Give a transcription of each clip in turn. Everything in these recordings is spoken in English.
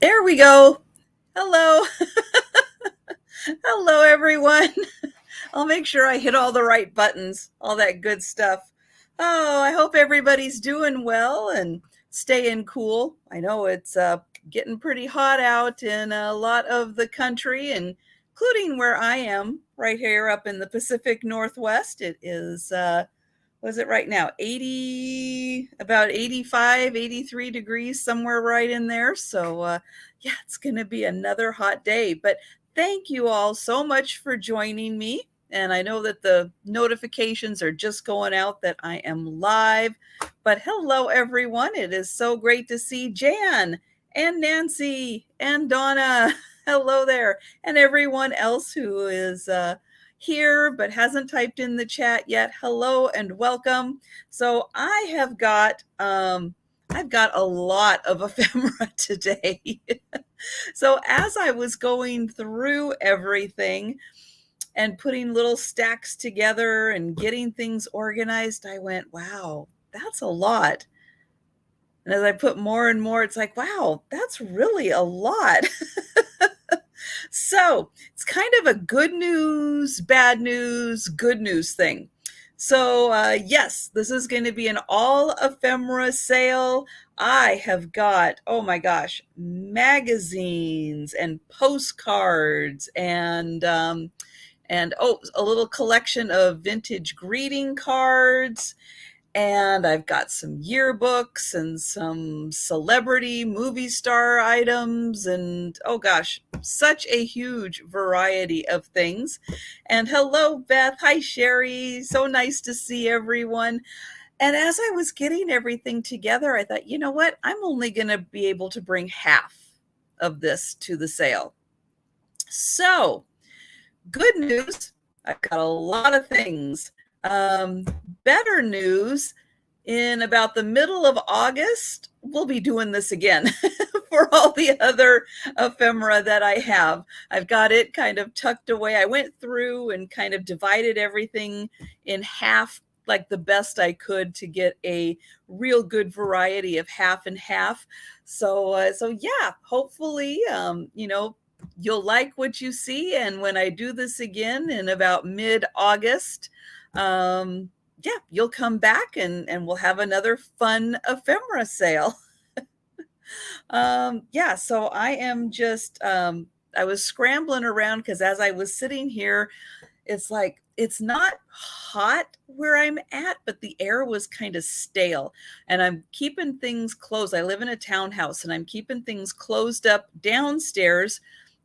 There we go. Hello. Hello, everyone. I'll make sure I hit all the right buttons, all that good stuff. Oh, I hope everybody's doing well and staying cool. I know it's getting pretty hot out in a lot of the country, including where I am, right here up in the Pacific Northwest. It is what is it right now? 80, about 85, 83 degrees, somewhere right in there. So, yeah, it's going to be another hot day. But thank you all so much for joining me. And I know that the notifications are just going out that I am live. But hello, everyone. It is so great to see Jan and Nancy and Donna. Hello there. And everyone else who is here but hasn't typed in the chat yet. Hello and welcome. So I've got a lot of ephemera today. So as I was going through everything and putting little stacks together and getting things organized, I went, wow, that's a lot. And as I put more and more, it's like, wow, that's really a lot. So it's kind of a good news, good news thing. So yes, this is going to be an all ephemera sale. I have got, oh my gosh, magazines and postcards and oh, a little collection of vintage greeting cards. And I've got some yearbooks and some celebrity movie star items and oh gosh, such a huge variety of things. And hello, Beth. Hi, Sherry. So nice to see everyone. And as I was getting everything together, I thought, you know what? I'm only going to be able to bring half of this to the sale. So, good news. I've got a lot of things. Better news, in about the middle of August, we'll be doing this again for all the other ephemera that I have. I've got it kind of tucked away. I went through and kind of divided everything in half, like the best I could, to get a real good variety of half and half. So yeah, hopefully, you'll like what you see. And when I do this again in about mid-August, yeah, you'll come back and we'll have another fun ephemera sale. Yeah, so I am just, I was scrambling around because as I was sitting here, it's like, it's not hot where I'm at, but the air was kind of stale and I'm keeping things closed. I live in a townhouse and I'm keeping things closed up downstairs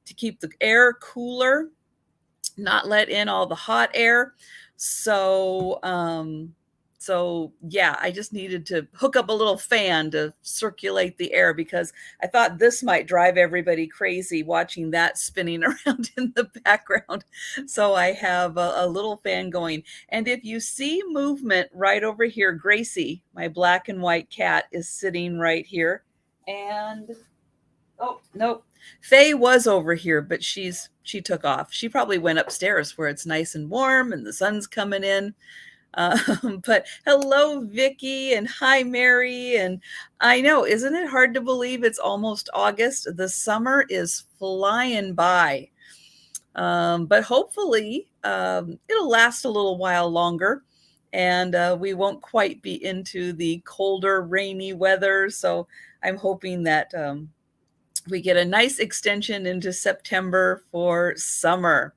to keep the air cooler, not let in all the hot air. So yeah, I just needed to hook up a little fan to circulate the air because I thought this might drive everybody crazy watching that spinning around in the background. So I have a little fan going. And if you see movement right over here, Gracie, my black and white cat, is sitting right here. And oh, nope. Faye was over here, but she took off. She probably went upstairs where it's nice and warm and the sun's coming in. But hello, Vicky, and hi, Mary. And I know, isn't it hard to believe it's almost August? The summer is flying by. But hopefully it'll last a little while longer. And we won't quite be into the colder, rainy weather. So I'm hoping that we get a nice extension into September for summer.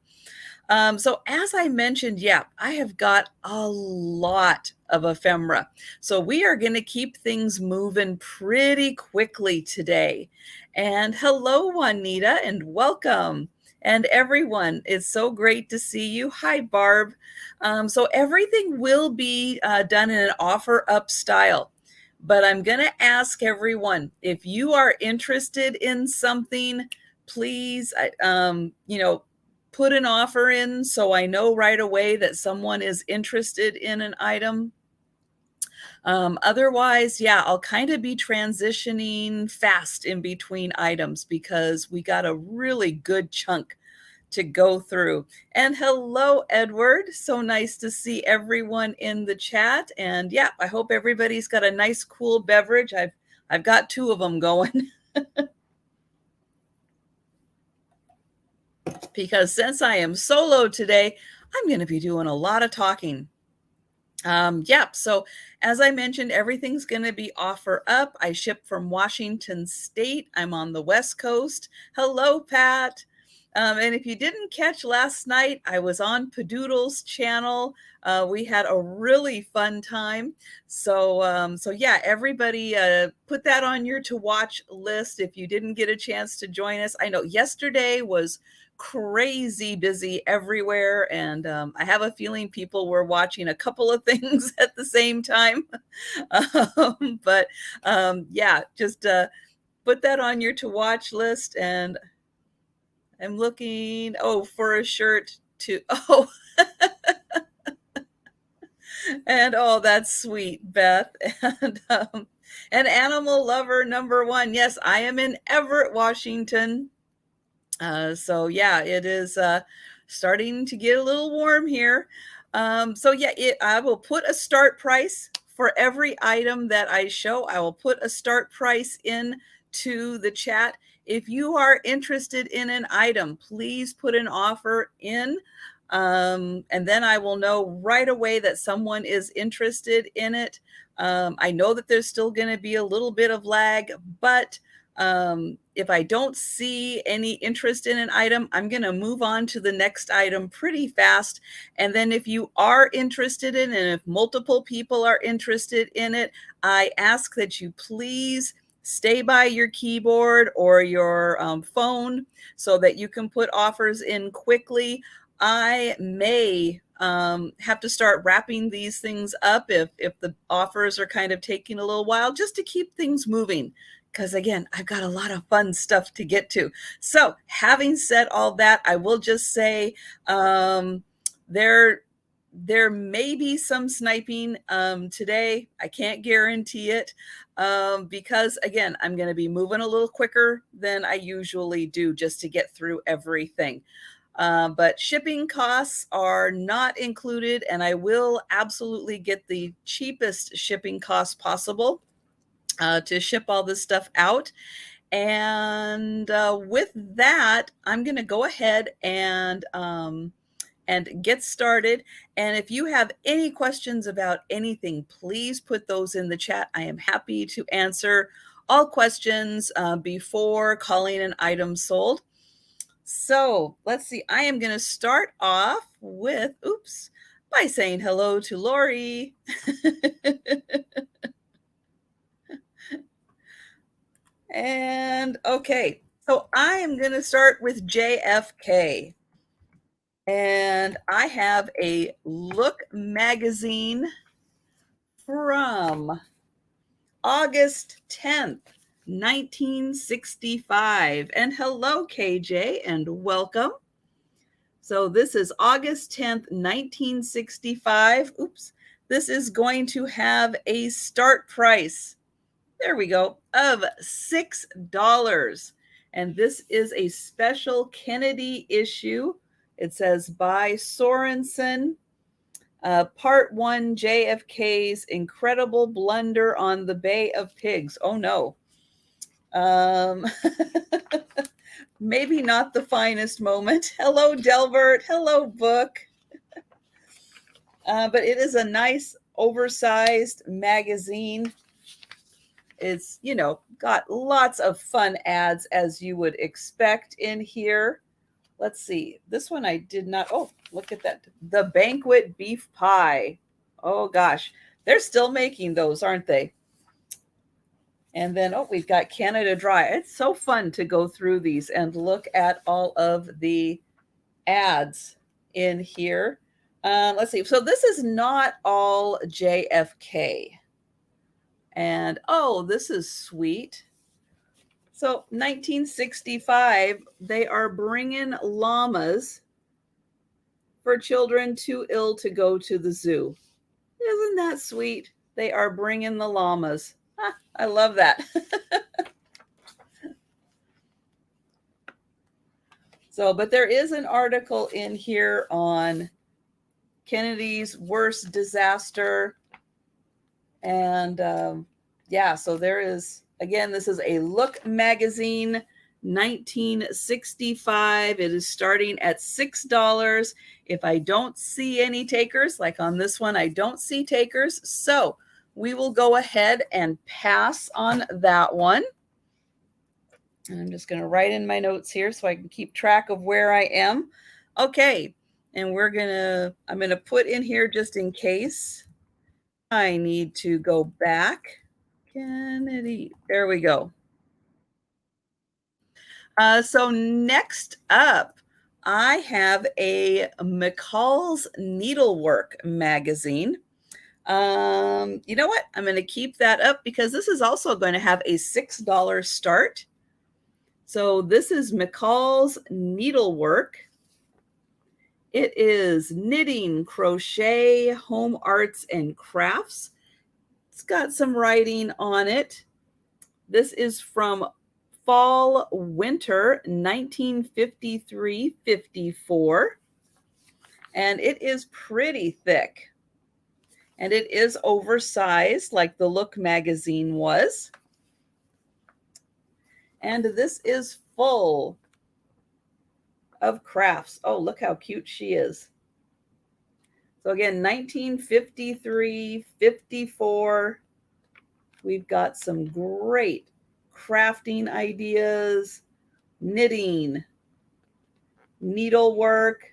So as I mentioned, yeah, I have got a lot of ephemera. So we are going to keep things moving pretty quickly today. And hello, Juanita, and welcome. And everyone, it's so great to see you. Hi, Barb. So everything will be done in an offer up style. But I'm going to ask everyone, if you are interested in something, please, put an offer in so I know right away that someone is interested in an item. Otherwise, yeah, I'll kind of be transitioning fast in between items because we got a really good chunk to go through. And hello, Edward. So nice to see everyone in the chat. And yeah, I hope everybody's got a nice, cool beverage. I've got two of them going. because since I am solo today, I'm going to be doing a lot of talking. Yep. So as I mentioned, everything's going to be offer up. I ship from Washington State. I'm on the West Coast. Hello, Pat. And if you didn't catch last night, I was on Padoodle's channel. We had a really fun time. So yeah, everybody put that on your to watch list if you didn't get a chance to join us. I know yesterday was crazy busy everywhere, and I have a feeling people were watching a couple of things at the same time. But yeah, just put that on your to watch list. And I'm looking for a shirt to and that's sweet, Beth. And an animal lover number one. Yes, I am in Everett, Washington. So yeah, it is starting to get a little warm here. So yeah, I will put a start price for every item that I show. I will put a start price in to the chat. If you are interested in an item, please put an offer in. And then I will know right away that someone is interested in it. I know that there's still going to be a little bit of lag, but if I don't see any interest in an item, I'm going to move on to the next item pretty fast. And then if you are interested in it, and if multiple people are interested in it, I ask that you please stay by your keyboard or your phone so that you can put offers in quickly. I may have to start wrapping these things up if the offers are kind of taking a little while, just to keep things moving. Because again, I've got a lot of fun stuff to get to. So having said all that, I will just say there may be some sniping today. I can't guarantee it because again, I'm going to be moving a little quicker than I usually do just to get through everything. But shipping costs are not included, and I will absolutely get the cheapest shipping costs possible to ship all this stuff out. And with that, I'm going to go ahead and get started. And if you have any questions about anything, please put those in the chat. I am happy to answer all questions before calling an item sold. So let's see. I am going to start off with, by saying hello to Lori. And okay, so I am going to start with JFK. And I have a Look magazine from August 10th, 1965. And hello, KJ, and welcome. So this is August 10th, 1965. This is going to have a start price, there we go, of $6. And this is a special Kennedy issue. It says by Sorensen, Part 1, JFK's Incredible Blunder on the Bay of Pigs. Oh no. Maybe not the finest moment. Hello, Delbert. Hello, Book. But it is a nice oversized magazine. It's, got lots of fun ads as you would expect in here. Let's see. This one I did not. Oh, look at that. The Banquet Beef Pie. Oh, gosh. They're still making those, aren't they? And then, we've got Canada Dry. It's so fun to go through these and look at all of the ads in here. Let's see. So this is not all JFK. And, this is sweet. So 1965, they are bringing llamas for children too ill to go to the zoo. Isn't that sweet? They are bringing the llamas. I love that. But there is an article in here on Kennedy's worst disaster. And so there is, again, this is a Look magazine, 1965. It is starting at $6. If I don't see any takers, like on this one, I don't see takers. So we will go ahead and pass on that one. And I'm just going to write in my notes here so I can keep track of where I am. Okay. And I'm going to put in here just in case I need to go back. Kennedy. There we go. So next up, I have a Mccall's Needlework magazine. You know what? I'm going to keep that up because this is also going to have a $6 start. So this is Mccall's Needlework. It is knitting, crochet, home arts, and crafts. It's got some writing on it. This is from Fall Winter 1953-54. And it is pretty thick. And it is oversized like the Look magazine was. And this is full of crafts. Oh, look how cute she is. So again, 1953-54. We've got some great crafting ideas, knitting, needlework,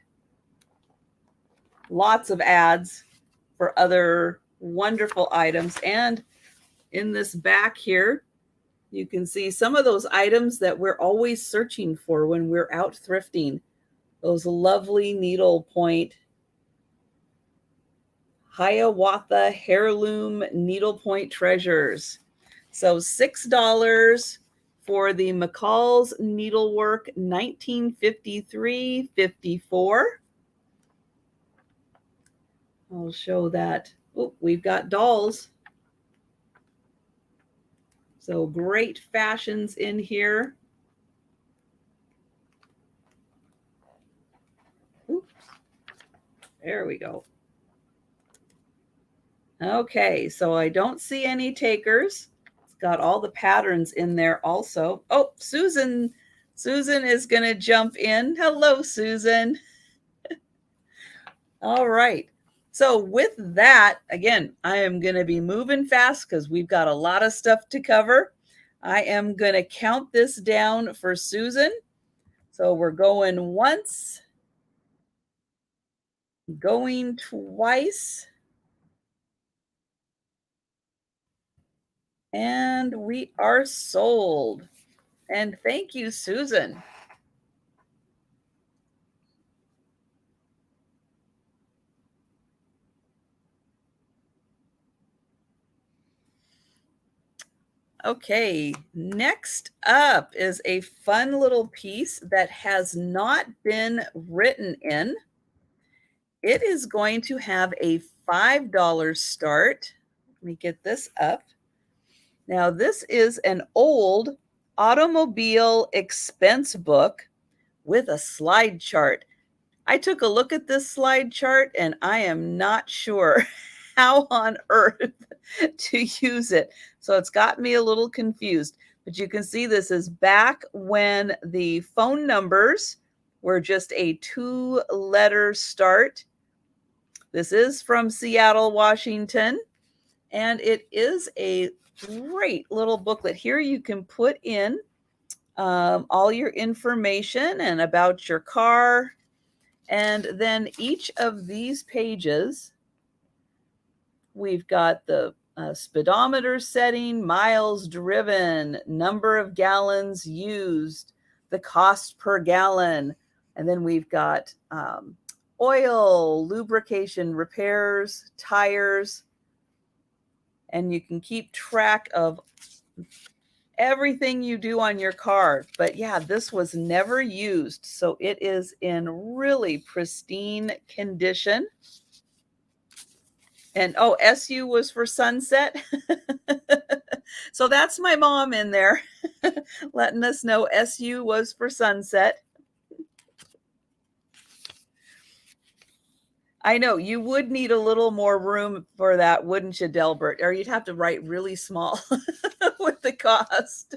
lots of ads for other wonderful items. And in this back here, you can see some of those items that we're always searching for when we're out thrifting. Those lovely needlepoint, Hiawatha heirloom needlepoint treasures. So $6 for the Mccall's Needlework 1953-54. I'll show that. Oh, we've got dolls. So great fashions in here. Oops. There we go. Okay, so I don't see any takers. It's got all the patterns in there also. Oh, Susan is going to jump in. Hello, Susan. All right. So with that, again, I am going to be moving fast because we've got a lot of stuff to cover. I am going to count this down for Susan. So we're going once, going twice, and we are sold. And thank you, Susan. Okay, next up is a fun little piece that has not been written in. It is going to have a $5 start. Let me get this up. Now, this is an old automobile expense book with a slide chart. I took a look at this slide chart and I am not sure how on earth to use it. So it's got me a little confused, but you can see this is back when the phone numbers were just a 2-letter start. This is from Seattle, Washington, and it is a great little booklet. Here you can put in all your information and about your car, and then each of these pages, we've got the speedometer setting, miles driven, number of gallons used, the cost per gallon, and then we've got oil, lubrication, repairs, tires, and you can keep track of everything you do on your car. But yeah, this was never used, so it is in really pristine condition. And oh, SU was for sunset. So that's my mom in there letting us know SU was for sunset. I know you would need a little more room for that, wouldn't you, Delbert? Or you'd have to write really small with the cost.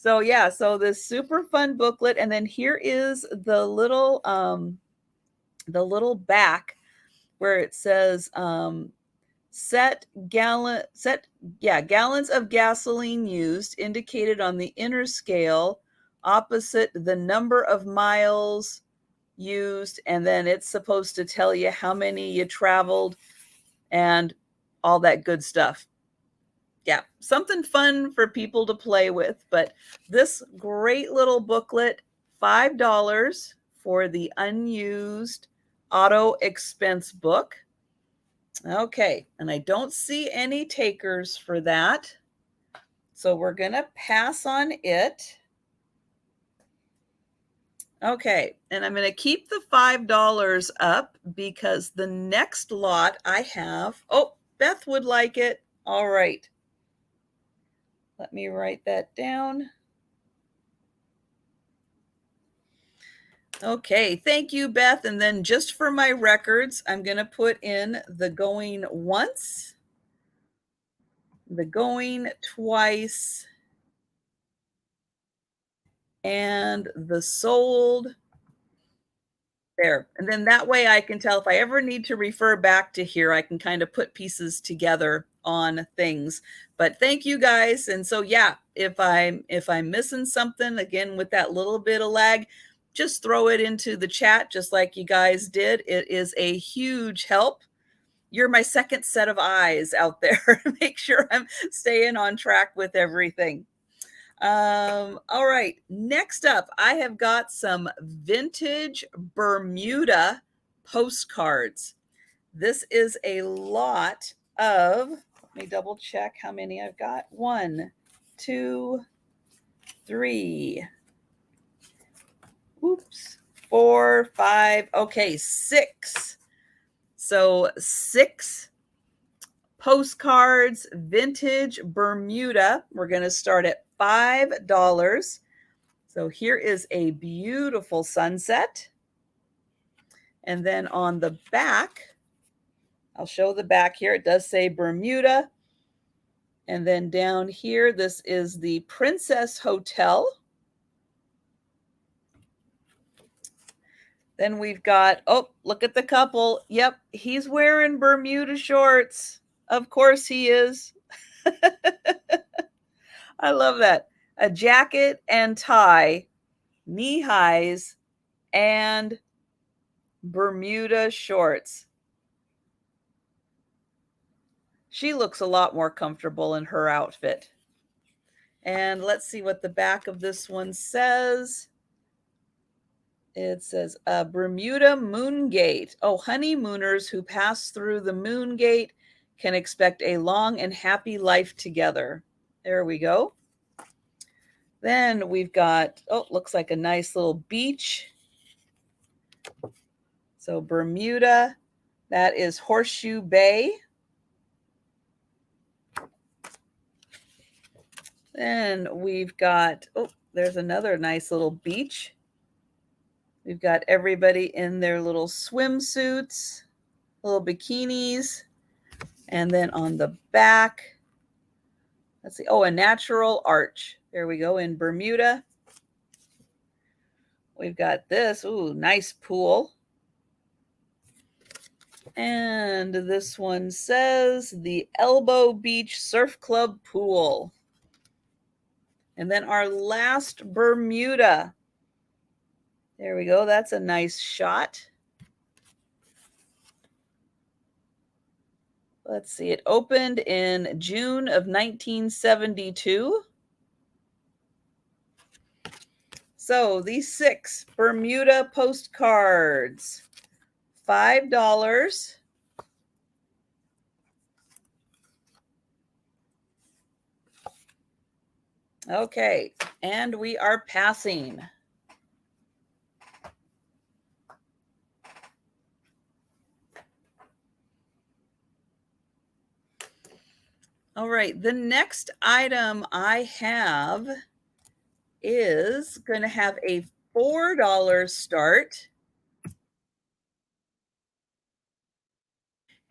So yeah, so this super fun booklet, and then here is the little back where it says gallons of gasoline used indicated on the inner scale opposite the number of miles used, and then it's supposed to tell you how many you traveled and all that good stuff. Yeah, something fun for people to play with. But this great little booklet, $5 for the unused auto expense book. Okay, and I don't see any takers for that. So we're going to pass on it. Okay, and I'm going to keep the $5 up because the next lot I have, oh, Beth would like it. All right. Let me write that down. Okay, thank you, Beth. And then just for my records, I'm going to put in the going once, the going twice, and the sold. There. And then that way I can tell if I ever need to refer back to here, I can kind of put pieces together on things. But thank you guys. And so yeah, if I'm missing something, again with that little bit of lag, just throw it into the chat just like you guys did. It is a huge help. You're my second set of eyes out there. Make sure I'm staying on track with everything. All right, next up, I have got some vintage Bermuda postcards. This is a lot of, let me double check how many I've got. 1, 2, 3, oops, 4, 5, okay, 6. So 6 postcards, vintage Bermuda. We're going to start at $5. So here is a beautiful sunset. And then on the back, I'll show the back here. It does say Bermuda. And then down here, this is the Princess Hotel. Then we've got, oh, look at the couple. Yep, he's wearing Bermuda shorts. Of course he is. I love that. A jacket and tie, knee highs, and Bermuda shorts. She looks a lot more comfortable in her outfit. And let's see what the back of this one says. It says Bermuda Moon Gate. Oh, honeymooners who pass through the Moon Gate can expect a long and happy life together. There we go. Then we've got, oh, looks like a nice little beach. So Bermuda, that is Horseshoe Bay. Then we've got, oh, there's another nice little beach. We've got everybody in their little swimsuits, little bikinis. And then on the back, let's see, oh, a natural arch. There we go in Bermuda. We've got this, ooh, nice pool. And this one says the Elbow Beach Surf Club Pool. And then our last Bermuda. There we go. That's a nice shot. Let's see. It opened in June of 1972. So these 6 Bermuda postcards, $5. Okay, and we are passing. All right, the next item I have is going to have a $4 start.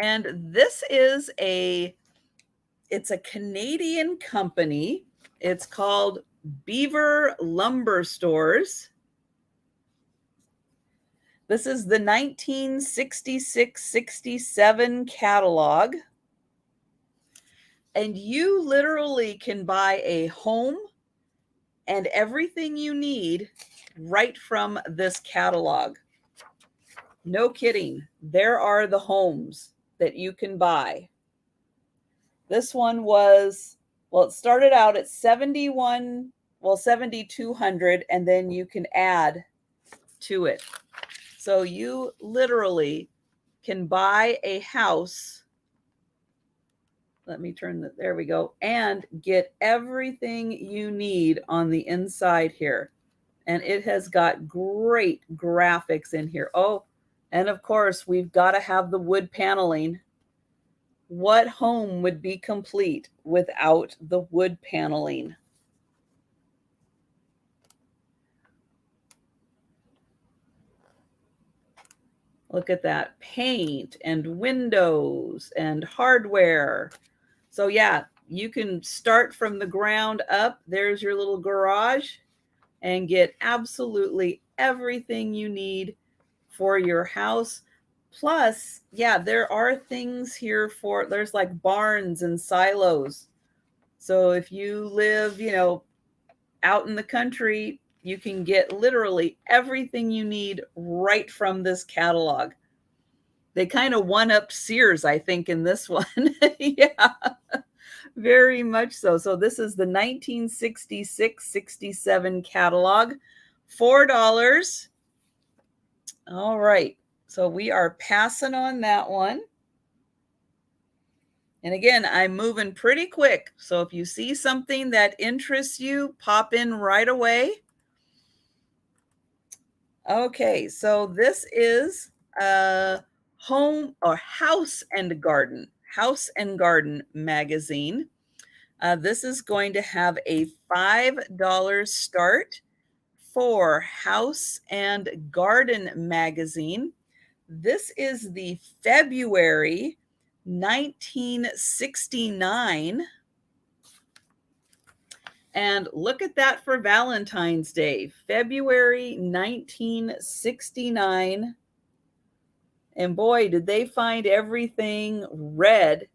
And this is it's a Canadian company. It's called Beaver Lumber Stores. This is the 1966-67 catalog. And you literally can buy a home and everything you need right from this catalog. No kidding. There are the homes that you can buy. This one was, well, it started out at 7,200, and then you can add to it. So you literally can buy a house. Let me turn there we go, and get everything you need on the inside here. And it has got great graphics in here. Oh, and of course, we've got to have the wood paneling. What home would be complete without the wood paneling? Look at that, paint and windows and hardware. So yeah, you can start from the ground up. There's your little garage and get absolutely everything you need for your house. Plus, yeah, there are things here for, there's like barns and silos. So if you live, out in the country, you can get literally everything you need right from this catalog. They kind of one-up Sears, I think, in this one. Yeah, very much so. So this is the 1966-67 catalog, $4. All right, so we are passing on that one. And again, I'm moving pretty quick. So if you see something that interests you, pop in right away. Okay, so this is Home or House and Garden magazine. This is going to have a $5 start for House and Garden magazine. This is the February 1969. And look at that for Valentine's Day, February 1969. And boy, did they find everything red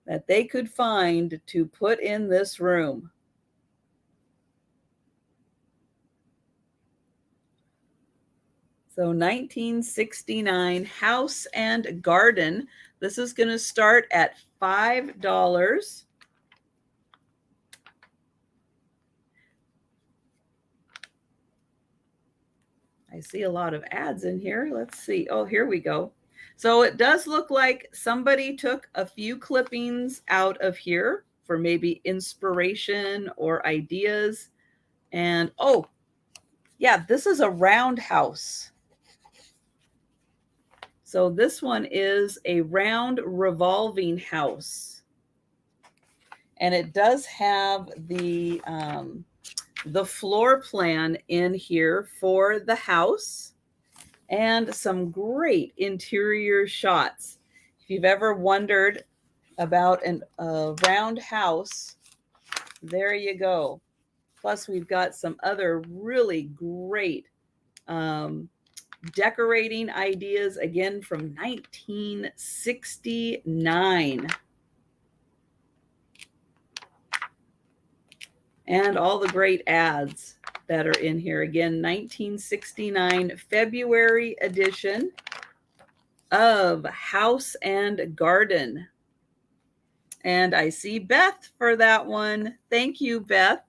that they could find to put in this room. So 1969 House and Garden. This is going to start at $5. I see a lot of ads in here. Let's see. Oh, here we go. So it does look like somebody took a few clippings out of here for maybe inspiration or ideas. And oh, yeah, this is a roundhouse. So this one is a round revolving house. And it does have the floor plan in here for the house and some great interior shots. If you've ever wondered about a round house, there you go. Plus, we've got some other really great decorating ideas, again from 1969. And all the great ads that are in here. Again, 1969 February edition of House and Garden. And I see Beth for that one. Thank you, Beth.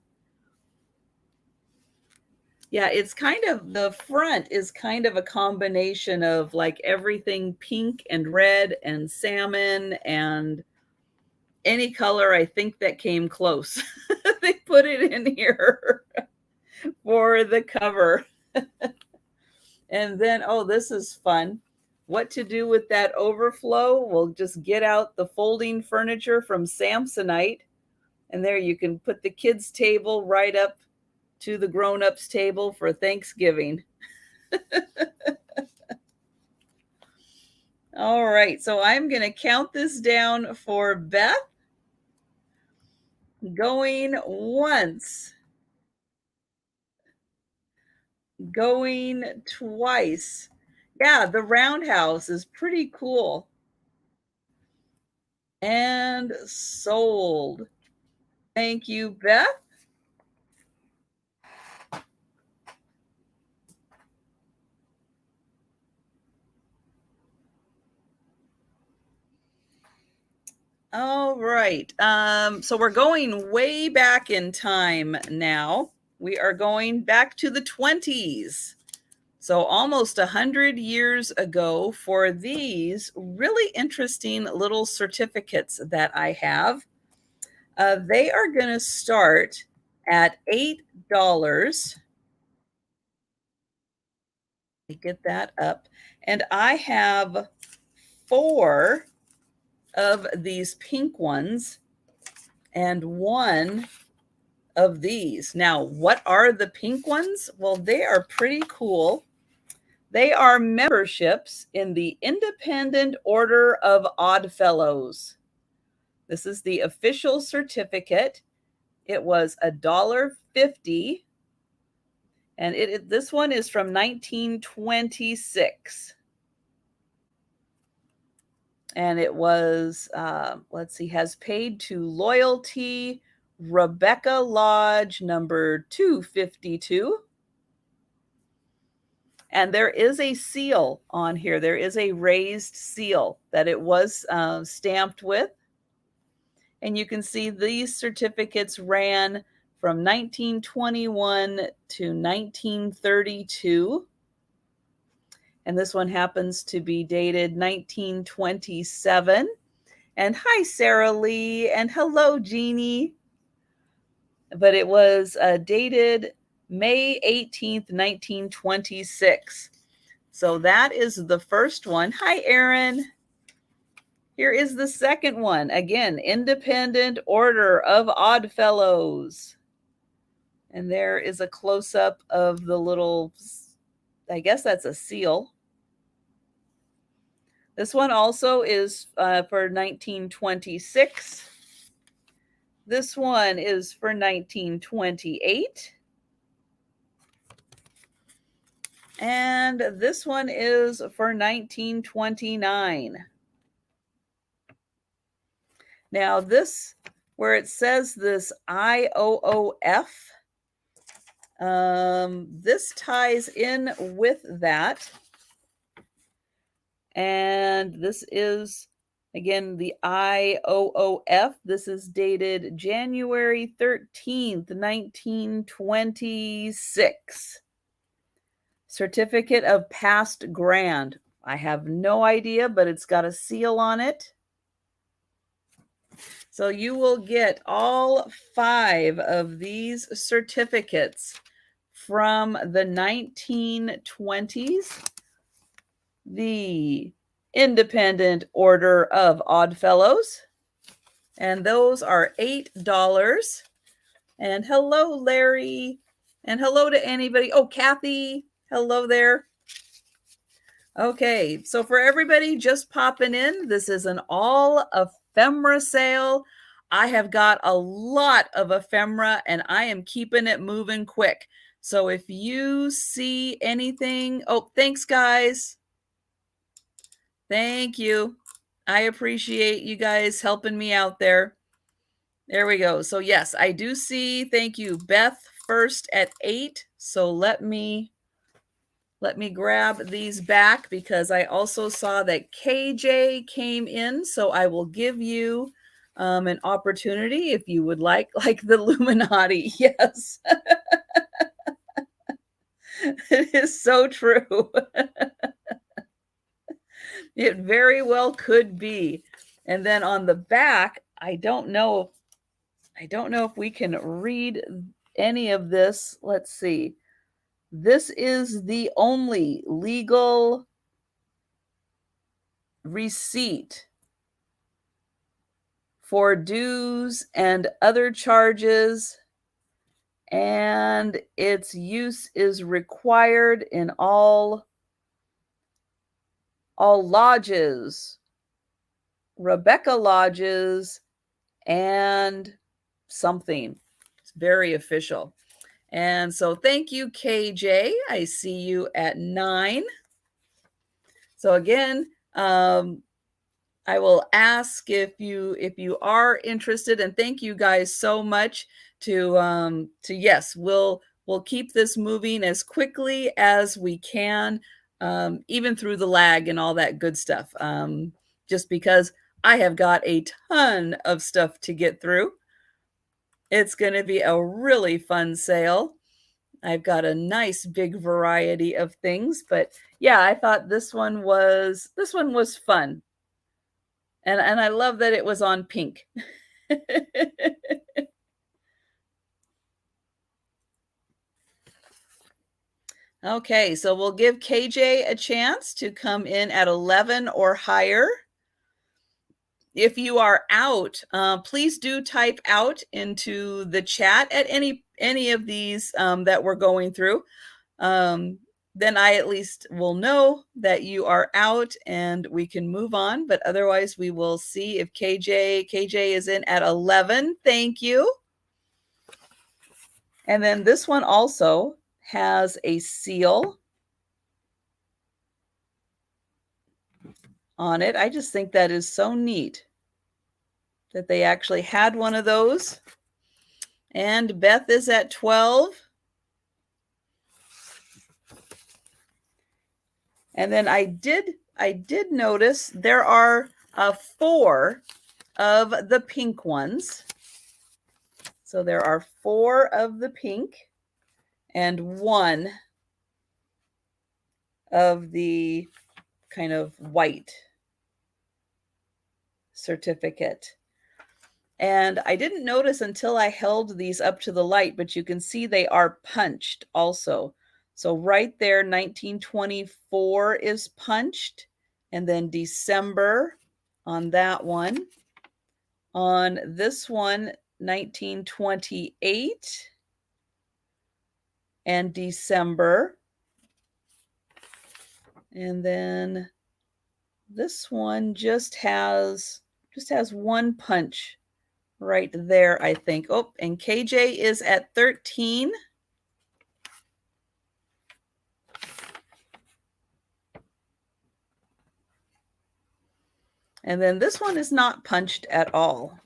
Yeah, it's kind of, the front is kind of a combination of like everything pink and red and salmon and any color I think that came close. They put it in here for the cover. And then, oh, this is fun. What to do with that overflow? We'll just get out the folding furniture from Samsonite. And there you can put the kids' table right up to the grown-ups table for Thanksgiving. All right, so I'm going to count this down for Beth. Going once, going twice. Yeah, the roundhouse is pretty cool. And sold. Thank you, Beth. All right. So we're going way back in time now. We are going back to the 20s. So almost 100 years ago for these really interesting little certificates that I have. They are going to start at $8. Get that up. And I have 4 of these pink ones and 1 of these. Now, what are the pink ones? Well, they are pretty cool. They are memberships in the Independent Order of Oddfellows. This is the official certificate. It was $1.50. And this one is from 1926. And it was, let's see, has paid to loyalty, Rebecca Lodge, number 252. And there is a seal on here. There is a raised seal that it was stamped with. And you can see these certificates ran from 1921 to 1932. And this one happens to be dated 1927. And hi, Sarah Lee, and hello, Jeannie. But it was dated May 18th, 1926. So that is the first one. Hi, Aaron. Here is the second one. Again, Independent Order of Oddfellows. And there is a close-up of the little, I guess that's a seal. This one also is for 1926. This one is for 1928. And this one is for 1929. Now this, where it says this IOOF, this ties in with that. And this is, again, the IOOF. This is dated January 13th, 1926. Certificate of Past Grand. I have no idea, but it's got a seal on it. So you will get all 5 of these certificates from the 1920s. The Independent Order of Oddfellows. And those are $8. And hello, Larry. And hello to anybody. Oh, Kathy. Hello there. Okay, so for everybody just popping in, this is an all ephemera sale. I have got a lot of ephemera and I am keeping it moving quick. So if you see anything, oh, thanks, guys. Thank you. I appreciate you guys helping me out there. There we go. So yes, I do see, thank you, Beth, first at 8. So let me grab these back because I also saw that KJ came in. So I will give you an opportunity if you would like the Illuminati. Yes. It is so true. It very well could be. And then on the back, I don't know if we can read any of this. Let's see. This is the only legal receipt for dues and other charges, and its use is required in all lodges, Rebecca lodges, and something. It's very official. And so thank you, KJ. I see you at 9. So again, I will ask if you are interested, and thank you guys so much to yes, we'll keep this moving as quickly as we can, even through the lag and all that good stuff. Just because I have got a ton of stuff to get through. It's going to be a really fun sale. I've got a nice big variety of things, but yeah, I thought this one was fun. And I love that it was on pink. Okay, so we'll give KJ a chance to come in at 11 or higher. If you are out, please do type out into the chat at any of these that we're going through. Then I at least will know that you are out and we can move on. But otherwise, we will see if KJ is in at 11. Thank you. And then this one also has a seal on it. I just think that is so neat that they actually had one of those. And Beth is at 12. And then I did notice there are 4 of the pink ones. So there are 4 of the pink and 1 of the kind of white certificate. And I didn't notice until I held these up to the light, but you can see they are punched also. So right there, 1924 is punched, and then December on that one. On this one, 1928 and December. And then this one just has one punch right there, I think. Oh, and KJ is at 13. And then this one is not punched at all.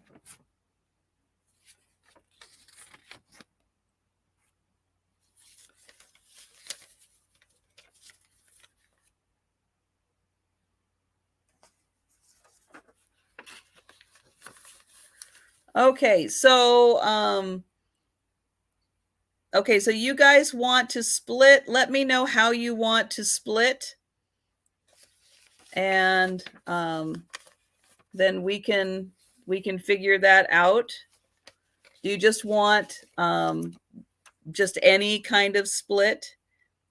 Okay, so so you guys want to split. Let me know how you want to split. And then we can figure that out. Do you just want just any kind of split?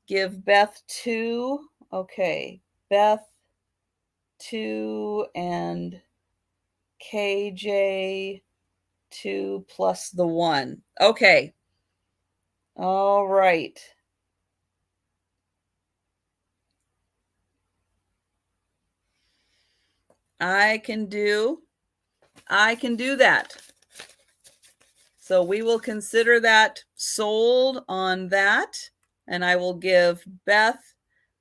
Give Beth 2. Okay, Beth 2 and KJ 2 plus the 1. Okay. All right. I can do that. So we will consider that sold on that. And I will give Beth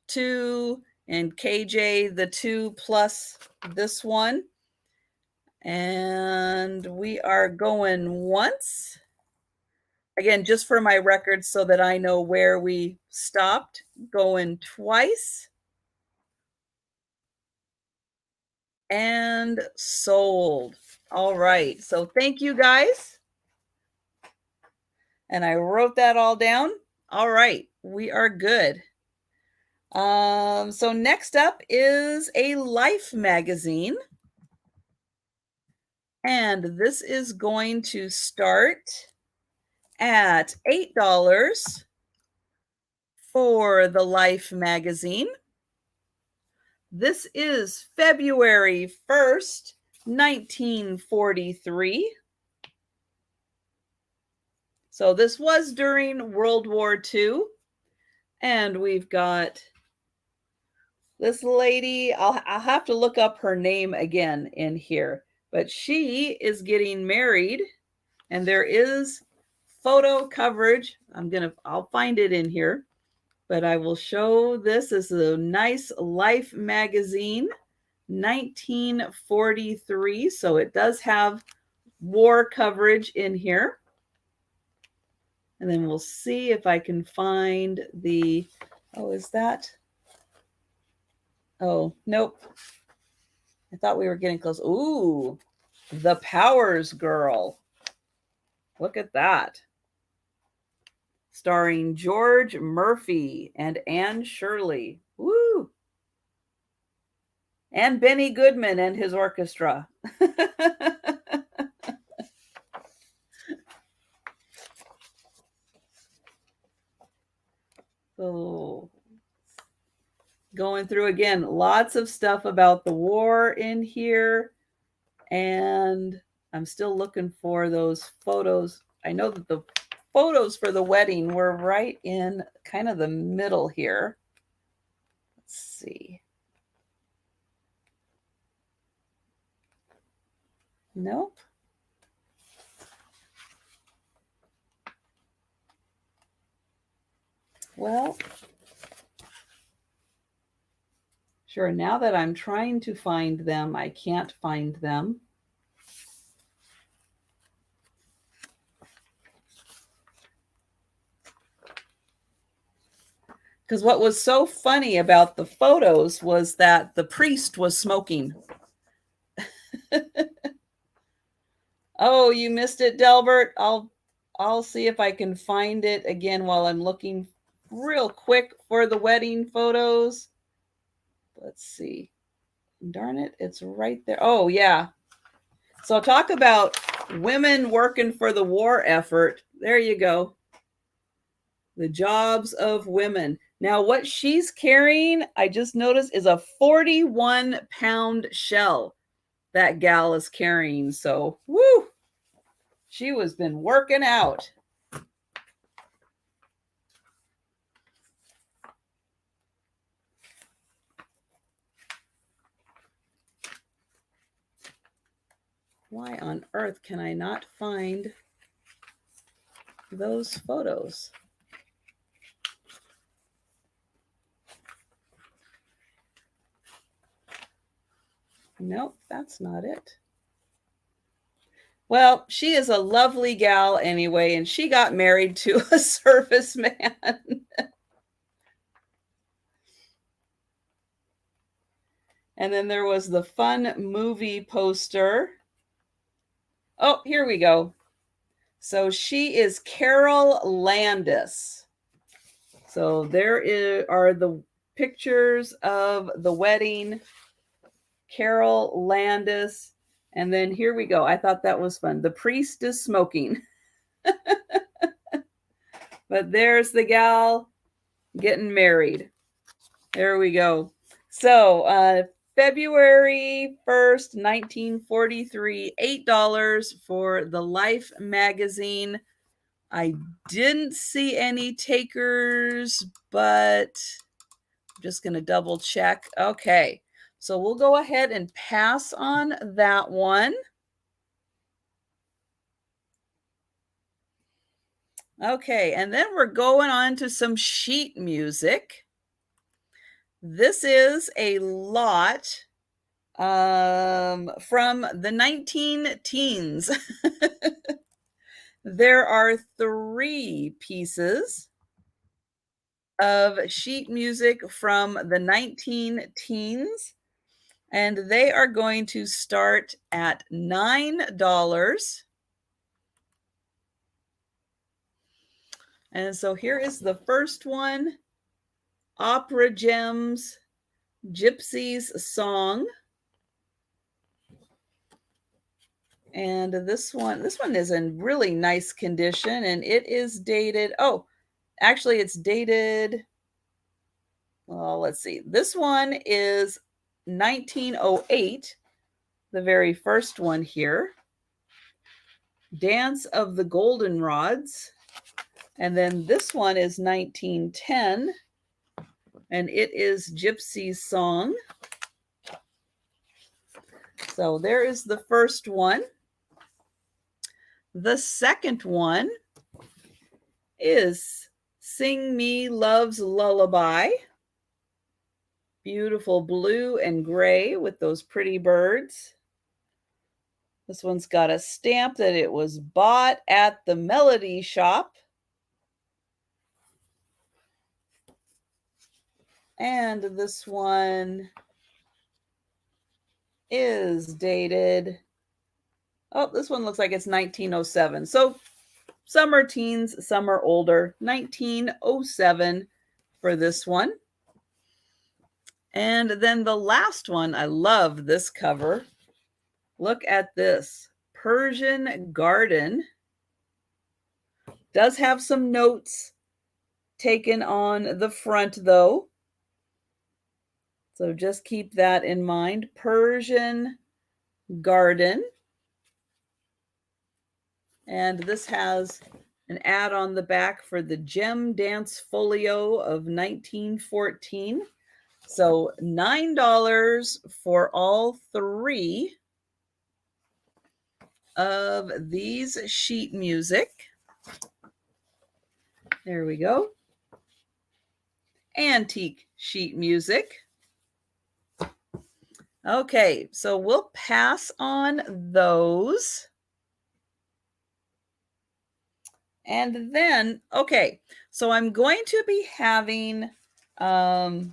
2 and KJ the 2 plus this one. And we are going once. Again, just for my records so that I know where we stopped. Going twice. And sold. All right. So thank you guys. And I wrote that all down. All right. We are good. So next up is a Life magazine. And this is going to start at $8 for the Life magazine. This is February 1st, 1943. So this was during World War II. And we've got this lady. I'll have to look up her name again in here. But she is getting married. And there is photo coverage. I'll find it in here, but I will show this. This is a nice Life magazine, 1943. So it does have war coverage in here. And then we'll see if I can find the, oh, is that? Oh, nope. I thought we were getting close. Ooh, The Powers Girl. Look at that. Starring George Murphy and Anne Shirley. Woo! And Benny Goodman and his orchestra. So, going through again, lots of stuff about the war in here. And I'm still looking for those photos. I know that the photos for the wedding were right in kind of the middle here. Let's see. Nope. Well, sure, now that I'm trying to find them, I can't find them. Because what was so funny about the photos was that the priest was smoking. Oh, you missed it, Delbert. I'll see if I can find it again while I'm looking real quick for the wedding photos. Let's see. Darn it, it's right there. Oh, yeah. So talk about women working for the war effort. There you go. The jobs of women. Now, what she's carrying, I just noticed, is a 41-pound shell that gal is carrying. So, woo! She was been working out. Why on earth can I not find those photos? Nope, that's not it. Well, she is a lovely gal anyway, and she got married to a serviceman. And then there was the fun movie poster. Oh, here we go. So she is Carol Landis. So there are the pictures of the wedding. Carol Landis. And then here we go. I thought that was fun. The priest is smoking. But there's the gal getting married. There we go. So February 1st, 1943, $8 for the Life magazine. I didn't see any takers, but I'm just going to double check. Okay. So we'll go ahead and pass on that one. Okay, and then we're going on to some sheet music. This is a lot from the 19 teens. There are 3 pieces of sheet music from the 19 teens. And they are going to start at $9. And so here is the first one, Opera Gems, Gypsy's Song. And this one is in really nice condition, and it is dated. Oh, actually, it's dated. Well, let's see. This one is 1908, the very first one here. Dance of the Goldenrods. And then this one is 1910, and it is Gypsy's Song. So there is the first one. The second one is Sing Me Love's Lullaby. Beautiful blue and gray with those pretty birds. This one's got a stamp that it was bought at the Melody Shop. And this one is dated, oh, this one looks like it's 1907. So some are teens, some are older. 1907 for this one. And then the last one, I love this cover. Look at this, Persian Garden. Does have some notes taken on the front though. So just keep that in mind. Persian Garden. And this has an ad on the back for the Gem Dance Folio of 1914. So $9 for all three of these sheet music. There we go. Antique sheet music. Okay, so we'll pass on those. And then, okay, so I'm going to be having, after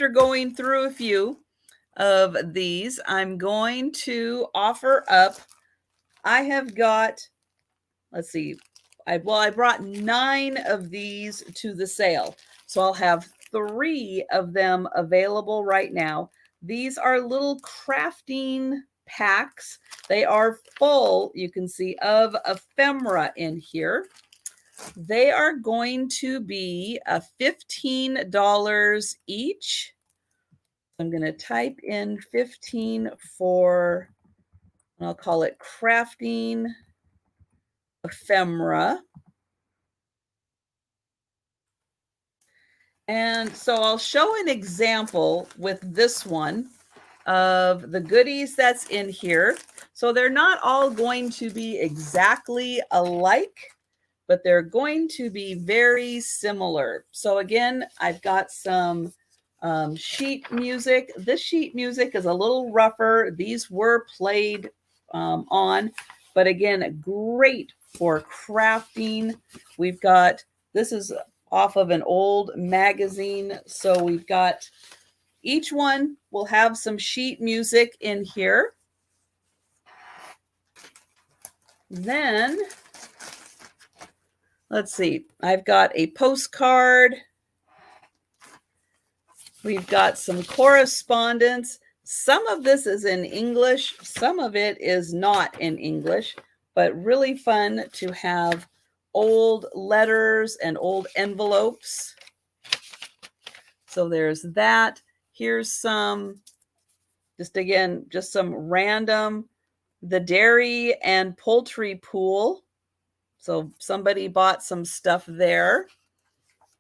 going through a few of these, I'm going to offer up, I have got, let's see, I brought 9 of these to the sale. So I'll have 3 of them available right now. These are little crafting packs. They are full, you can see, of ephemera in here. They are going to be $15 each. I'm going to type in 15 for, I'll call it crafting ephemera. And so I'll show an example with this one of the goodies that's in here. So they're not all going to be exactly alike, but they're going to be very similar. So again, I've got some sheet music. This sheet music is a little rougher. These were played on, but again, great for crafting. We've got, this is off of an old magazine. So we've got, each one will have some sheet music in here. Then, let's see, I've got a postcard. We've got some correspondence. Some of this is in English. Some of it is not in English, but really fun to have old letters and old envelopes. So there's that. Here's some, just again, just some random, the dairy and poultry pool. So somebody bought some stuff there.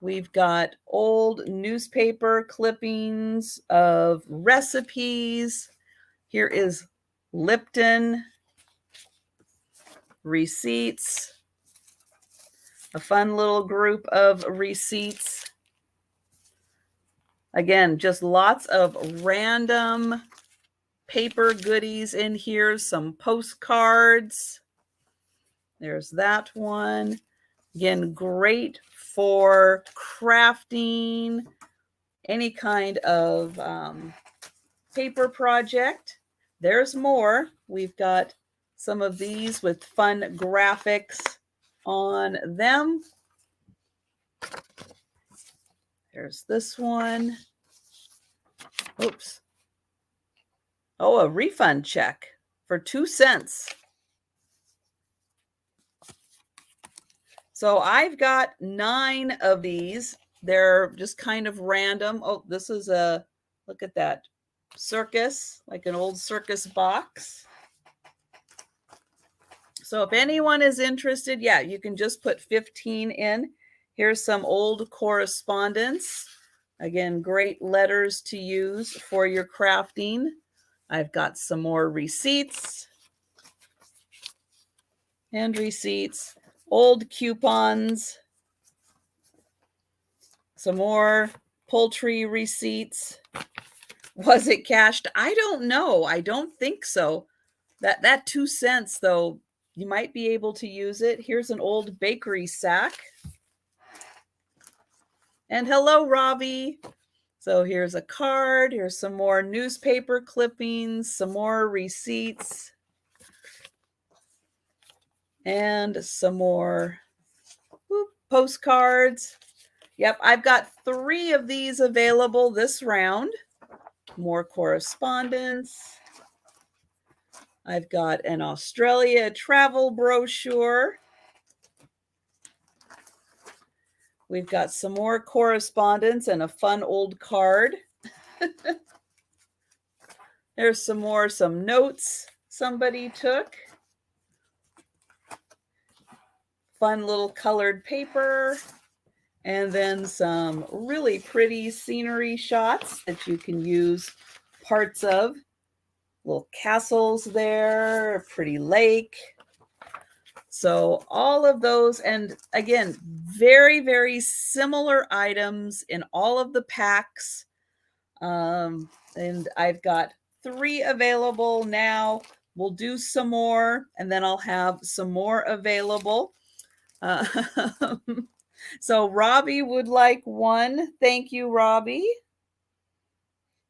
We've got old newspaper clippings of recipes. Here is Lipton Receipts. A fun little group of receipts. Again, just lots of random paper goodies in here. Some postcards. There's that one. Again, great for crafting, any kind of paper project. There's more. We've got some of these with fun graphics on them. There's this one. Oops. Oh, a refund check for 2 cents. So I've got 9 of these. They're just kind of random. Oh, this is a, look at that, circus, like an old circus box. So if anyone is interested, yeah, you can just put 15 in. Here's some old correspondence. Again, great letters to use for your crafting. I've got some more receipts and receipts. old coupons, some more poultry receipts. Was it cashed? I don't know. I don't think so. That 2 cents, though, you might be able to use it. Here's an old bakery sack. And hello, Robbie. So here's a card. Here's some more newspaper clippings, some more receipts, and some more postcards. Yep, I've got 3 of these available this round. More correspondence. I've got an Australia travel brochure. We've got some more correspondence and a fun old card. There's some notes somebody took. Fun little colored paper. And then some really pretty scenery shots that you can use parts of. Little castles there, a pretty lake. So all of those, and again, very, very similar items in all of the packs. And I've got 3 available now. We'll do some more, and then I'll have some more available. So Robbie would like 1. Thank you, Robbie.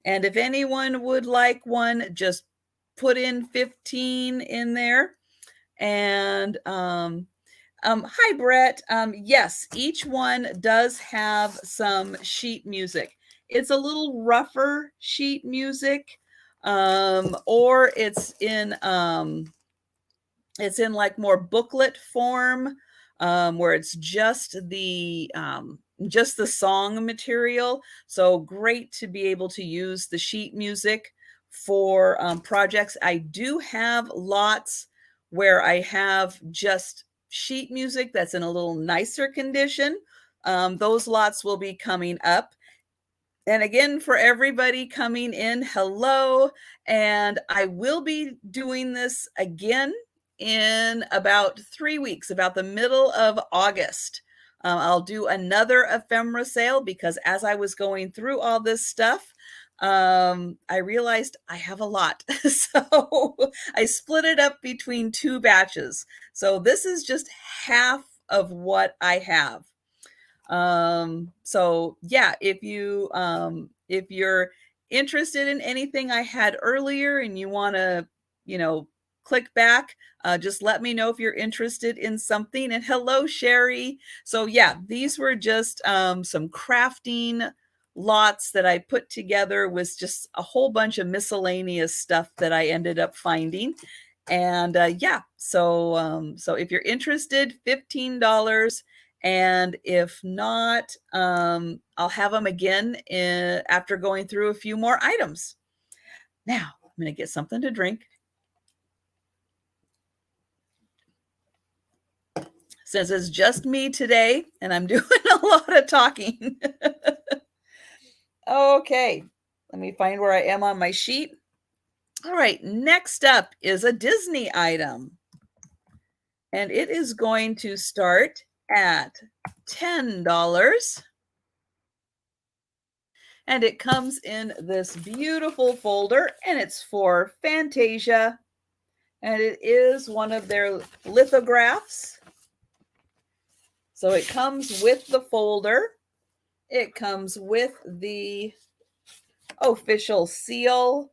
And if anyone would like 1, just put in 15 in there. And hi, Brett. Yes, each one does have some sheet music. It's a little rougher sheet music, or it's in like more booklet form, where it's just the song material. So great to be able to use the sheet music for projects. I do have lots where I have just sheet music that's in a little nicer condition. Those lots will be coming up. And again, for everybody coming in, hello. And I will be doing this again in about 3 weeks, about the middle of August. I'll do another ephemera sale because as I was going through all this stuff, I realized I have a lot. So I split it up between 2 batches. So this is just half of what I have. So yeah, if you're interested in anything I had earlier and you want to, click back, just let me know if you're interested in something. And hello, Sherry. So yeah, these were just some crafting lots that I put together with just a whole bunch of miscellaneous stuff that I ended up finding. And yeah, so if you're interested, $15. And if not, I'll have them again after going through a few more items. Now, I'm going to get something to drink. Since it's just me today and I'm doing a lot of talking. Okay, let me find where I am on my sheet. All right, next up is a Disney item. And it is going to start at $10. And it comes in this beautiful folder, and it's for Fantasia. And it is one of their lithographs. So it comes with the folder. It comes with the official seal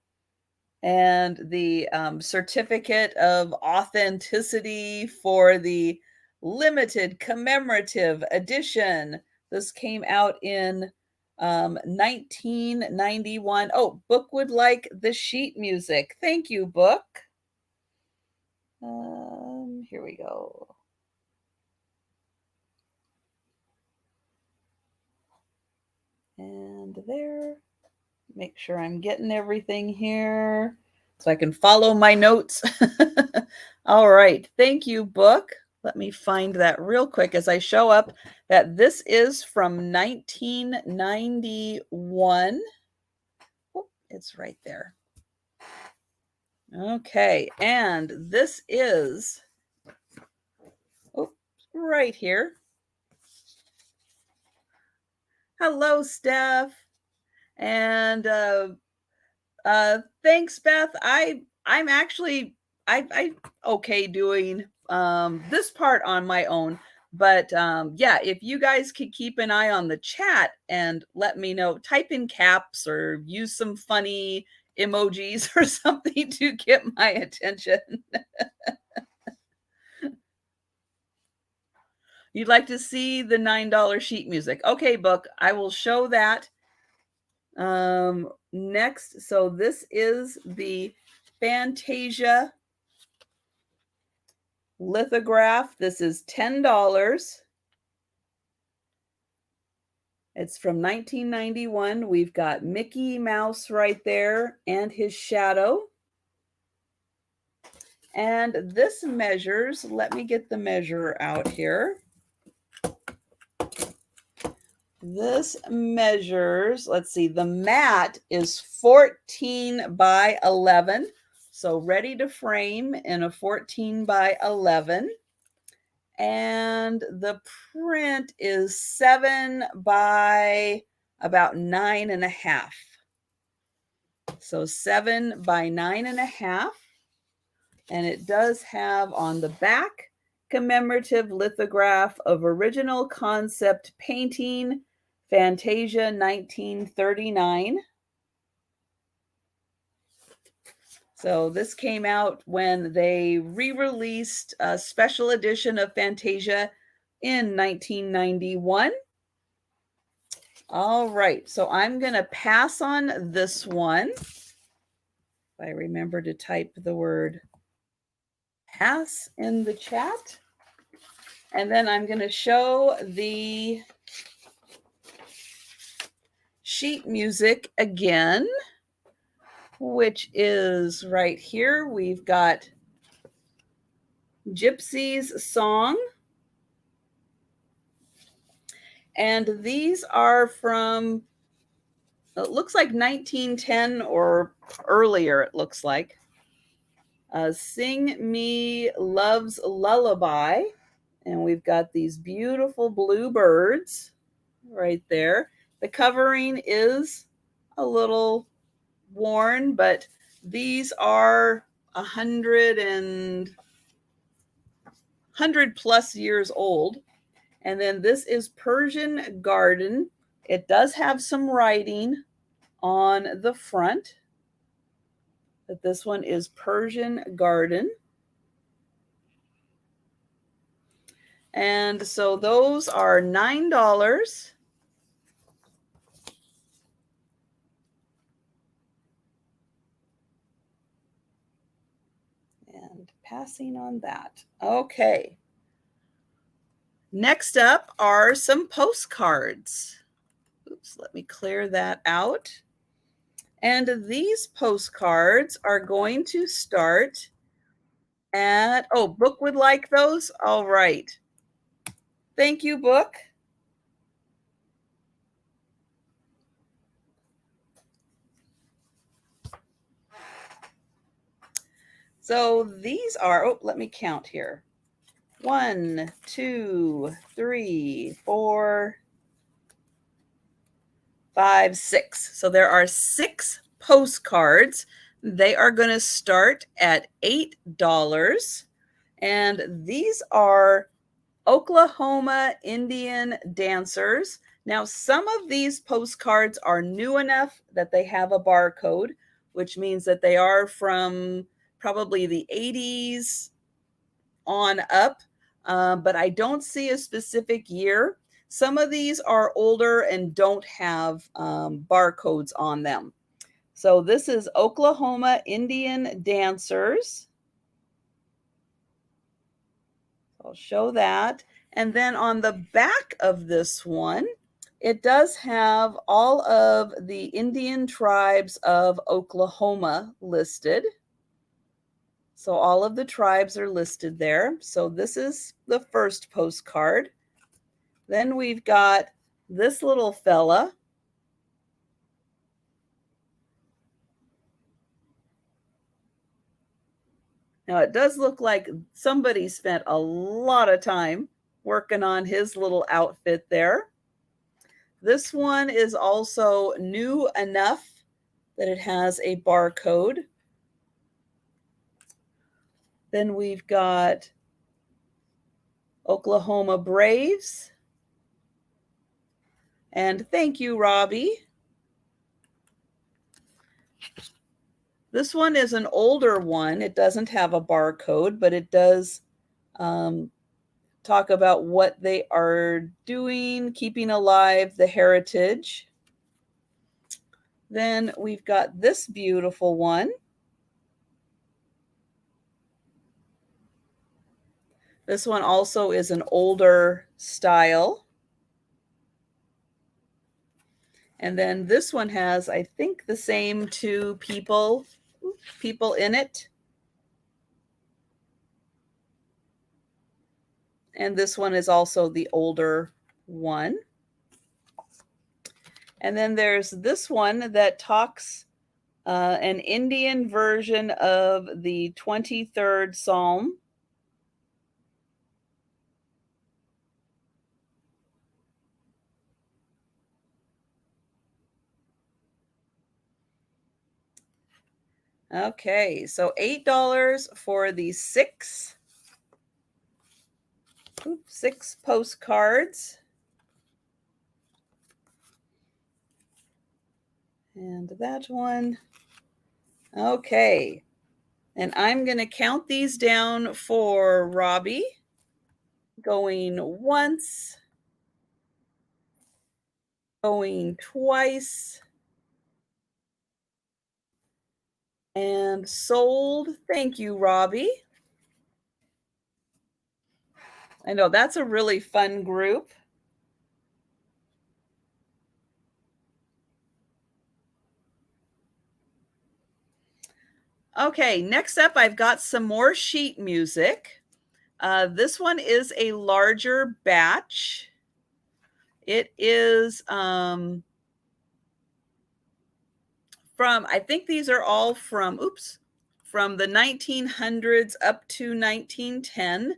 and the certificate of authenticity for the limited commemorative edition. This came out in 1991. Oh, Book would like the sheet music. Thank you, Book. Here we go. And there. Make sure I'm getting everything here so I can follow my notes. All right. Thank you, Book. Let me find that real quick as I show up that this is from 1991. Oh, it's right there. Okay. And this is, right here. Hello, Steph. And thanks, Beth. I'm actually I okay doing this part on my own. But yeah, if you guys could keep an eye on the chat and let me know, type in caps or use some funny emojis or something to get my attention. You'd like to see the $9 sheet music. Okay, book. I will show that. Next, so this is the Fantasia Lithograph. This is $10. It's from 1991. We've got Mickey Mouse right there and his shadow. And this measures, let me get the measure out here. This measures, let's see, the mat is 14 by 11. So ready to frame in a 14 by 11. And the print is 7 by about 9.5. So 7 by 9.5. And it does have on the back commemorative lithograph of original concept painting, Fantasia 1939. So this came out when they re-released a special edition of Fantasia in 1991. All right, so I'm going to pass on this one. If I remember to type the word pass in the chat. And then I'm going to show the sheet music again, which is right here. We've got Gypsy's Song. And these are from, it looks like 1910 or earlier, it looks like. Sing Me Love's Lullaby. And we've got these beautiful blue birds right there. The covering is a little worn, but these are 100 plus years old. And then this is Persian Garden. It does have some writing on the front, but this one is Persian Garden. And so those are $9. And passing on that. Okay. Next up are some postcards. Oops, let me clear that out. And these postcards are going to start at, oh, Book would like those? All right. Thank you, Book. So these are, oh, let me count here. 1, 2, 3, 4, 5, 6. So there are 6 postcards. They are going to start at $8. And these are Oklahoma Indian dancers. Now, some of these postcards are new enough that they have a barcode, which means that they are from probably the 80s on up, but I don't see a specific year. Some of these are older and don't have barcodes on them. So this is Oklahoma Indian dancers. I'll show that. And then on the back of this one, it does have all of the Indian tribes of Oklahoma listed. So all of the tribes are listed there. So this is the first postcard. Then we've got this little fella. Now it does look like somebody spent a lot of time working on his little outfit there. This one is also new enough that it has a barcode. Then we've got Oklahoma Braves. And thank you, Robbie. This one is an older one. It doesn't have a barcode, but it does talk about what they are doing, keeping alive the heritage. Then we've got this beautiful one. This one also is an older style. And then this one has, I think, the same two people in it. And this one is also the older one. And then there's this one that talks an Indian version of the 23rd Psalm. Okay, so $8 for the six postcards. And that one. Okay. And I'm going to count these down for Robbie. Going once. Going twice. And sold. Thank you, Robbie. I know that's a really fun group. Okay, next up, I've got some more sheet music. This one is a larger batch. It is from, I think these are all from the 1900s up to 1910.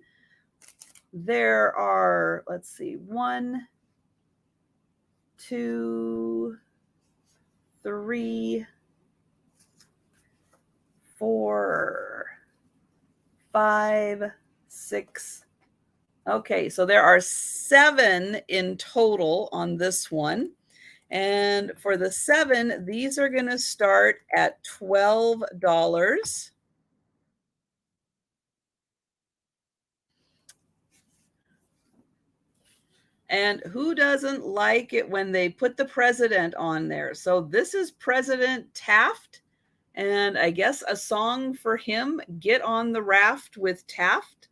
There are, let's see, 1, 2, 3, 4, 5, 6. Okay, so there are 7 in total on this one. And for the 7, these are going to start at $12. And who doesn't like it when they put the president on there? So this is President Taft. And I guess a song for him, Get on the Raft with Taft.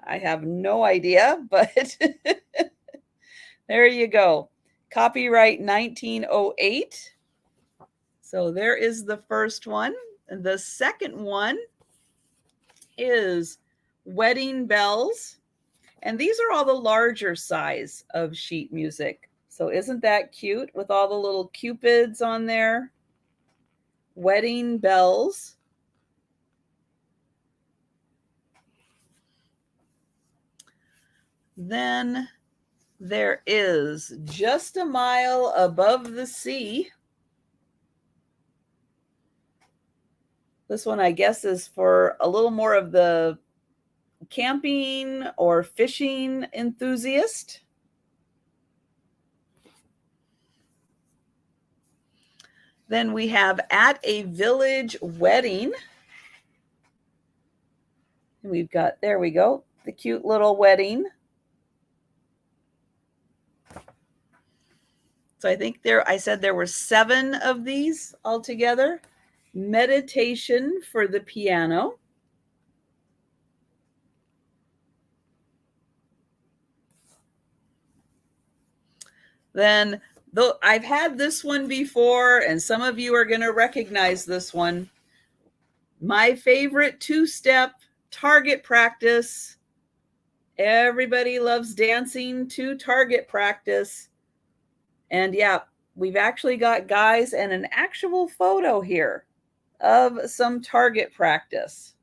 I have no idea, but there you go. Copyright 1908. So there is the first one. And the second one is Wedding Bells. And these are all the larger size of sheet music. So isn't that cute with all the little cupids on there? Wedding Bells. Then there is Just a Mile Above the Sea. This one, I guess, is for a little more of the camping or fishing enthusiast. Then we have At a Village Wedding. And we've got, there we go, the cute little wedding. So I think I said there were 7 of these altogether. Meditation for the Piano. Then, though I've had this one before, and some of you are going to recognize this one. My favorite 2-step target practice. Everybody loves dancing to target practice. And yeah, we've actually got, guys, and an actual photo here of some target practice.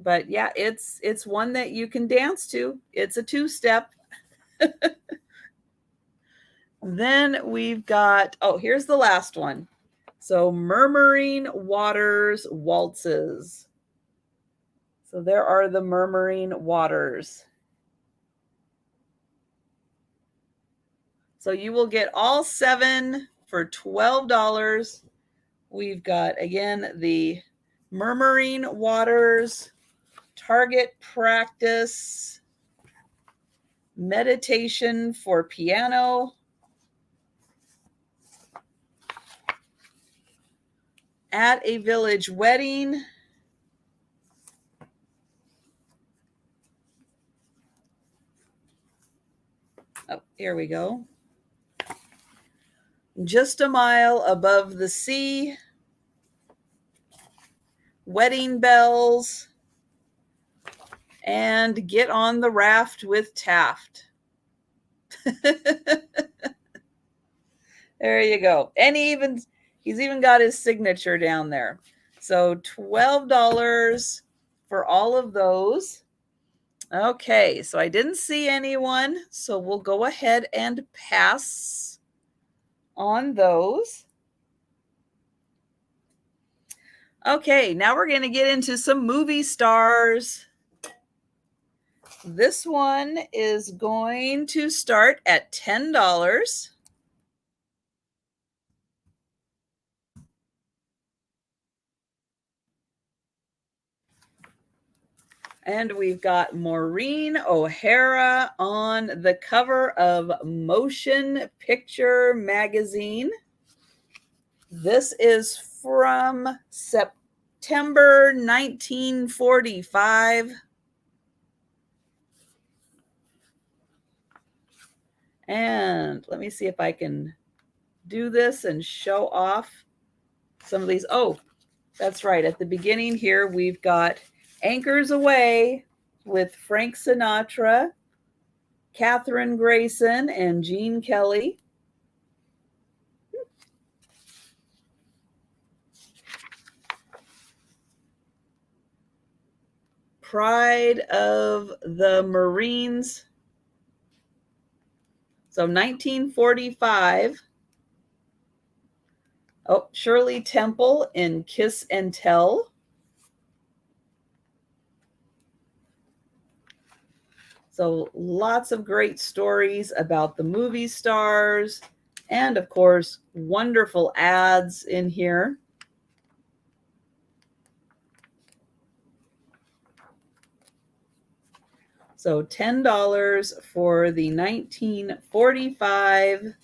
But yeah, it's one that you can dance to. It's a two-step. Then we've got, oh, here's the last one. So Murmuring Waters Waltzes. So there are the Murmuring Waters. So you will get all 7 for $12. We've got, again, the Murmuring Waters, Target Practice, Meditation for Piano, At a Village Wedding, oh, here we go. Just a Mile Above the Sea, Wedding Bells, and Get on the Raft with Taft. There you go. And he's even got his signature down there. So $12 for all of those. Okay, so I didn't see anyone, so we'll go ahead and pass on those. Okay, now we're going to get into some movie stars. This one is going to start at $10. And we've got Maureen O'Hara on the cover of Motion Picture Magazine. This is from September 1945. And let me see if I can do this and show off some of these. Oh, that's right. At the beginning here, we've got Anchors Away with Frank Sinatra, Katherine Grayson, and Gene Kelly. Pride of the Marines. So 1945. Oh, Shirley Temple in Kiss and Tell. So lots of great stories about the movie stars, and of course, wonderful ads in here. So $10 for the 1945.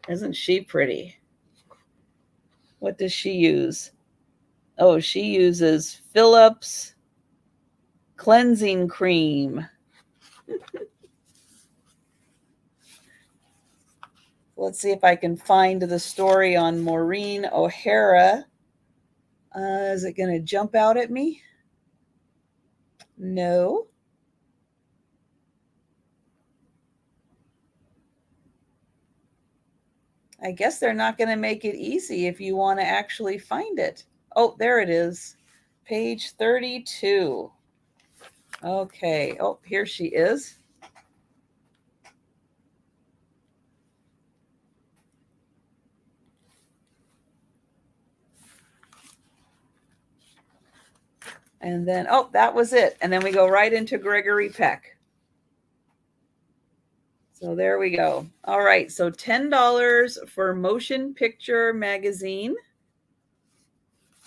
Isn't she pretty? What does she use? Oh, she uses Phillips cleansing cream. Let's see if I can find the story on Maureen O'Hara. Is it going to jump out at me? No. I guess they're not going to make it easy if you want to actually find it. Oh, there it is. Page 32. Okay. Oh, here she is. And then, oh, that was it. And then we go right into Gregory Peck. So there we go. All right. So $10 for Motion Picture Magazine.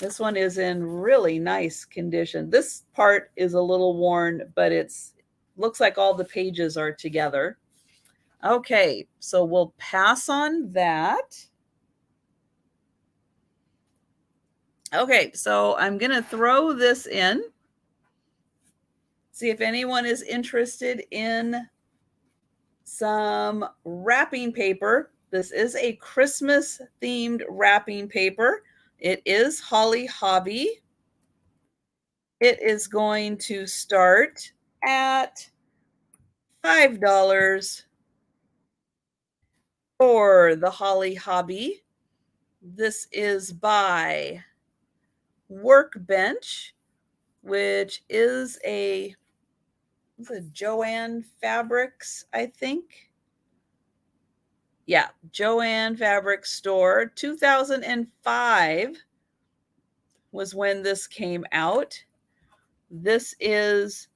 This one is in really nice condition. This part is a little worn, but looks like all the pages are together. Okay. So we'll pass on that. Okay. So I'm going to throw this in. See if anyone is interested in some wrapping paper. This is a Christmas themed wrapping paper. It is Holly Hobby. It is going to start at $5 for the Holly Hobby. This is by Workbench, which is a Joanne Fabrics, I think. Yeah, Joanne Fabric Store. 2005 was when this came out. This is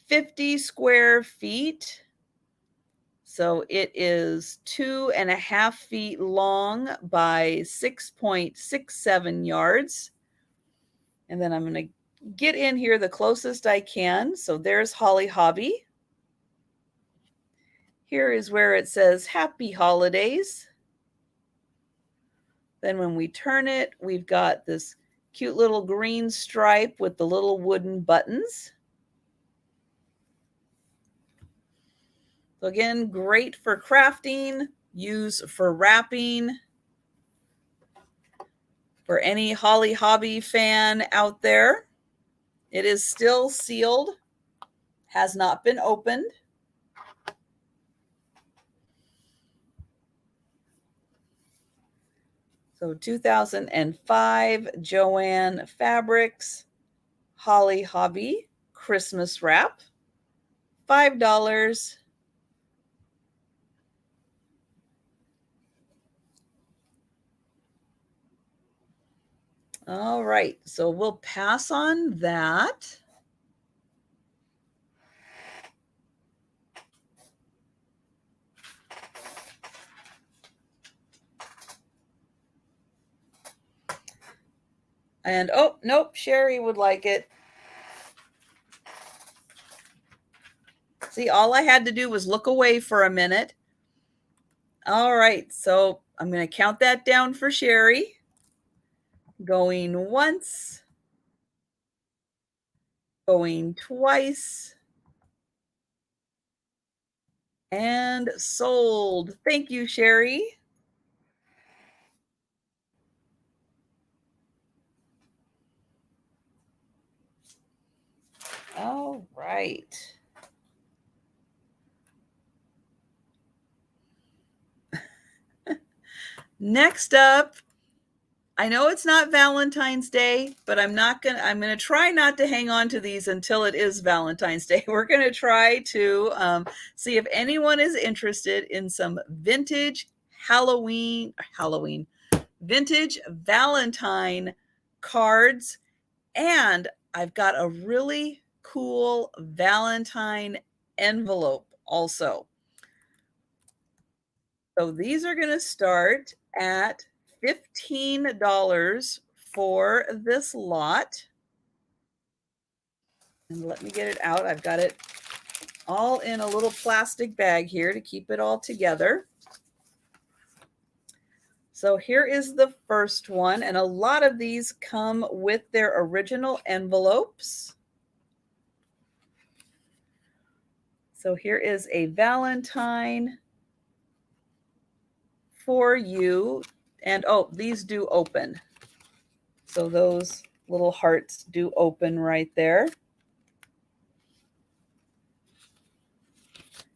50 square feet. So it is 2.5 feet long by 6.67 yards. And then I'm going to get in here the closest I can. So there's Holly Hobby. Here is where it says Happy Holidays. Then when we turn it, we've got this cute little green stripe with the little wooden buttons. So again, great for crafting, use for wrapping. For any Holly Hobby fan out there, it is still sealed, has not been opened. So 2005 Joanne Fabrics Holly Hobby Christmas wrap, $5. All right, so we'll pass on that. And oh, nope, Sherry would like it. See, all I had to do was look away for a minute. All right, so I'm going to count that down for Sherry. Going once, going twice, and sold. Thank you, Sherry. All right. Next up, I know it's not Valentine's Day, but I'm going to try not to hang on to these until it is Valentine's Day. We're going to try to see if anyone is interested in some vintage vintage Valentine cards. And I've got a really cool Valentine envelope also. So these are going to start at $15 for this lot. And let me get it out. I've got it all in a little plastic bag here to keep it all together. So here is the first one. And a lot of these come with their original envelopes. So here is a Valentine for you. And oh, these do open. So those little hearts do open right there.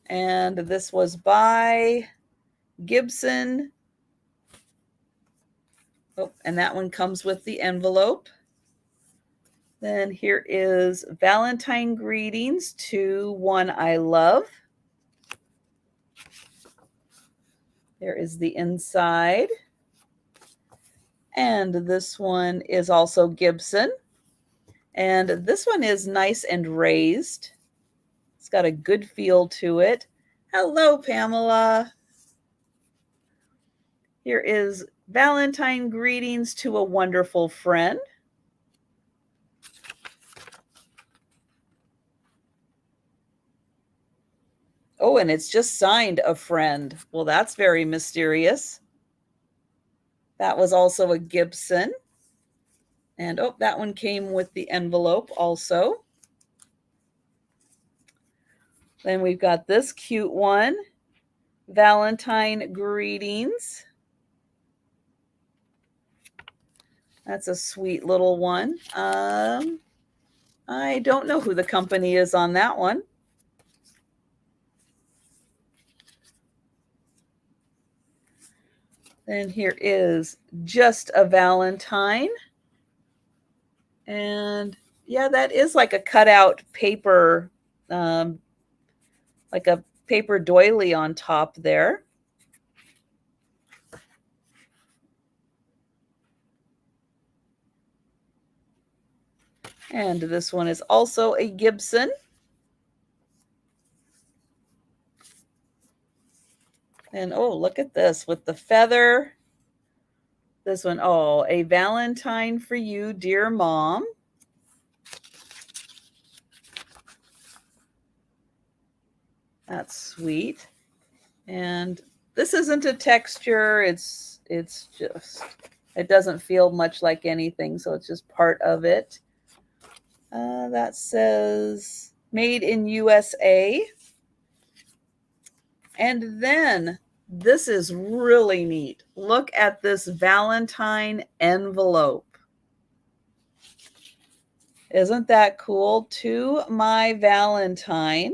And this was by Gibson. Oh, and that one comes with the envelope. Then here is Valentine Greetings to One I Love. There is the inside. And this one is also Gibson. And this one is nice and raised. It's got a good feel to it. Hello, Pamela. Here is Valentine Greetings to a Wonderful Friend. Oh, and it's just signed a friend. Well, that's very mysterious. That was also a Gibson. And oh, that one came with the envelope also. Then we've got this cute one, Valentine Greetings. That's a sweet little one. I don't know who the company is on that one. Then here is Just a Valentine. And yeah, that is like a cutout paper, like a paper doily on top there. And this one is also a Gibson. And oh, look at this with the feather. This one, oh, A Valentine for You, Dear Mom. That's sweet. And this isn't a texture. It's just, it doesn't feel much like anything. So it's just part of it. That says Made in USA. And then this is really neat. Look at this Valentine envelope. Isn't that cool? To My Valentine.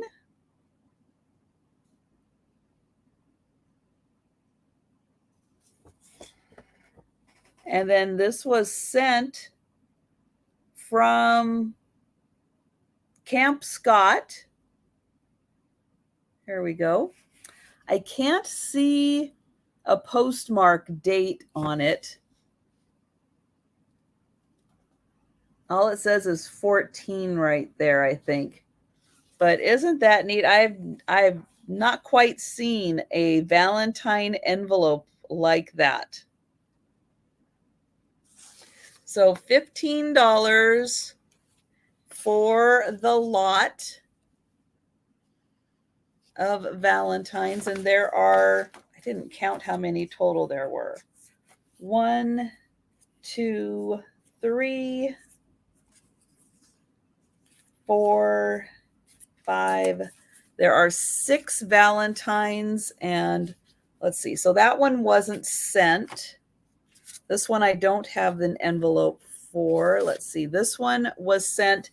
And then this was sent from Camp Scott. Here we go. I can't see a postmark date on it. All it says is 14 right there, I think. But isn't that neat? I've not quite seen a Valentine envelope like that. So $15 for the lot of Valentines. And there are, I didn't count how many total there were. 1, 2, 3, 4, 5. There are 6 Valentines. And let's see. So that one wasn't sent. This one I don't have an envelope for. Let's see. This one was sent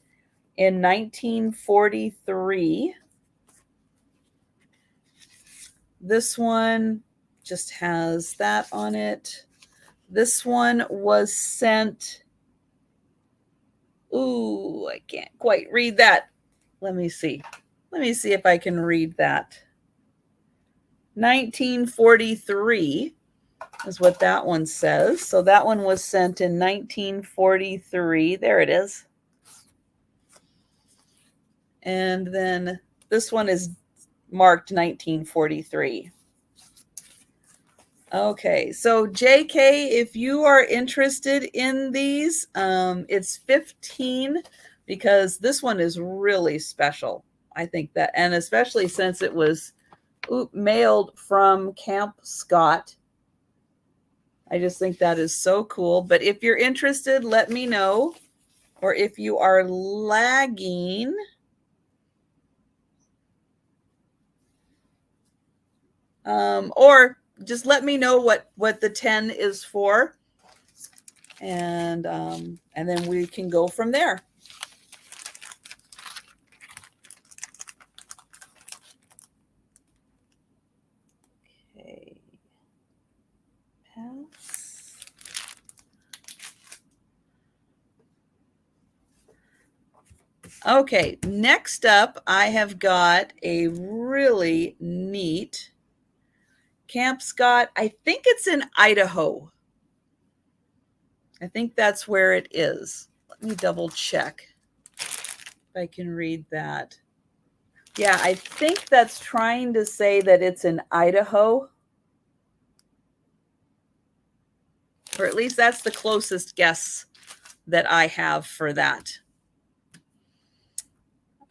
in 1943. This one just has that on it. This one was sent. Ooh, I can't quite read that. Let me see. Let me see if I can read that. 1943 is what that one says. So that one was sent in 1943. There it is. And then this one is marked 1943. Okay, so JK, if you are interested in these, it's 15 because this one is really special. I think that, and especially since it was mailed from Camp Scott. I just think that is so cool. But if you're interested, let me know. Or if you are lagging, or just let me know what the 10 is for. And then we can go from there. Okay. Pass. Okay, next up, I have got a really neat Camp Scott. I think it's in Idaho. I think that's where it is. Let me double check if I can read that. Yeah, I think that's trying to say that it's in Idaho. Or at least that's the closest guess that I have for that.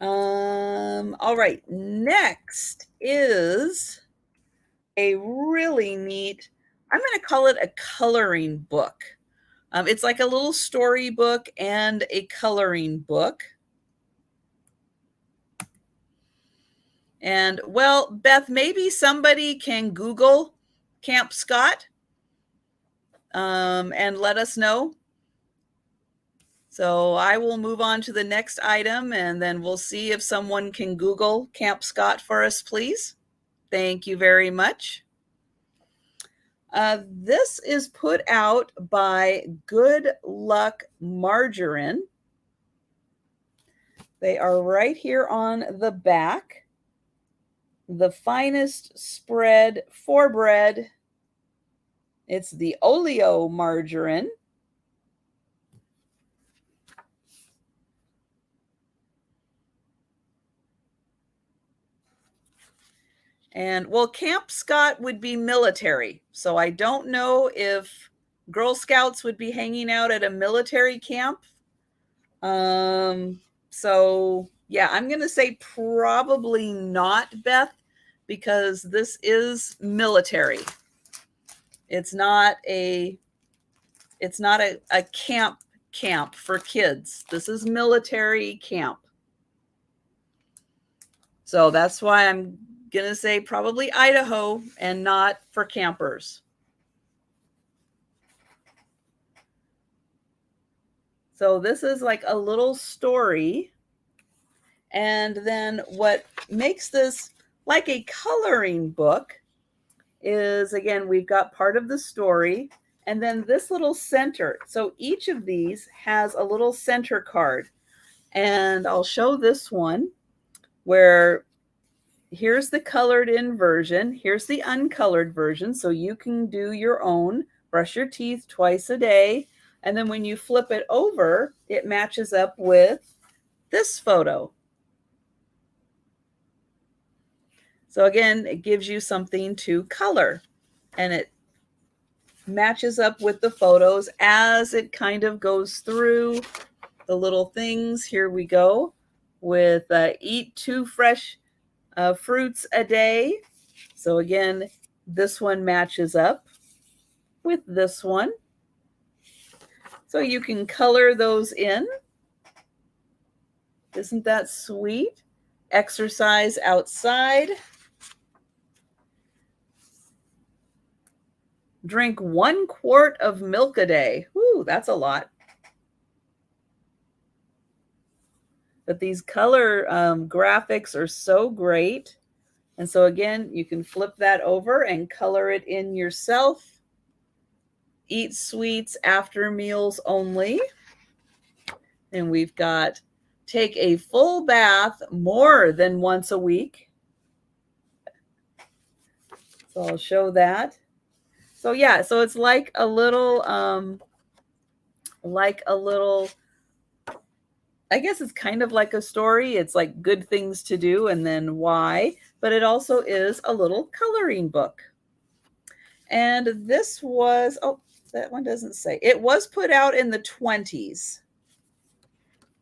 All right, next is a really neat, I'm going to call it a coloring book. It's like a little storybook and a coloring book. And well, Beth, maybe somebody can Google Camp Scott and let us know. So I will move on to the next item, and then we'll see if someone can Google Camp Scott for us, please. Thank you very much. This is put out by Good Luck Margarine. They are right here on the back. The finest spread for bread. It's the oleo margarine. And well, Camp Scott would be military. So I don't know if Girl Scouts would be hanging out at a military camp. So yeah, I'm going to say probably not, Beth, because this is military. It's not a camp for kids. This is military camp. So that's why I'm going to say probably Idaho and not for campers. So this is like a little story. And then what makes this like a coloring book is, again, we've got part of the story and then this little center. So each of these has a little center card. And I'll show this one where here's the colored in version. Here's the uncolored version. So you can do your own. Brush your teeth twice a day. And then when you flip it over, it matches up with this photo. So again, it gives you something to color. And it matches up with the photos as it kind of goes through the little things. Here we go with eat 2 fresh fruits a day. So again, this one matches up with this one. So you can color those in. Isn't that sweet? Exercise outside. Drink 1 quart of milk a day. Ooh, that's a lot. But these color graphics are so great. And so again, you can flip that over and color it in yourself. Eat sweets after meals only. And we've got take a full bath more than once a week. So I'll show that. So yeah, so it's like a little, I guess it's kind of like a story. It's like good things to do and then why, but it also is a little coloring book. And this was, oh, that one doesn't say. It was put out in the 20s.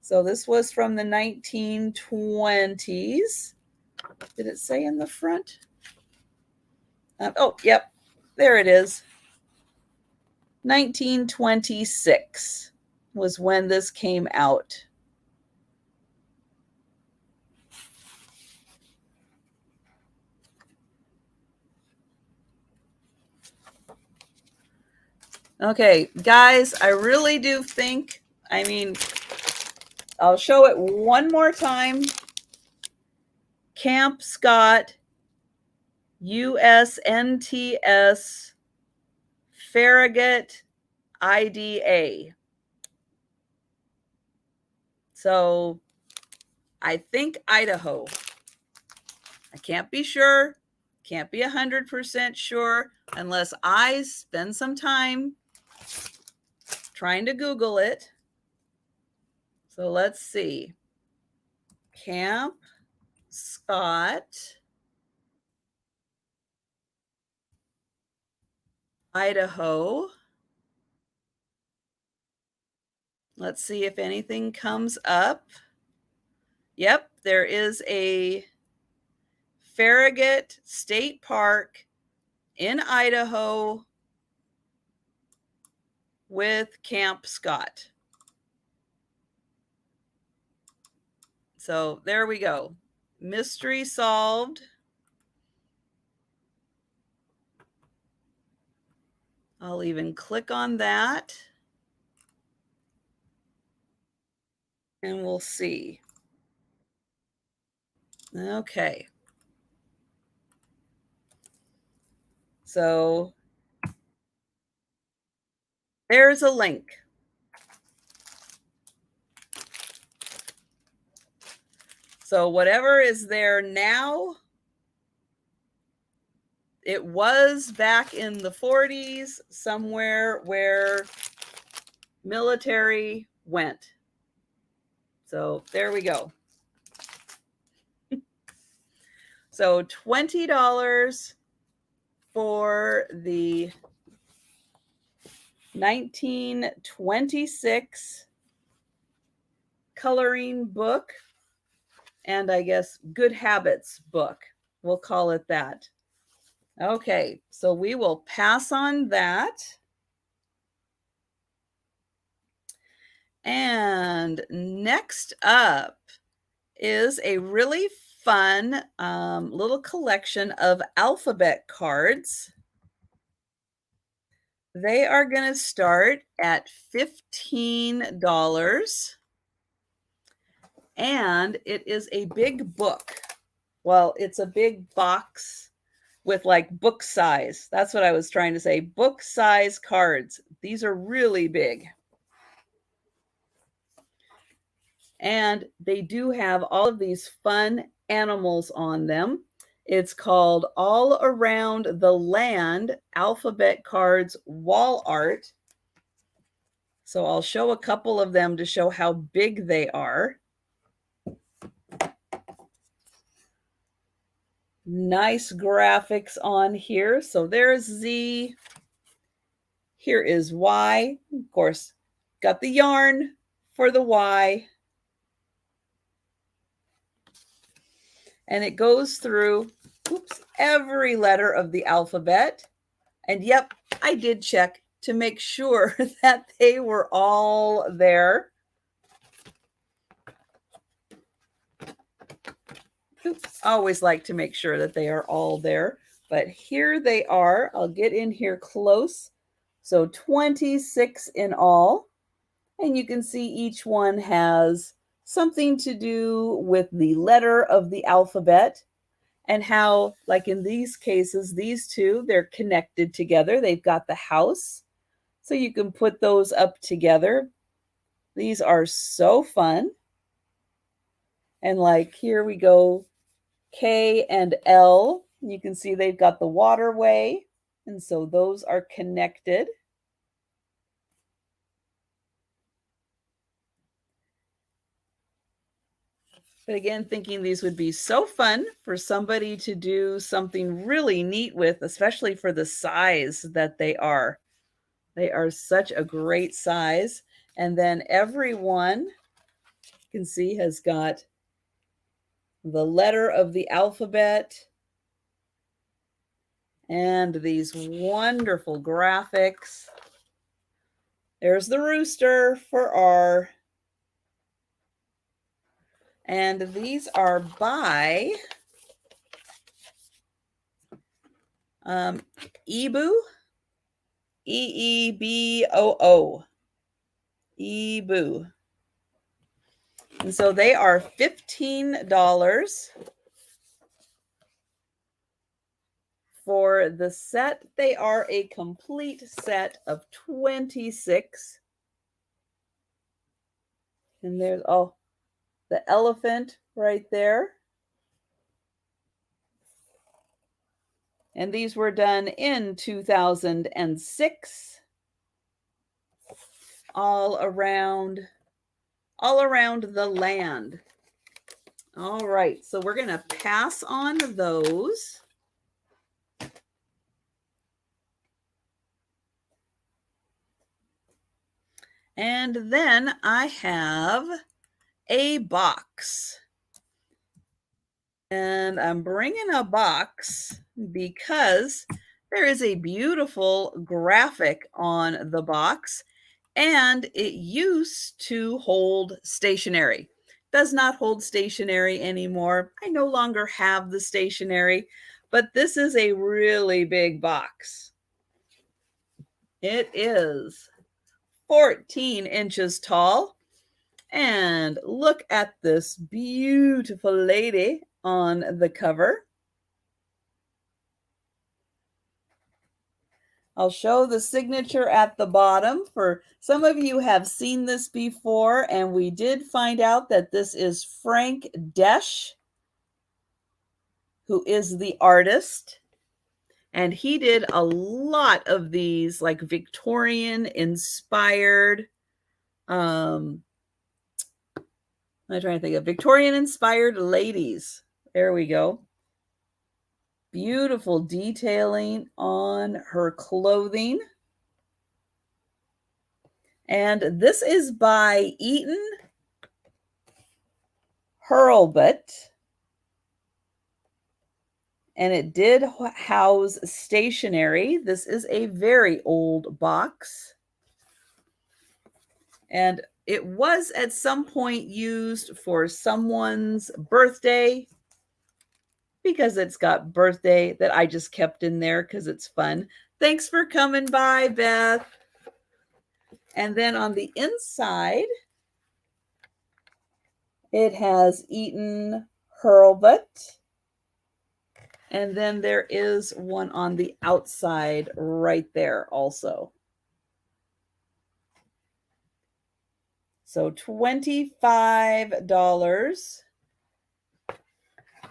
So this was from the 1920s. Did it say in the front? Oh, yep. There it is. 1926 was when this came out. Okay, guys, I really do think, I mean, I'll show it one more time. Camp Scott, USNTS, Farragut, IDA. So I think Idaho. I can't be sure, can't be 100% sure unless I spend some time trying to Google it. So let's see. Camp Scott, Idaho. Let's see if anything comes up. Yep, there is a Farragut State Park in Idaho with Camp Scott. So there we go. Mystery solved. I'll even click on that. And we'll see. Okay. So there's a link. So whatever is there now, it was back in the 40s somewhere where military went. So there we go. So $20 for the 1926 coloring book, and I guess Good Habits book. We'll call it that. Okay, so we will pass on that. And next up is a really fun little collection of alphabet cards. They are going to start at $15. And it is a big book. Well, it's a big box with like book size. That's what I was trying to say. Book size cards. These are really big. And they do have all of these fun animals on them. It's called All Around the Land Alphabet Cards Wall Art. So I'll show a couple of them to show how big they are. Nice graphics on here. So there's Z. Here is Y. Of course, got the yarn for the Y. And it goes through, every letter of the alphabet. And yep, I did check to make sure that they were all there. I always like to make sure that they are all there. But here they are. I'll get in here close. So 26 in all. And you can see each one has something to do with the letter of the alphabet, and how, like in these cases, these two, they're connected together. They've got the house. So you can put those up together. These are so fun. And like here we go, K and L. You can see they've got the waterway. And so those are connected. But again, thinking these would be so fun for somebody to do something really neat with, especially for the size that they are. They are such a great size. And then every one, you can see, has got the letter of the alphabet and these wonderful graphics. There's the rooster for R. And these are by Eeboo, E-E-B-O-O, Eeboo. And so they are $15 for the set. They are a complete set of 26. And there's, oh, the elephant right there. And these were done in 2006. All around the land. All right, so we're going to pass on those. And then I have a box. And I'm bringing a box because there is a beautiful graphic on the box, and it used to hold stationery. Does not hold stationery anymore. I no longer have the stationery, but this is a really big box. It is 14 inches tall. And look at this beautiful lady on the cover. I'll show the signature at the bottom. For some of you have seen this before, and we did find out that this is Frank Desch, who is the artist. And he did a lot of these like Victorian inspired, I'm trying to think of Victorian inspired ladies. There we go. Beautiful detailing on her clothing. And this is by Eaton Hurlbut. And it did house stationery. This is a very old box. And it was at some point used for someone's birthday, because it's got birthday that I just kept in there because it's fun. Thanks for coming by, Beth. And then on the inside, it has Eaton Hurlbut. And then there is one on the outside right there also. So $25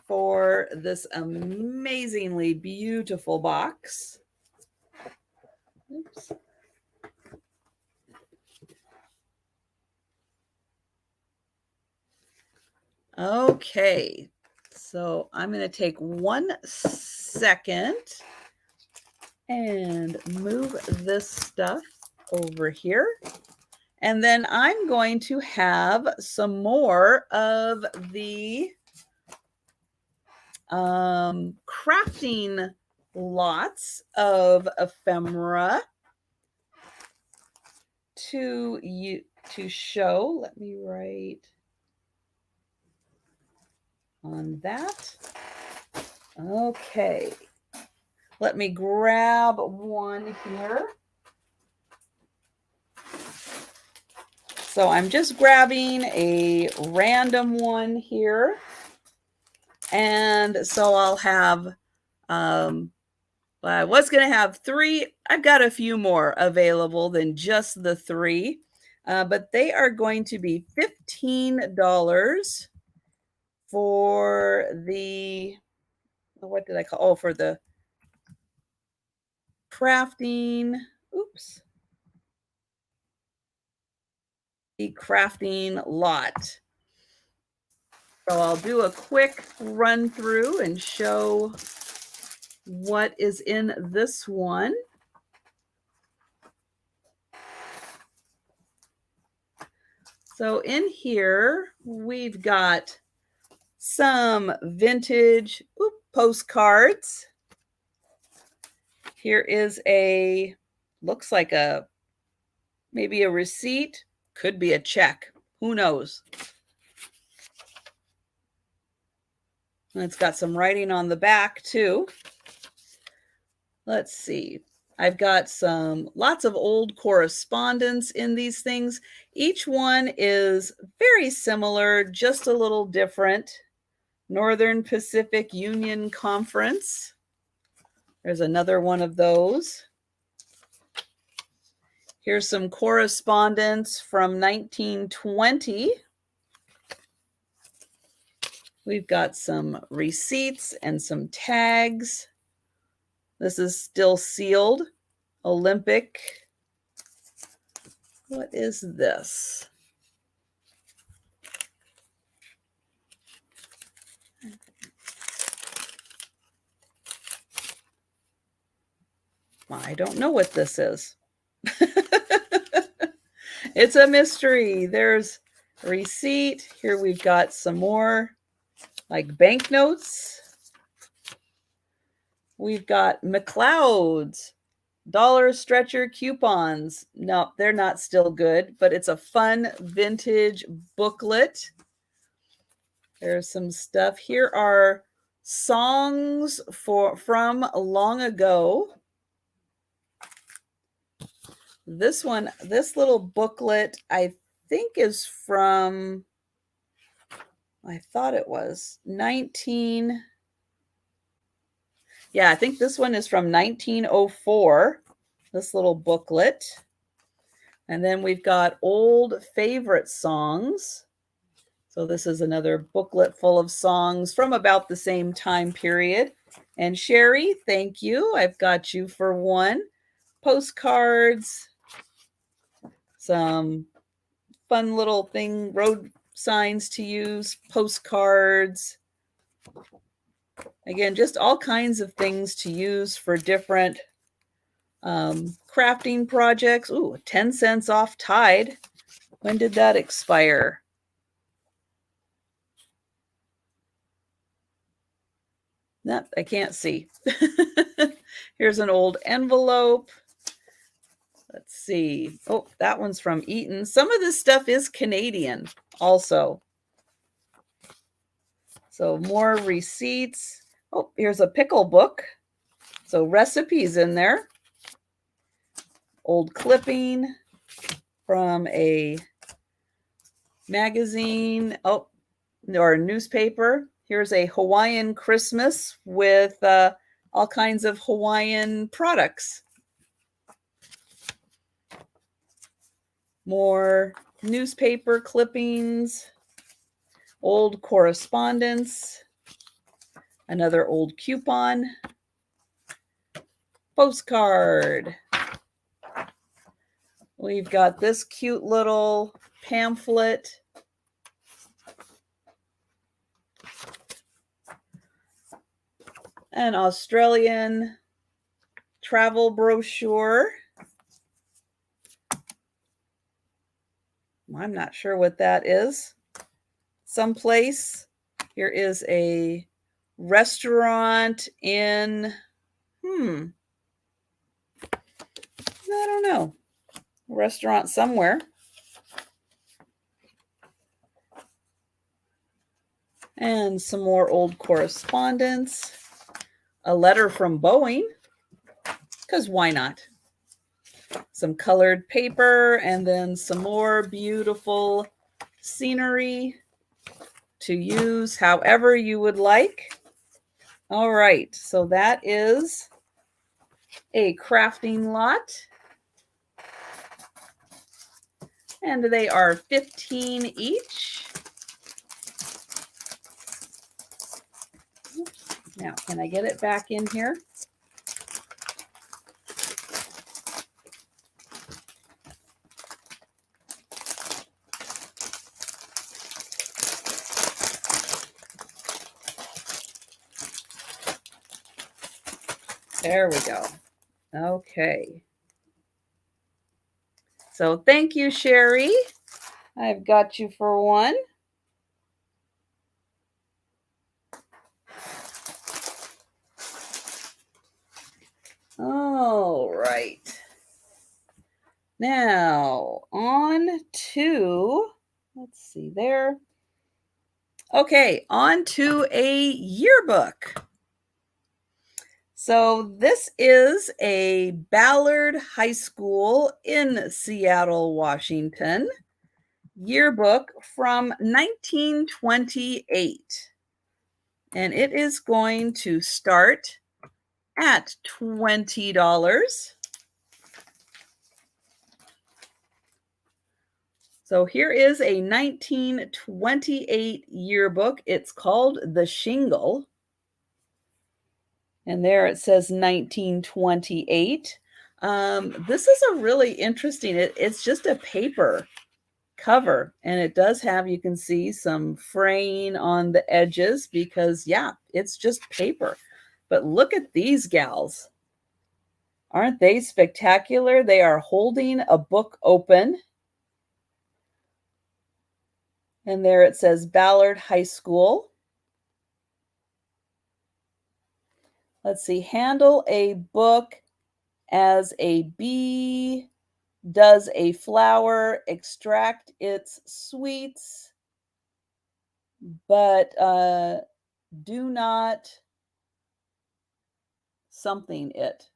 for this amazingly beautiful box. Oops. Okay, so I'm going to take 1 second and move this stuff over here. And then I'm going to have some more of the crafting lots of ephemera to show. Let me write on that. Okay, let me grab one here. So I'm just grabbing a random one here. And so I'll have, I was going to have 3. I've got a few more available than just the 3. But they are going to be $15 for the, what did I call? Oh, for the crafting. Oops. The crafting lot. So I'll do a quick run through and show what is in this one. So in here, we've got some vintage postcards. Here is a, looks like a, maybe a receipt, could be a check, who knows? And it's got some writing on the back too. Let's see. I've got lots of old correspondence in these things. Each one is very similar, just a little different. Northern Pacific Union Conference. There's another one of those. Here's some correspondence from 1920. We've got some receipts and some tags. This is still sealed. Olympic. What is this? I don't know what this is. It's a mystery. There's a receipt. Here we've got some more like banknotes. We've got McLeod's dollar stretcher coupons. No, they're not still good, but it's a fun vintage booklet. There's some stuff. Here are songs from long ago. This one, this little booklet, I think is from, I thought it was 19. Yeah, I think this one is from 1904. this little booklet. And then we've got old favorite songs. So this is another booklet full of songs from about the same time period. And Sherry, thank you. I've got you for one. Postcards, some fun little road signs to use, postcards. Again, just all kinds of things to use for different crafting projects. Ooh, 10 cents off Tide. When did that expire? No, I can't see. Here's an old envelope. Let's see. Oh, that one's from Eaton. Some of this stuff is Canadian also. So more receipts. Oh, here's a pickle book. So recipes in there. Old clipping from a magazine. Oh, or a newspaper. Here's a Hawaiian Christmas with all kinds of Hawaiian products. More newspaper clippings, old correspondence, another old coupon, postcard. We've got this cute little pamphlet. An Australian travel brochure. I'm not sure what that is. Someplace. Here is a restaurant in, I don't know. A restaurant somewhere. And some more old correspondence. A letter from Boeing, because why not? Some colored paper, and then some more beautiful scenery to use however you would like. All right, so that is a crafting lot. And they are 15 each. Now, can I get it back in here? There we go. Okay. So thank you, Sherry. I've got you for one. All right. Now on to, let's see there. Okay, on to a yearbook. So this is a Ballard High School in Seattle, Washington yearbook from 1928. And it is going to start at $20. So here is a 1928 yearbook. It's called The Shingle. And there it says 1928. This is a really interesting, it's just a paper cover. And it does have, you can see some fraying on the edges because, yeah, it's just paper. But look at these gals. Aren't they spectacular? They are holding a book open. And there it says Ballard High School. Let's see, handle a book as a bee does a flower, extract its sweets, but do not something it.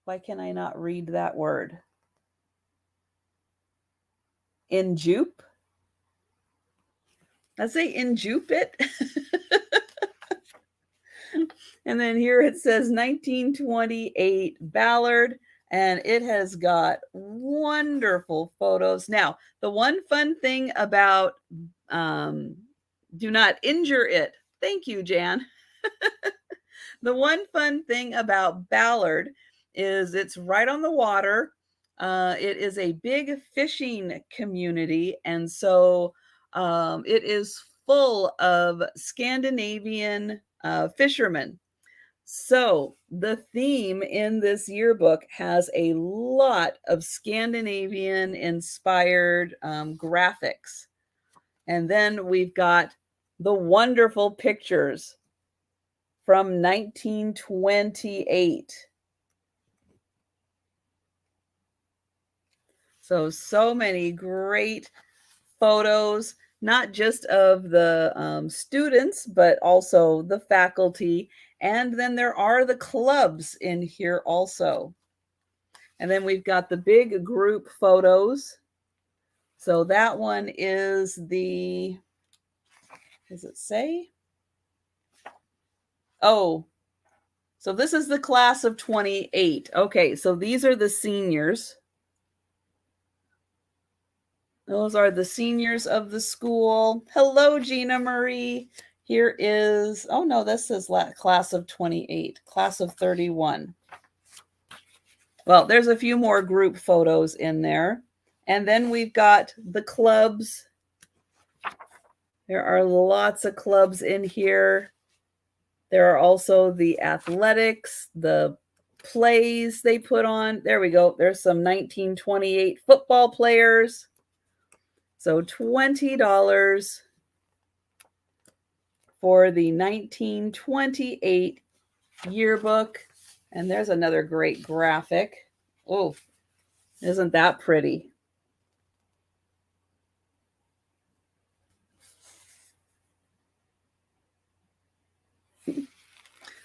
Why can I not read that word? Injupe? I say injupe it. And then here it says 1928 Ballard, and it has got wonderful photos. Now, the one fun thing about do not injure it. Thank you, Jan. The one fun thing about Ballard is it's right on the water. It is a big fishing community, and so it is full of Scandinavian fishermen. So the theme in this yearbook has a lot of Scandinavian inspired graphics. And then we've got the wonderful pictures from 1928. So many great photos, not just of the students, but also the faculty. And then there are the clubs in here also. And then we've got the big group photos. So that one is the, does it say? Oh, so this is the class of 28. Okay, so these are the seniors. Those are the seniors of the school. Hello, Gina Marie. Here is, oh no, this says class of 28, class of 31. Well, there's a few more group photos in there. And then we've got the clubs. There are lots of clubs in here. There are also the athletics, the plays they put on. There we go. There's some 1928 football players. So $20 for the 1928 yearbook. And there's another great graphic. Oh, isn't that pretty?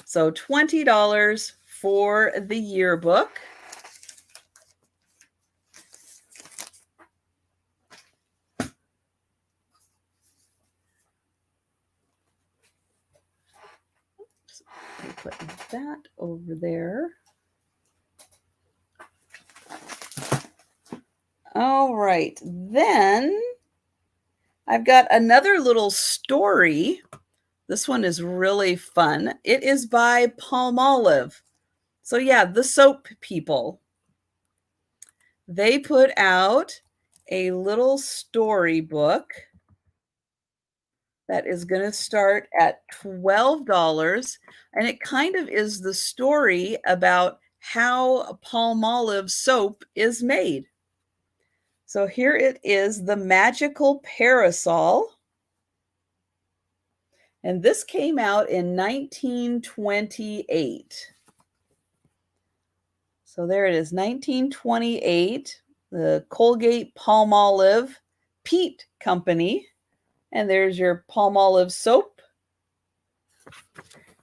So $20 for the yearbook. Oops, I'll put that over there. All right, then I've got another little story. This one is really fun. It is by Palmolive. So yeah, the soap people. They put out a little storybook that is going to start at $12. And it kind of is the story about how Palmolive soap is made. So here it is, The Magical Parasol. And this came out in 1928. So there it is, 1928, the Colgate Palmolive Peat Company. And there's your Palmolive soap.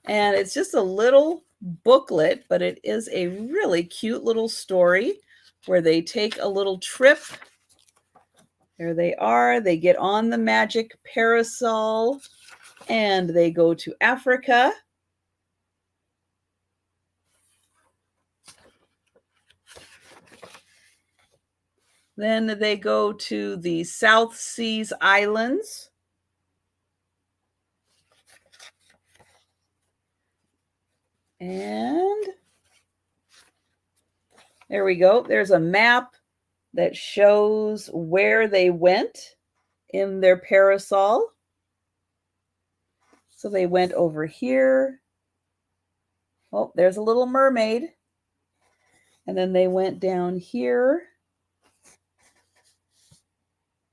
And it's just a little booklet, but it is a really cute little story where they take a little trip. There they are. They get on the magic parasol and they go to Africa. Then they go to the South Seas Islands. And there we go. There's a map that shows where they went in their parasol. So they went over here. Oh, there's a little mermaid. And then they went down here.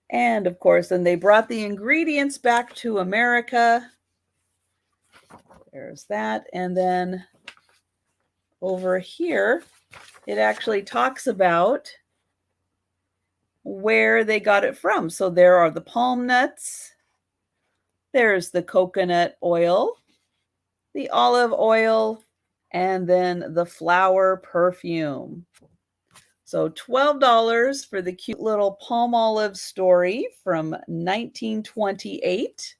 And of course, then they brought the ingredients back to America. There's that. And then over here, it actually talks about where they got it from. So there are the palm nuts. There's the coconut oil, the olive oil, and then the flower perfume. So $12 for the cute little Palmolive story from 1928.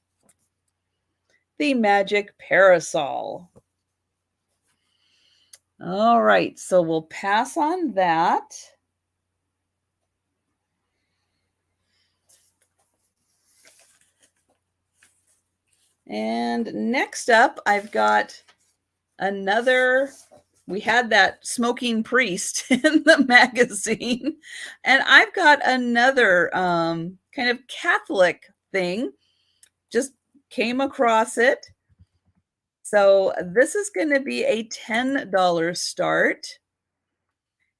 The Magic Parasol. All right, so we'll pass on that. And next up, I've got another. We had that smoking priest in the magazine, and I've got another kind of Catholic thing. Just came across it. So this is going to be a $10 start.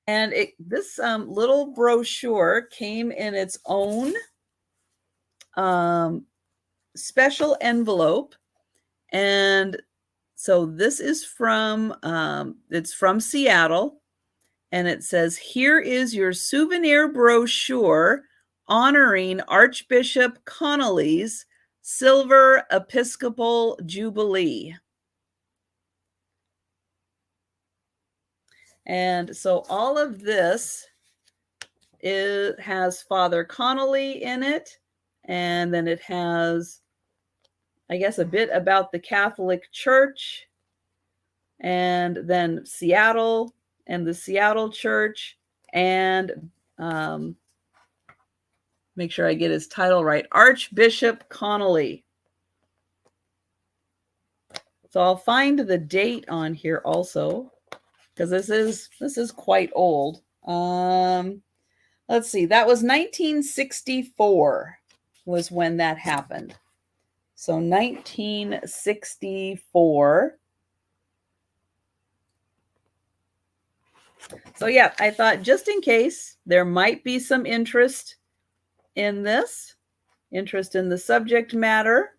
And this little brochure came in its own special envelope. And so this is from, it's from Seattle. And it says, here is your souvenir brochure honoring Archbishop Connolly's Silver Episcopal Jubilee. And so all of this has Father Connolly in it. And then it has, I guess, a bit about the Catholic Church. And then Seattle and the Seattle Church. And make sure I get his title right, Archbishop Connolly. So I'll find the date on here also, because this is quite old. Let's see, that was 1964 was when that happened. So 1964. So yeah, I thought just in case there might be some interest in this, interest in the subject matter,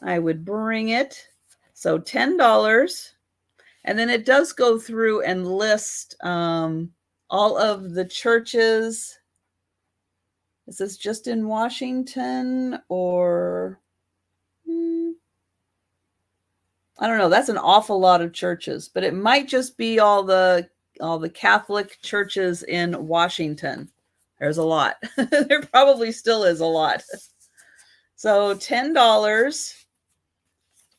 I would bring it. So $10. And then it does go through and list all of the churches. Is this just in Washington or? I don't know. That's an awful lot of churches, but it might just be all the Catholic churches in Washington. There's a lot. There probably still is a lot. So $10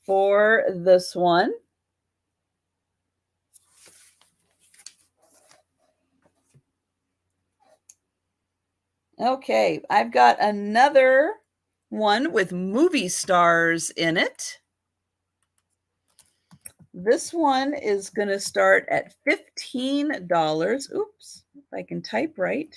for this one. Okay, I've got another one with movie stars in it. This one is going to start at $15. Oops, if I can type right.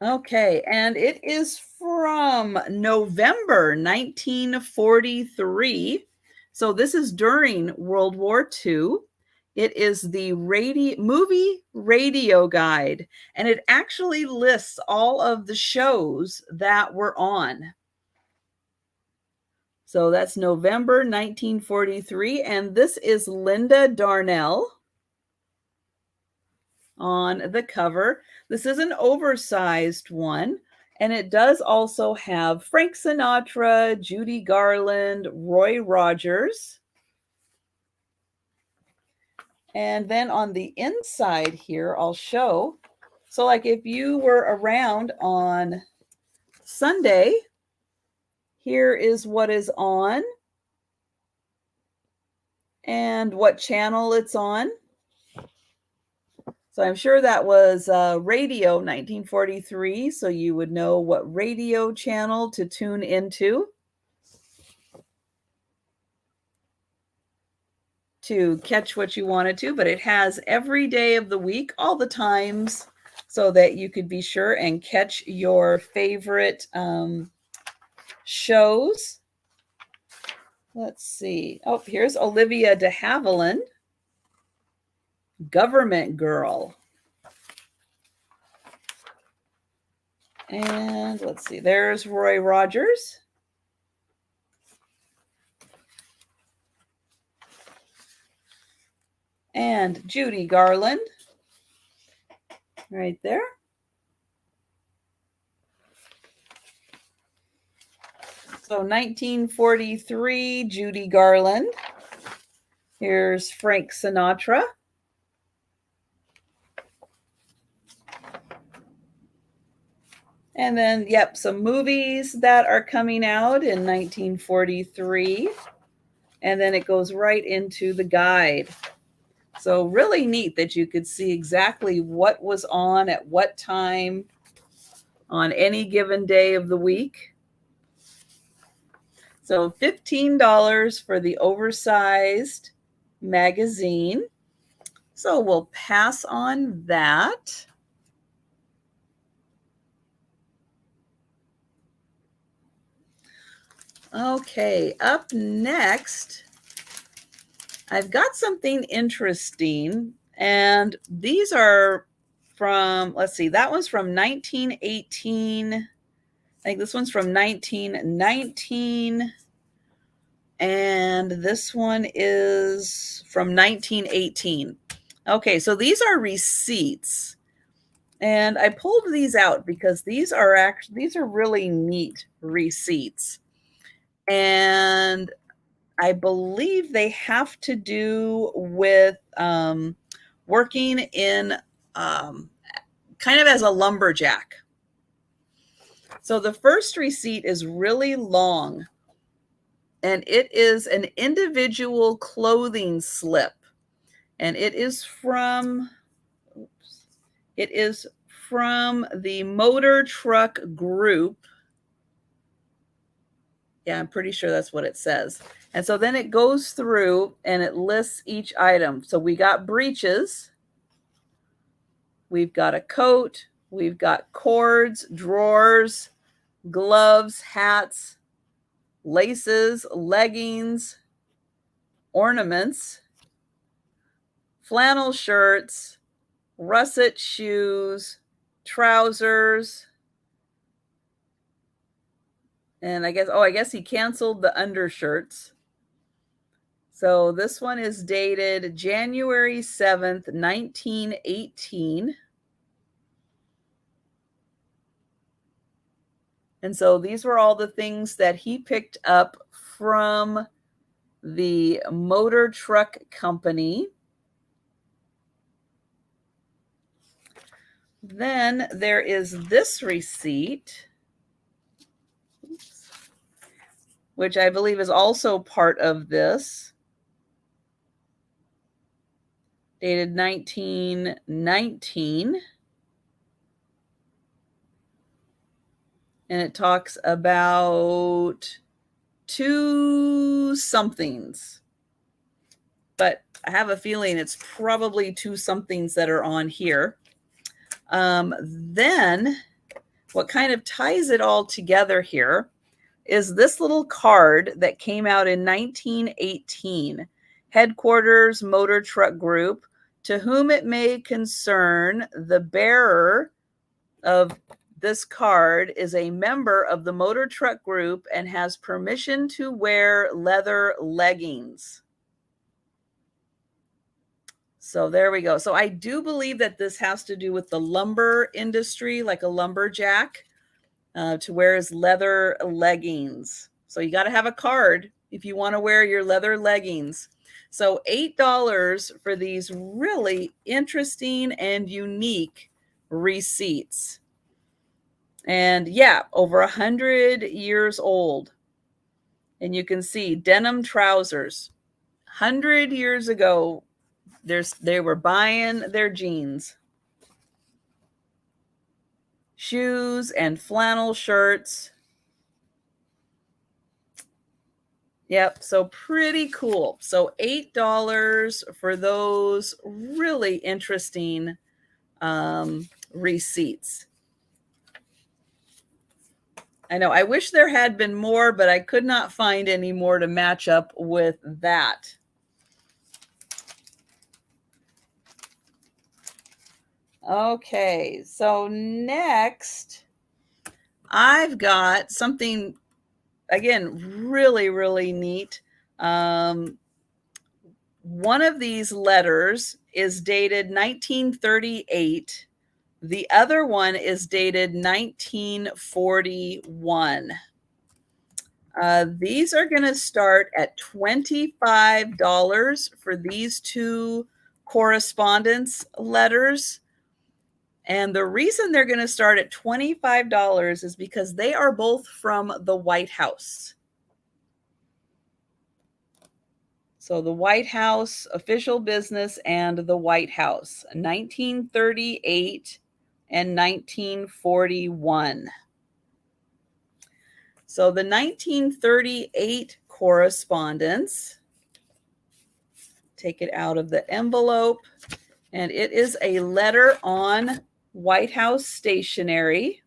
Okay, and it is from November 1943. So this is during World War II. It is the movie radio guide, and it actually lists all of the shows that were on. So that's November 1943, and this is Linda Darnell on the cover. This is an oversized one, and it does also have Frank Sinatra, Judy Garland, Roy Rogers. And then on the inside here, I'll show. So like if you were around on Sunday, here is what is on and what channel it's on. So I'm sure that was radio 1943, so you would know what radio channel to tune into to catch what you wanted to, but it has every day of the week, all the times, so that you could be sure and catch your favorite shows. Let's see. Oh, here's Olivia de Havilland, Government Girl. And let's see, there's Roy Rogers. And Judy Garland, right there. So 1943, Judy Garland. Here's Frank Sinatra. And then, yep, some movies that are coming out in 1943. And then it goes right into the guide. So really neat that you could see exactly what was on at what time on any given day of the week. So $15 for the oversized magazine. So we'll pass on that. Okay, up next, I've got something interesting, and these are from, let's see, that one's from 1918. I think this one's from 1919, and this one is from 1918. Okay, so these are receipts, and I pulled these out because these are really neat receipts. And I believe they have to do with working in kind of as a lumberjack. So the first receipt is really long, and it is an individual clothing slip, and it is from the Motor Truck Group. Yeah, I'm pretty sure that's what it says. And so then it goes through and it lists each item. So we got breeches, we've got a coat, we've got cords, drawers, gloves, hats, laces, leggings, ornaments, flannel shirts, russet shoes, trousers. And I guess he canceled the undershirts. So this one is dated January 7th, 1918. And so these were all the things that he picked up from the Motor Truck Company. Then there is this receipt, which I believe is also part of this, dated 1919. And it talks about two somethings. But I have a feeling it's probably two somethings that are on here. Then what kind of ties it all together here is this little card that came out in 1918. Headquarters Motor Truck Group, to whom it may concern, the bearer of this card is a member of the Motor Truck Group and has permission to wear leather leggings. So there we go. So I do believe that this has to do with the lumber industry, like a lumberjack, to wear his leather leggings. So you got to have a card if you want to wear your leather leggings. So $8 for these really interesting and unique receipts. And yeah, over 100 years old. And you can see denim trousers. 100 years ago, they were buying their jeans. Shoes and flannel shirts. Yep, so pretty cool. So $8 for those really interesting receipts. I know, I wish there had been more, but I could not find any more to match up with that. Okay, so next, I've got something, again, really, really neat. One of these letters is dated 1938. The other one is dated 1941. These are going to start at $25 for these two correspondence letters. And the reason they're going to start at $25 is because they are both from the White House. So the White House, official business, and the White House, 1938 and 1941. So the 1938 correspondence, take it out of the envelope, and it is a letter on White House stationery.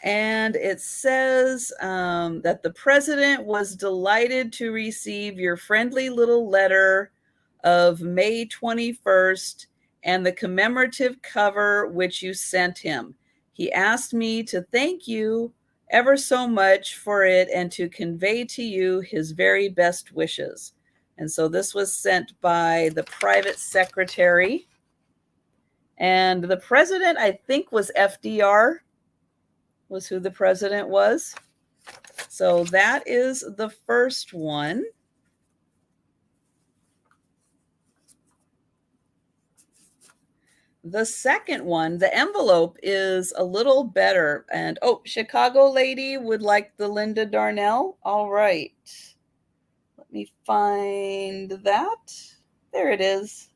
And it says that the president was delighted to receive your friendly little letter of May 21st and the commemorative cover which you sent him. He asked me to thank you ever so much for it and to convey to you his very best wishes. And so this was sent by the private secretary. And the president, I think, was FDR. Was who the president was. So that is the first one. The second one, the envelope is a little better. And oh, Chicago lady would like the Linda Darnell. All right. Let me find that. There it is.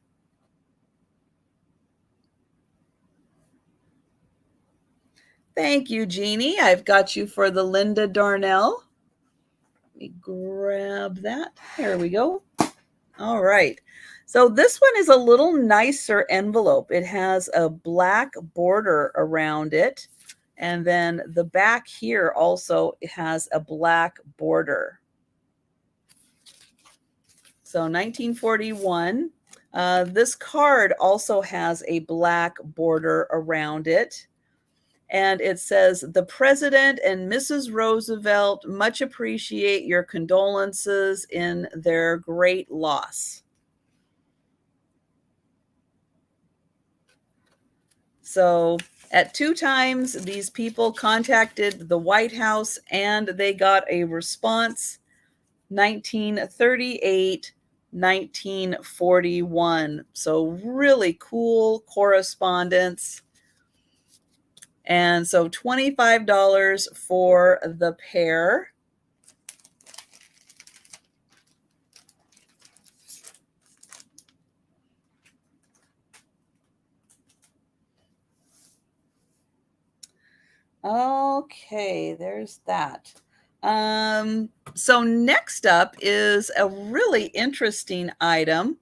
Thank you, Jeannie. I've got you for the Linda Darnell. Let me grab that. There we go. All right. So this one is a little nicer envelope. It has a black border around it. And then the back here also has a black border. So 1941. This card also has a black border around it. And it says, the President and Mrs. Roosevelt much appreciate your condolences in their great loss. So at 2 times, these people contacted the White House and they got a response, 1938, 1941. So really cool correspondence. And so $25 for the pair. Okay, there's that. So next up is a really interesting item.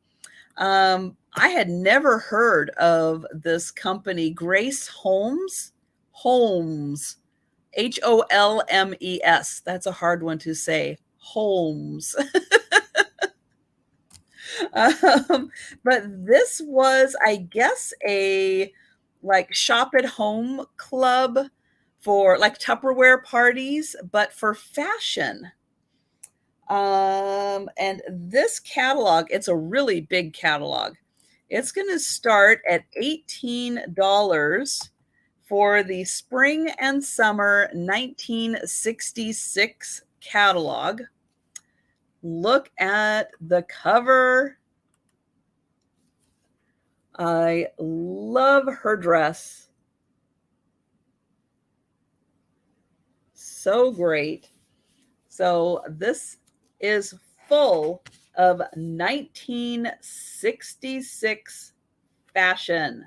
I had never heard of this company, Grace Holmes. Holmes, Holmes. That's a hard one to say. Holmes. But this was, I guess, a like shop at home club for like Tupperware parties, but for fashion. And this catalog, it's a really big catalog. It's going to start at $18 for the spring and summer 1966 catalog. Look at the cover. I love her dress. So great. So this is full of 1966 fashion.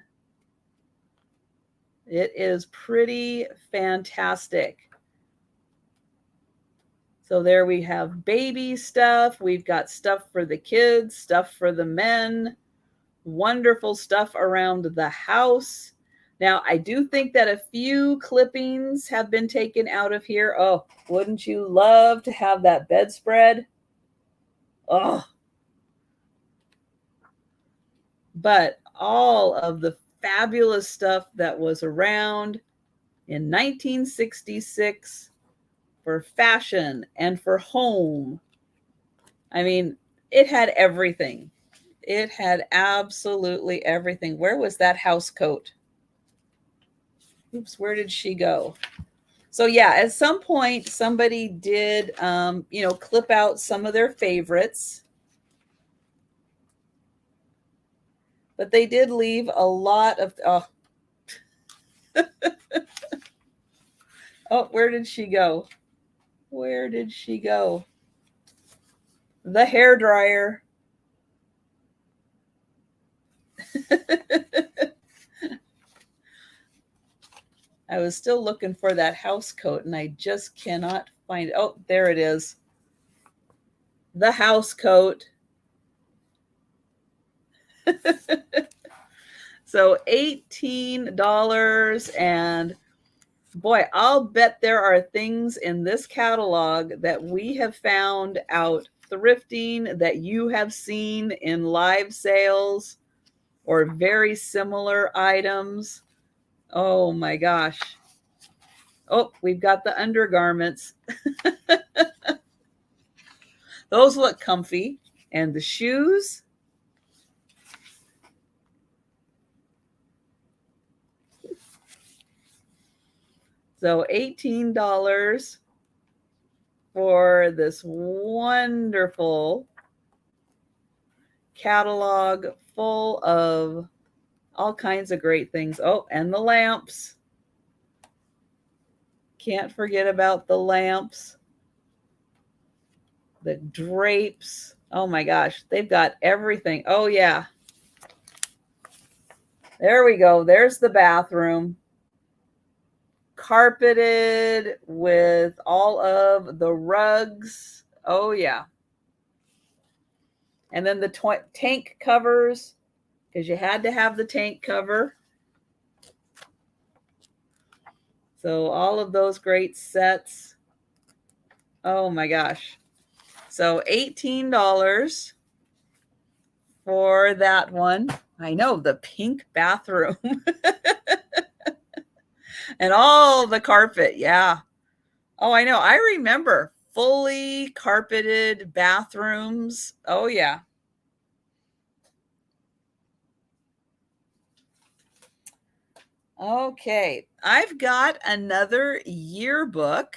It is pretty fantastic. So there we have baby stuff. We've got stuff for the kids, stuff for the men, wonderful stuff around the house. Now, I do think that a few clippings have been taken out of here. Oh, wouldn't you love to have that bedspread? Oh. But all of the fabulous stuff that was around in 1966 for fashion and for home. I mean, it had everything. It had absolutely everything. Where was that house coat? Oops, where did she go? So yeah, at some point, somebody did, clip out some of their favorites. But they did leave a lot of, oh, oh, where did she go? Where did she go? The hair dryer. I was still looking for that house coat and I just cannot find it. Oh, there it is. The house coat. So $18, and boy, I'll bet there are things in this catalog that we have found out thrifting that you have seen in live sales or very similar items. Oh my gosh. Oh, we've got the undergarments. Those look comfy. And the shoes. So $18 for this wonderful catalog full of all kinds of great things. Oh, and the lamps. Can't forget about the lamps. The drapes. Oh my gosh, they've got everything. Oh yeah. There we go. There's the bathroom. Carpeted with all of the rugs. Oh yeah. And then the tank covers, because you had to have the tank cover. So all of those great sets. Oh my gosh. So $18 for that one. I know, the pink bathroom. And all the carpet. Yeah. Oh, I know. I remember fully carpeted bathrooms. Oh, yeah. Okay. I've got another yearbook,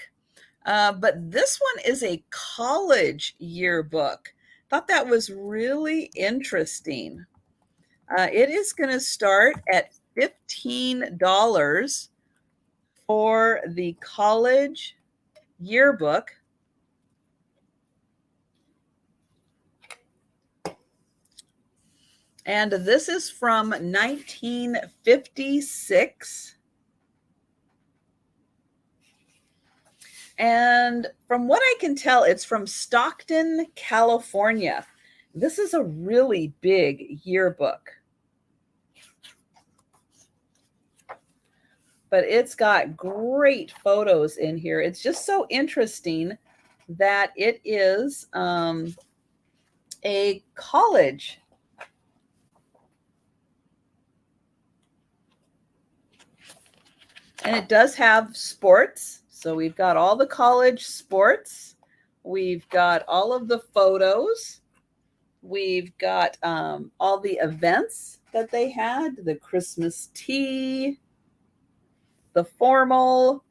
but this one is a college yearbook. Thought that was really interesting. It is going to start at $15 for the college yearbook. And this is from 1956. And from what I can tell, it's from Stockton, California. This is a really big yearbook. But it's got great photos in here. It's just so interesting that it is a college. And it does have sports. So we've got all the college sports. We've got all of the photos. We've got all the events that they had, the Christmas tea, the formal.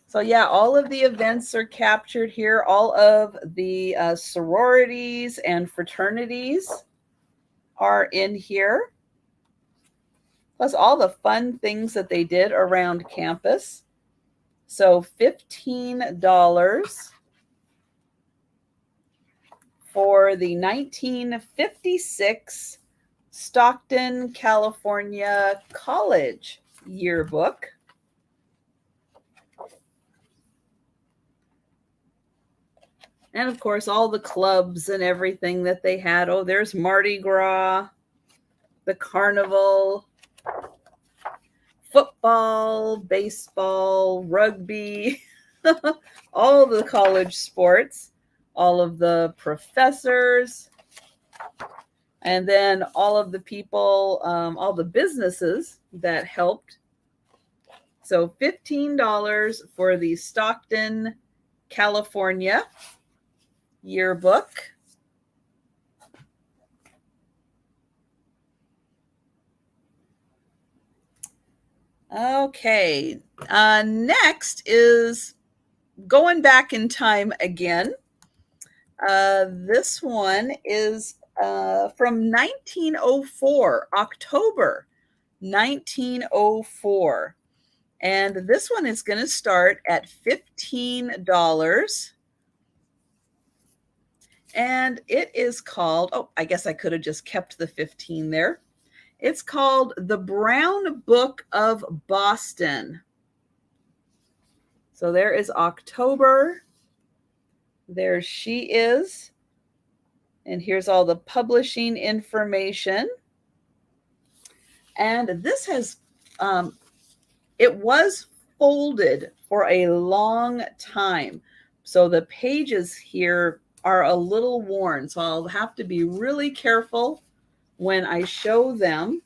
So yeah, all of the events are captured here. All of the sororities and fraternities are in here. Plus all the fun things that they did around campus. So $15 for the 1956 Stockton, California College yearbook. And of course, all the clubs and everything that they had. Oh, there's Mardi Gras, the carnival, football, baseball, rugby, all the college sports, all of the professors, and then all of the people, all the businesses that helped. So $15 for the Stockton, California yearbook. Okay, next is going back in time again. This one is from 1904, October 1904. And this one is going to start at $15. And it is called, oh, I guess I could have just kept the 15 there. It's called The Brown Book of Boston. So there is October. There she is. And here's all the publishing information. And this has, it was folded for a long time. So the pages here are a little worn. So I'll have to be really careful when I show them.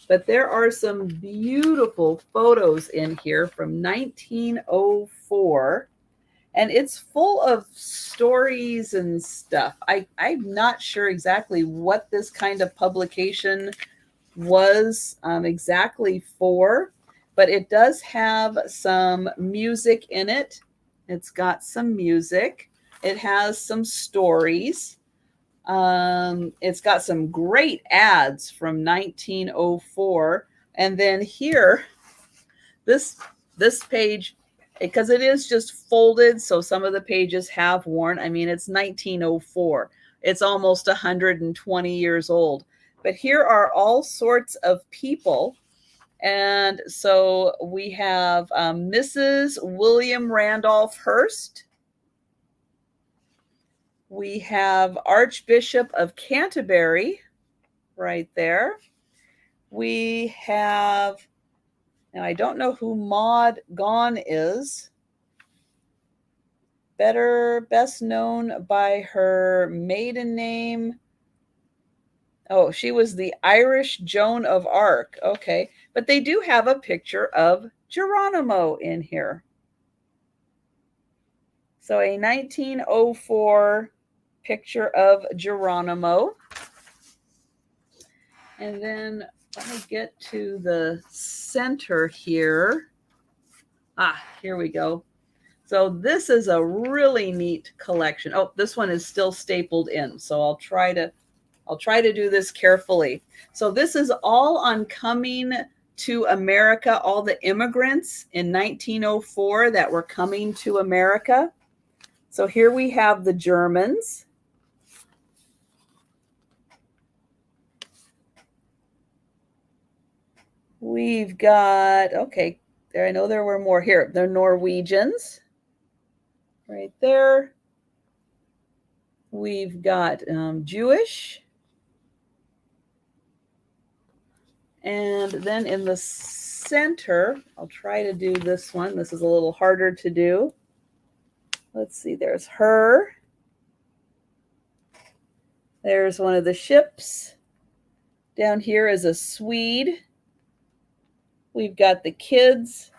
But there are some beautiful photos in here from 1904. And it's full of stories and stuff. I'm not sure exactly what this kind of publication was exactly for, but it does have some music in it. It's got some music. It has some stories. It's got some great ads from 1904. And then here, this page, because it is just folded, so some of the pages have worn. I mean, it's 1904. It's almost 120 years old. But here are all sorts of people. And so we have Mrs. William Randolph Hearst. We have Archbishop of Canterbury right there. We have, now I don't know who Maud Gonne is. Best known by her maiden name. Oh, she was the Irish Joan of Arc. Okay. But they do have a picture of Geronimo in here. So a 1904 picture of Geronimo. And then let me get to the center here. Ah, here we go. So this is a really neat collection. Oh, this one is still stapled in. So I'll try to do this carefully. So this is all on coming to America, all the immigrants in 1904 that were coming to America. So here we have the Germans. We've got, okay, there, I know there were more here. The Norwegians right there. We've got Jewish. And then in the center, I'll try to do this one. This is a little harder to do. Let's see, there's her. There's one of the ships. Down here is a Swede. We've got the kids.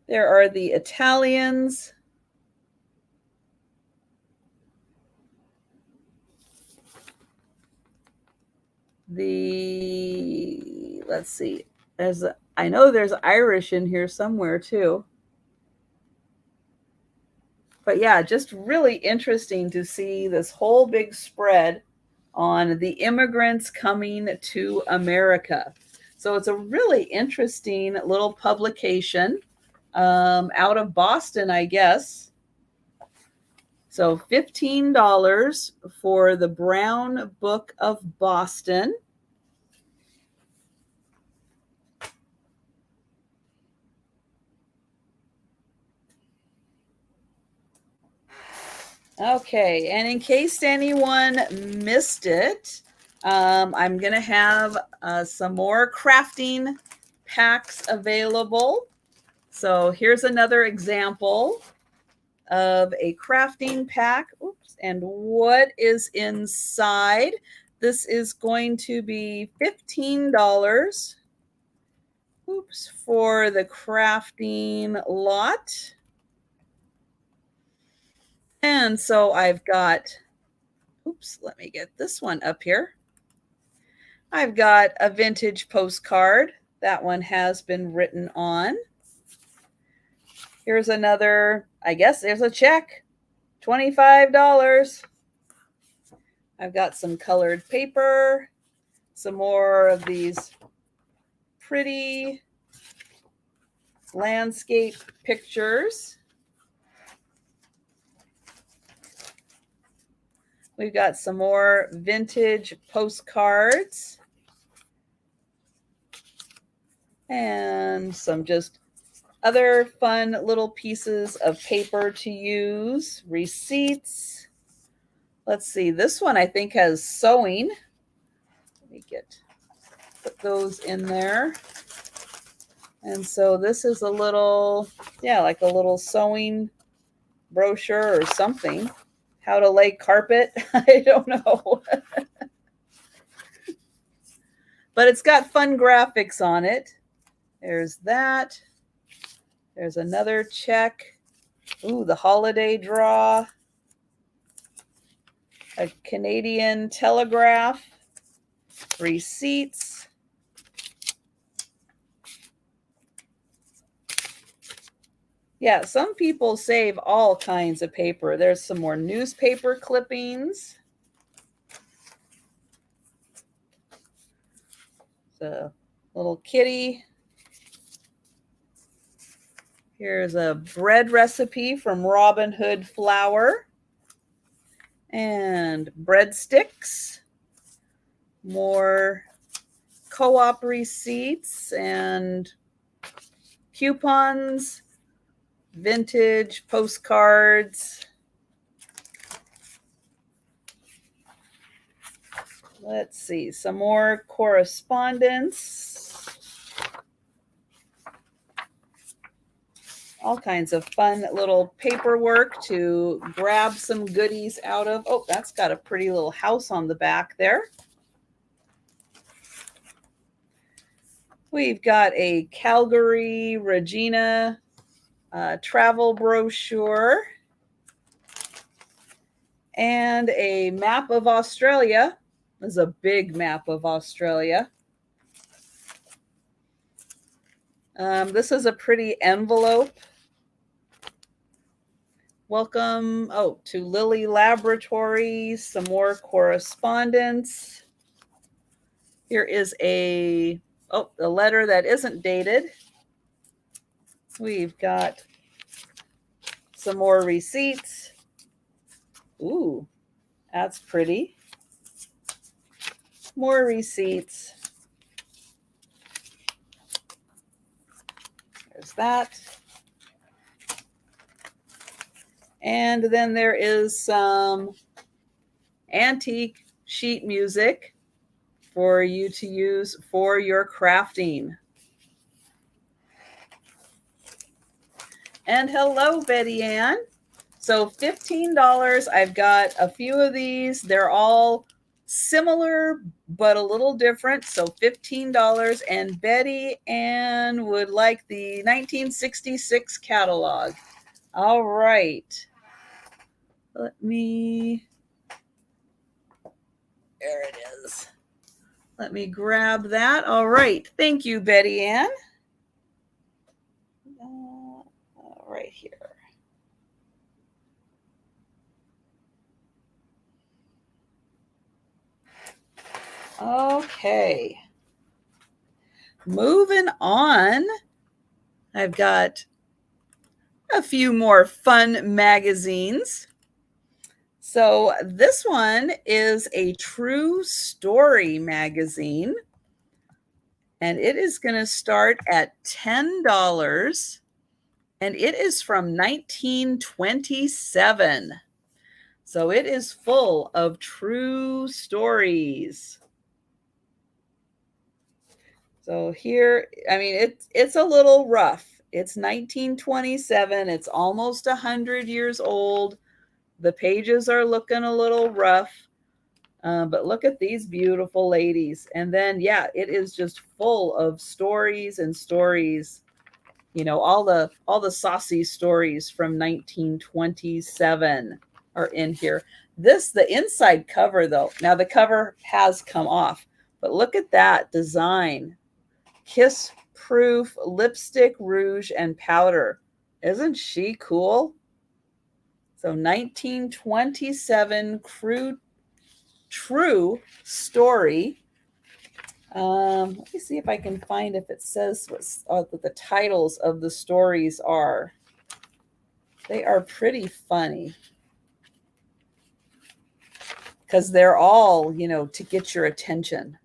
There are the Italians. Let's see, I know there's Irish in here somewhere too. But yeah, just really interesting to see this whole big spread on the immigrants coming to America. So it's a really interesting little publication out of Boston, I guess. So $15 for the Brown Book of Boston. Okay, and in case anyone missed it, I'm going to have some more crafting packs available. So here's another example of a crafting pack. Oops, and what is inside? This is going to be $15. Oops, for the crafting lot. And so I've got, oops, let me get this one up here. I've got a vintage postcard. That one has been written on. Here's another, I guess there's a check, $25. I've got some colored paper, some more of these pretty landscape pictures. We've got some more vintage postcards and some just other fun little pieces of paper to use. Receipts. Let's see, this one I think has sewing. Let me put those in there. And so this is a little, yeah, like a little sewing brochure or something. How to lay carpet. I don't know. But it's got fun graphics on it. There's that. There's another check. Ooh, the holiday draw. A Canadian Telegraph. Receipts. Yeah, some people save all kinds of paper. There's some more newspaper clippings. The little kitty. Here's a bread recipe from Robin Hood Flour. And breadsticks. More co-op receipts and coupons. Vintage postcards. Let's see, some more correspondence. All kinds of fun little paperwork to grab some goodies out of. Oh, that's got a pretty little house on the back there. We've got a Calgary Regina travel brochure and a map of Australia. This is a big map of Australia. This is a pretty envelope. Welcome, to Lilly Laboratories, some more correspondence. Here is a letter that isn't dated. We've got some more receipts. Ooh, that's pretty. More receipts. There's that. And then there is some antique sheet music for you to use for your crafting. And hello, Betty Ann. So $15. I've got a few of these. They're all similar, but a little different. So $15. And Betty Ann would like the 1966 catalog. All right. There it is. Let me grab that. All right. Thank you, Betty Ann. Right here. Okay. Moving on. I've got a few more fun magazines. So this one is a true story magazine. And it is going to start at $10. And it is from 1927. So it is full of true stories. So here, I mean, it's a little rough. It's 1927. It's almost 100 years old. The pages are looking a little rough. But look at these beautiful ladies. And then, yeah, it is just full of stories and stories. You know, all the saucy stories from 1927 are in here. The inside cover, though. Now, the cover has come off. But look at that design. Kiss-proof lipstick, rouge, and powder. Isn't she cool? So 1927 true story. Let me see if I can find if it says what the titles of the stories are. They are pretty funny because they're all, you know, to get your attention.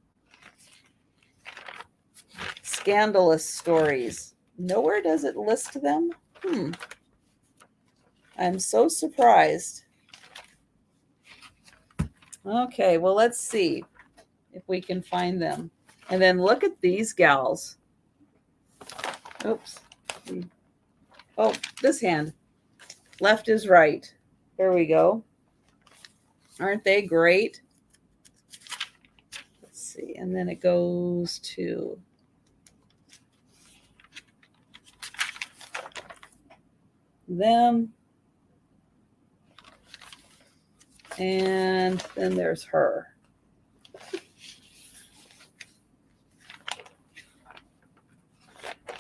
Scandalous stories. Nowhere does it list them. I'm so surprised. Okay, well, let's see if we can find them. And then look at these gals. Oops. Oh, this hand. Left is right. There we go. Aren't they great? Let's see. And then it goes to them. And then there's her.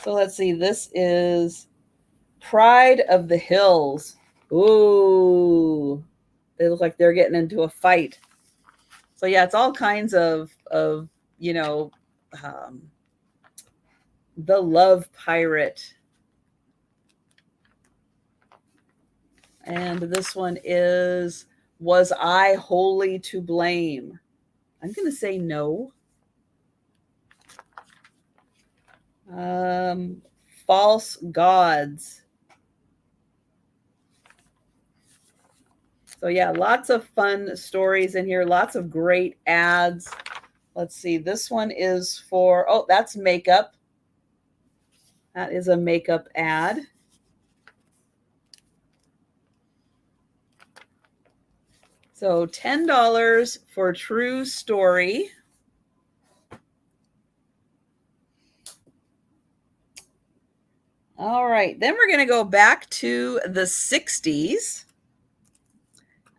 So let's see. This is Pride of the Hills. Ooh. They look like they're getting into a fight. So yeah, it's all kinds of you know, the love pirate. And this one is, Was I Wholly to Blame? I'm going to say no. False Gods. So yeah, lots of fun stories in here. Lots of great ads. Let's see. This one is for, oh, that's makeup. That is a makeup ad. So $10 for True Story. All right, then we're going to go back to the 60s.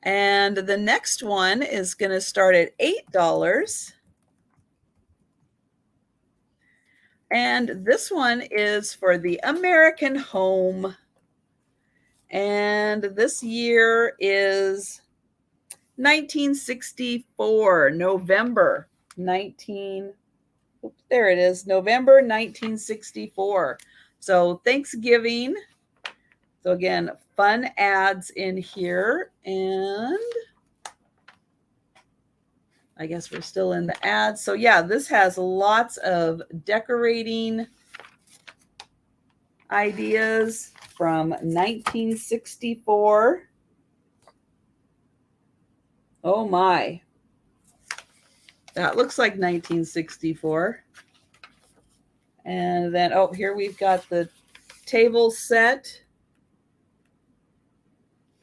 And the next one is going to start at $8. And this one is for the American home. And this year is 1964, November 19. There it is, November 1964. So Thanksgiving. So again, fun ads in here. And I guess we're still in the ads. So yeah, this has lots of decorating ideas from 1964. Oh my. That looks like 1964. And then, oh, here we've got the table set.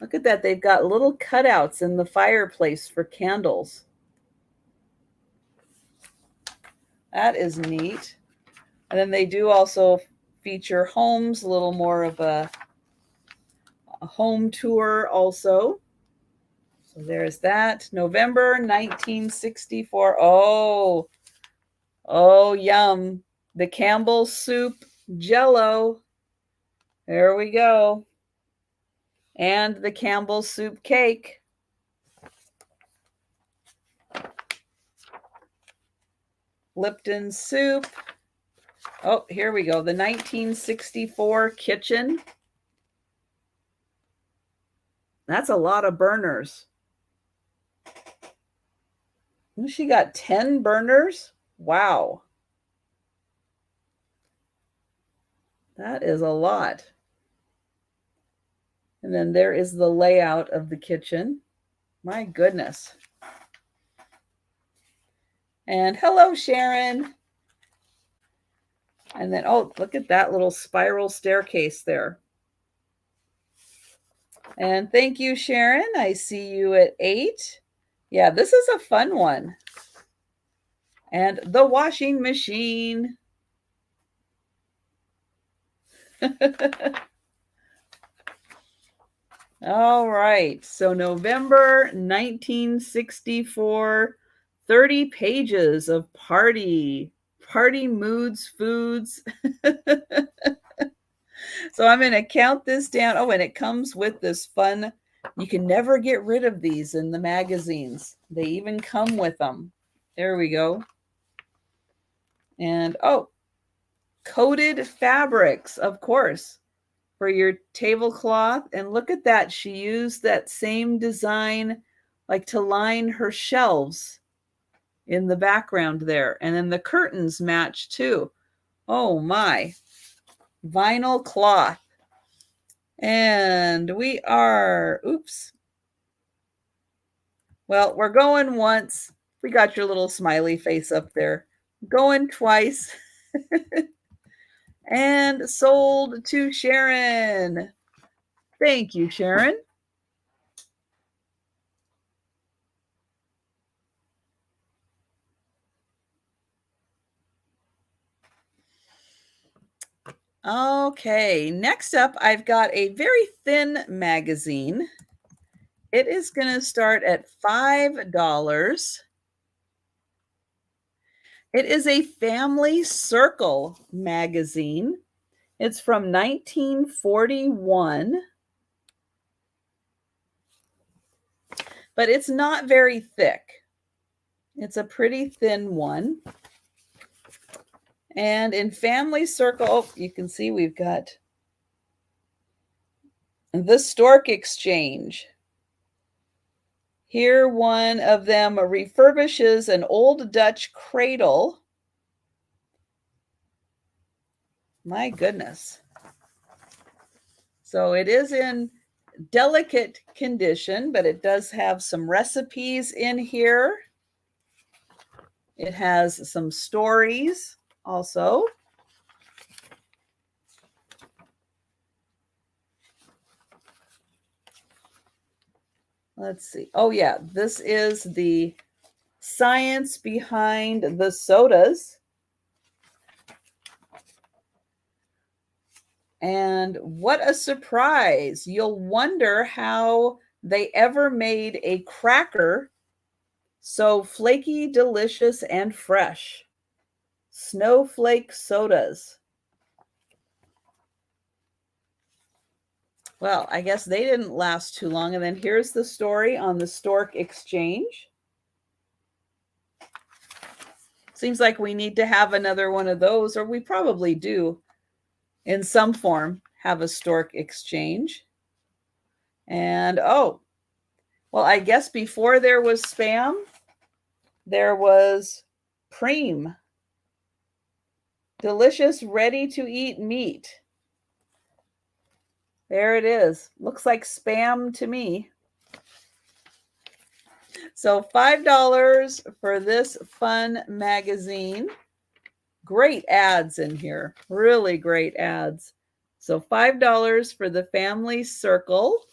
Look at that. They've got little cutouts in the fireplace for candles. That is neat. And then they do also feature homes, a little more of a home tour also. So there's that. November 1964. Oh, yum. The Campbell Soup Jell-O. There we go. And the Campbell Soup Cake. Lipton Soup. Oh, here we go. The 1964 kitchen. That's a lot of burners. She got 10 burners? Wow. That is a lot. And then there is the layout of the kitchen. My goodness. And hello, Sharon. And then, oh, look at that little spiral staircase there. And thank you, Sharon. I see you at 8. Yeah, this is a fun one. And the washing machine. All right. So November 1964, 30 pages of party moods, foods. So I'm going to count this down. Oh, and it comes with this fun You can never get rid of these in the magazines. They even come with them. There we go. And oh, coated fabrics, of course, for your tablecloth. And look at that. She used that same design like to line her shelves in the background there. And then the curtains match too. Oh my. Vinyl cloth. And we are, oops. Well, we're going once. We got your little smiley face up there. Going twice. And sold to Sharon. Thank you, Sharon. Okay, next up, I've got a very thin magazine. It is going to start at $5. It is a Family Circle magazine. It's from 1941, but it's not very thick. It's a pretty thin one. And in Family Circle, oh, you can see we've got the Stork Exchange. Here, one of them refurbishes an old Dutch cradle. My goodness. So it is in delicate condition, but it does have some recipes in here. It has some stories also. Let's see. Oh, yeah, this is the science behind the sodas. And what a surprise. You'll wonder how they ever made a cracker so flaky, delicious, and fresh. Snowflake sodas. Well, I guess they didn't last too long. And then here's the story on the Stork Exchange. Seems like we need to have another one of those, or we probably do in some form have a Stork Exchange. And oh, well, I guess before there was Spam, there was Preem. Delicious, ready-to-eat meat. There it is. Looks like Spam to me. So $5 for this fun magazine. Great ads in here. Really great ads. So $5 for the Family Circle.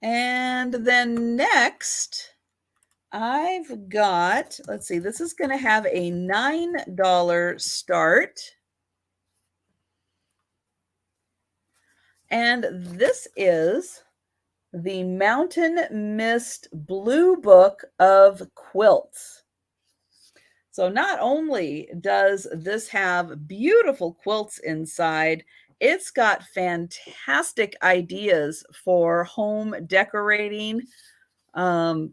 And then next, I've got, let's see, this is going to have a $9 start. And this is the Mountain Mist Blue Book of Quilts. So not only does this have beautiful quilts inside, it's got fantastic ideas for home decorating in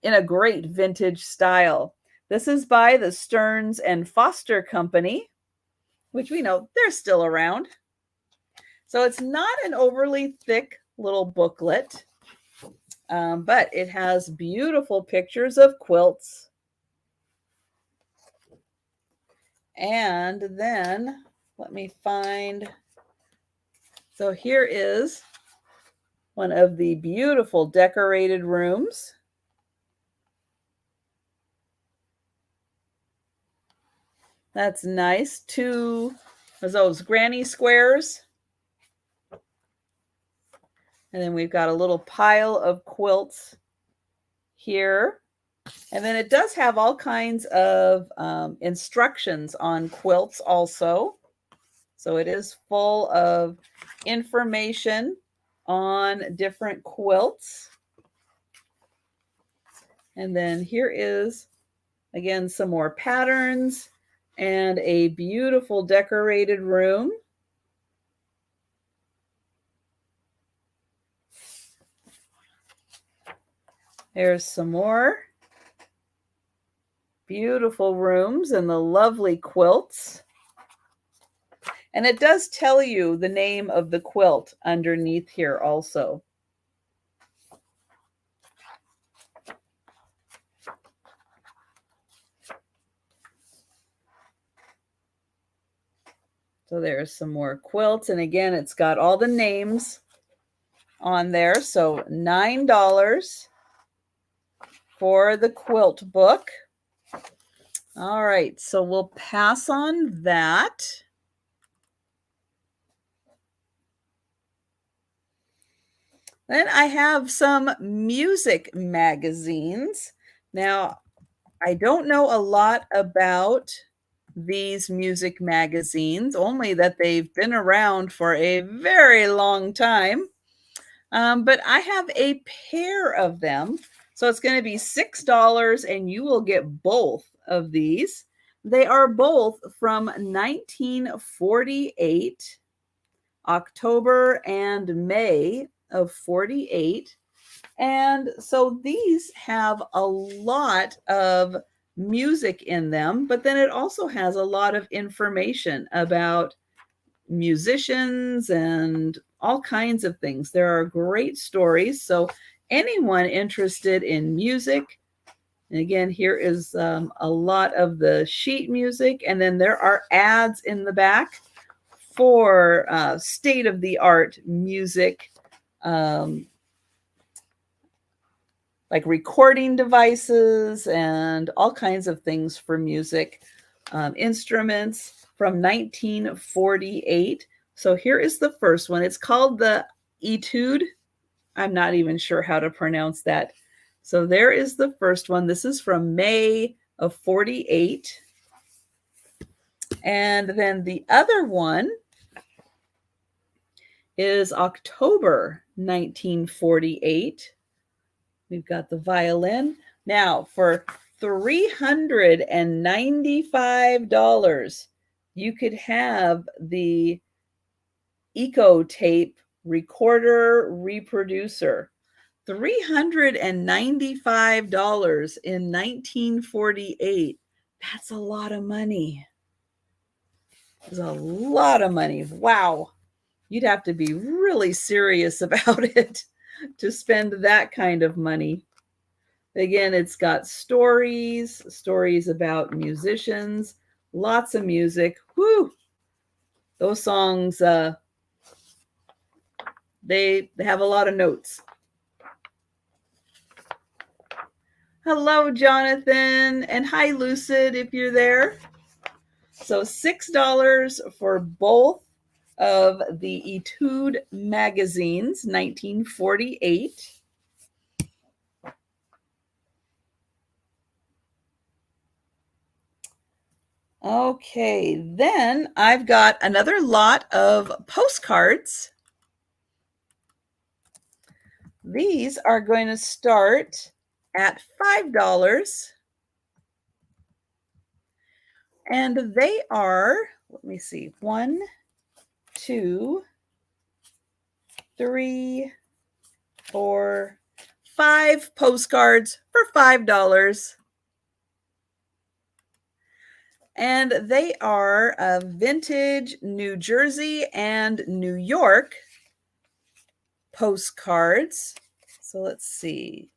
a great vintage style. This is by the Stearns and Foster Company, which we know they're still around. So it's not an overly thick little booklet, but it has beautiful pictures of quilts. And then let me find. So here is one of the beautiful decorated rooms. That's nice. Two of those granny squares. And then we've got a little pile of quilts here. And then it does have all kinds of instructions on quilts also. So it is full of information on different quilts. And then here is, again, some more patterns and a beautiful decorated room. There's some more beautiful rooms and the lovely quilts. And it does tell you the name of the quilt underneath here also. So there's some more quilts. And again, it's got all the names on there. So $9 for the quilt book. All right, so we'll pass on that. Then I have some music magazines. Now, I don't know a lot about these music magazines, only that they've been around for a very long time. But I have a pair of them. So it's going to be $6 and you will get both of these. They are both from 1948, October and May of 48. And so these have a lot of music in them, but then it also has a lot of information about musicians and all kinds of things. There are great stories. So anyone interested in music, and again, here is a lot of the sheet music, and then there are ads in the back for state-of-the-art music, like recording devices and all kinds of things for music, instruments from 1948. So here is the first one. It's called the Etude. I'm not even sure how to pronounce that. So there is the first one. This is from May of 48. And then the other one is October 1948. We've got the Violin. Now, for $395, you could have the Eco Tape recorder reproducer. $395 in 1948. That's a lot of money. That's a lot of money. Wow. You'd have to be really serious about it to spend that kind of money. Again, it's got stories about musicians, lots of music. Whoo! Those songs, they have a lot of notes. Hello, Jonathan, and hi, Lucid, if you're there. So $6 for both of the Etude magazines, 1948. Okay, then I've got another lot of postcards. These are going to start at $5. And they are, let me see, 1, 2, 3, 4, 5 postcards for $5. And they are vintage New Jersey and New York postcards. So let's see.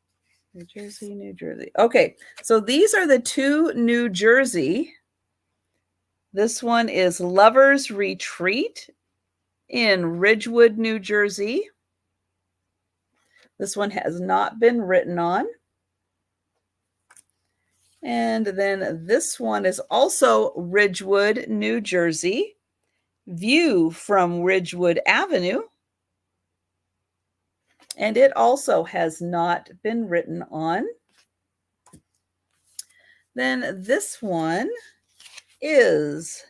New Jersey, New Jersey. Okay, so these are the two New Jersey. This one is Lover's Retreat in Ridgewood, New Jersey. This one has not been written on. And then this one is also Ridgewood, New Jersey. View from Ridgewood Avenue. And it also has not been written on. Then this one is,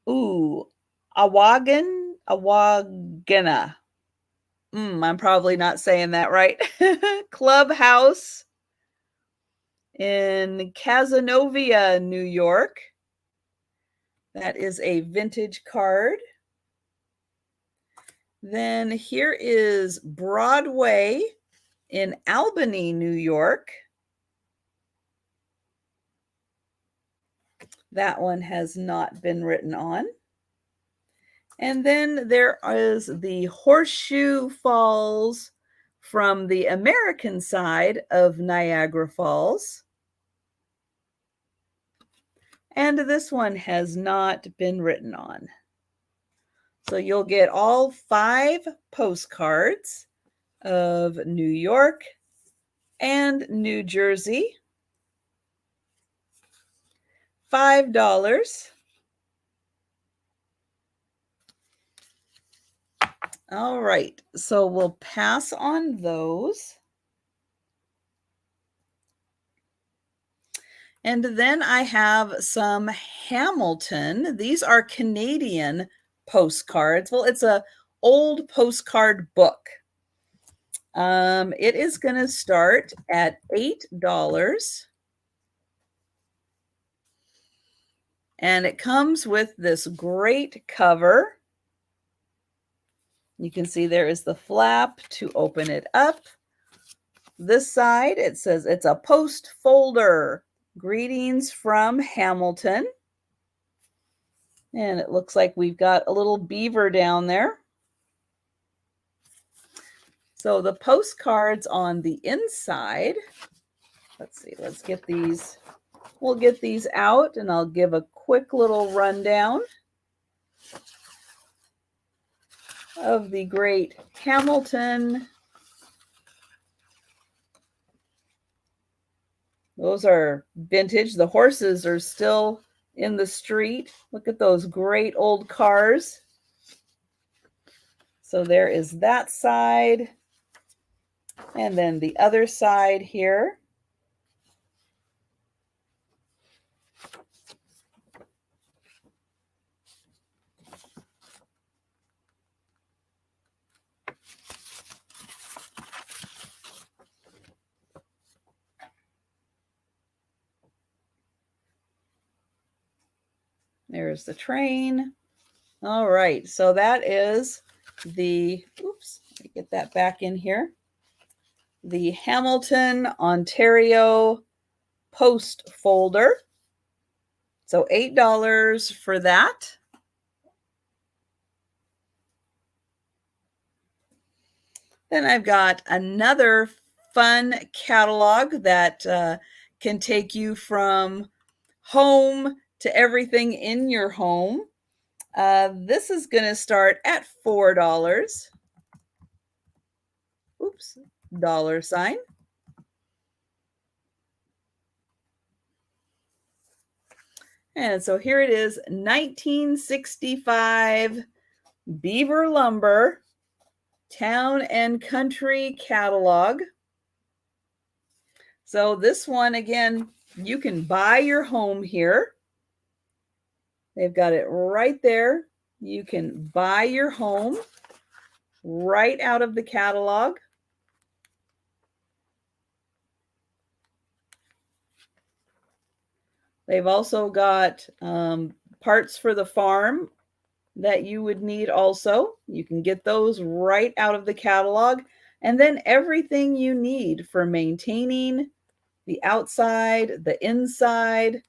Awagana. I'm probably not saying that right. Clubhouse in Cazenovia, New York. That is a vintage card. Then here is Broadway in Albany, New York. That one has not been written on. And then there is the Horseshoe Falls from the American side of Niagara Falls. And this one has not been written on. So you'll get all 5 postcards of New York and New Jersey. $5. All right, so we'll pass on those. And then I have some Hamilton. These are Canadian postcards. Well, it's a old postcard book. It is going to start at $8. And it comes with this great cover. You can see there is the flap to open it up. This side, it says it's a post folder. Greetings from Hamilton. And it looks like we've got a little beaver down there. So the postcards on the inside, let's see, let's get these. We'll get these out and I'll give a quick little rundown of the great Hamilton. Those are vintage. The horses are still in the street. Look at those great old cars. So there is that side. And then the other side here. There's the train. All right, so that is the, oops, let me get that back in here. The Hamilton, Ontario post folder. So $8 for that. Then I've got another fun catalog that can take you from home to everything in your home. This is going to start at $4. Oops, $. And so here it is, 1965 Beaver Lumber Town and Country Catalog. So this one, again, you can buy your home here. They've got it right there. You can buy your home right out of the catalog. They've also got parts for the farm that you would need also. You can get those right out of the catalog. And then everything you need for maintaining the outside, the inside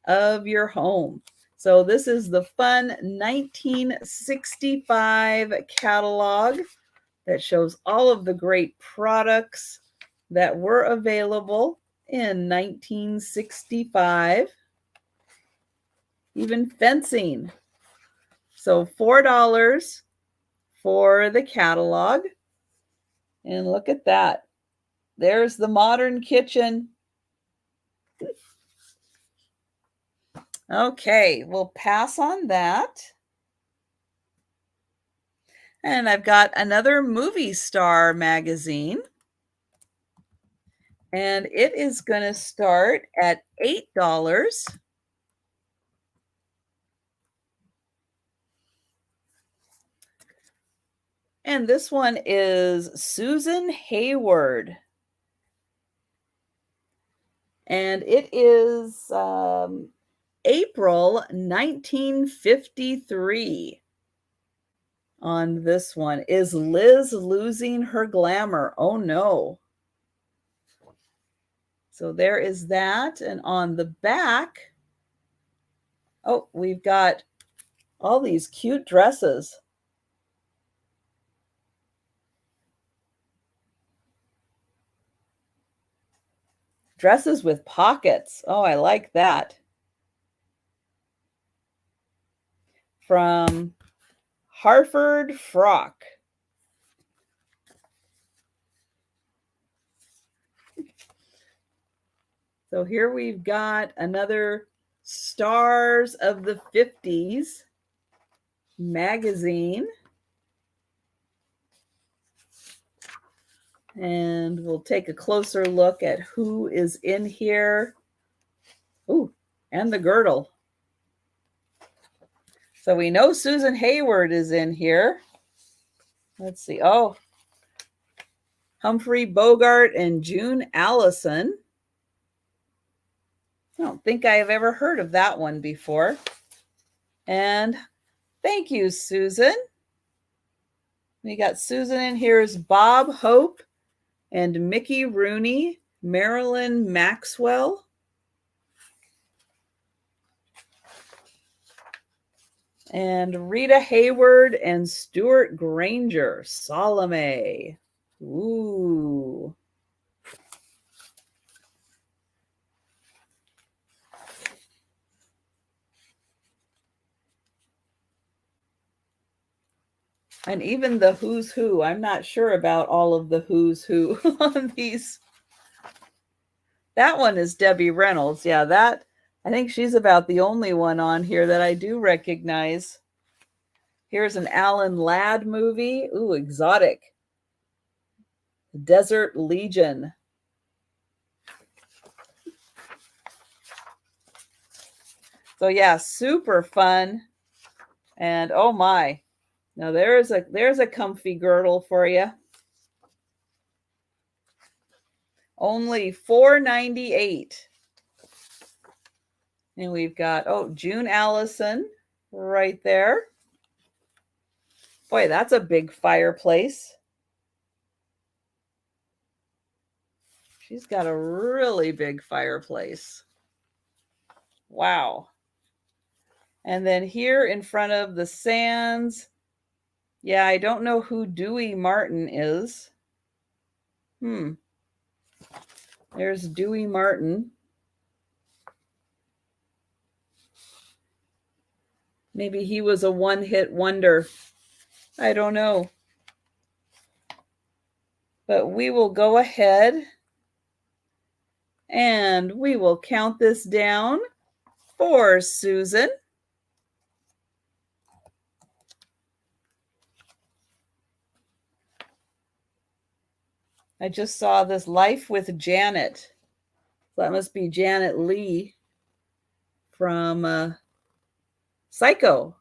of your home. So this is the fun 1965 catalog that shows all of the great products that were available in 1965. Even fencing. So $4 for the catalog. And look at that. There's the modern kitchen. Okay, we'll pass on that. And I've got another Movie Star magazine. And it is going to start at $8. And this one is Susan Hayward. And it is April 1953 on this one. Is Liz losing her glamour? Oh no. So there is that. And on the back, oh, we've got all these cute dresses. Dresses with pockets. Oh, I like that. From Harford Frock. So here we've got another Stars of the 50s magazine. And we'll take a closer look at who is in here. Ooh, and the girdle. So we know Susan Hayward is in here. Let's see. Oh, Humphrey Bogart and June Allison. I don't think I have ever heard of that one before. And thank you, Susan. We got Susan in here is Bob Hope and Mickey Rooney, Marilyn Maxwell. And Rita Hayward and Stuart Granger, Salome. Ooh. And even the who's who. I'm not sure about all of the who's who on these. That one is Debbie Reynolds. Yeah, that, I think she's about the only one on here that I do recognize. Here's an Alan Ladd movie. Ooh, exotic. Desert Legion. So yeah, super fun. And oh my. Now there's a comfy girdle for you. Only $4.98. And we've got, oh, June Allison right there. Boy, that's a big fireplace. She's got a really big fireplace. Wow. And then here in front of the Sands, yeah, I don't know who Dewey Martin is. There's Dewey Martin. Maybe he was a one-hit wonder. I don't know. But we will go ahead and we will count this down for Susan. I just saw this Life with Janet. That must be Janet Leigh from Psycho.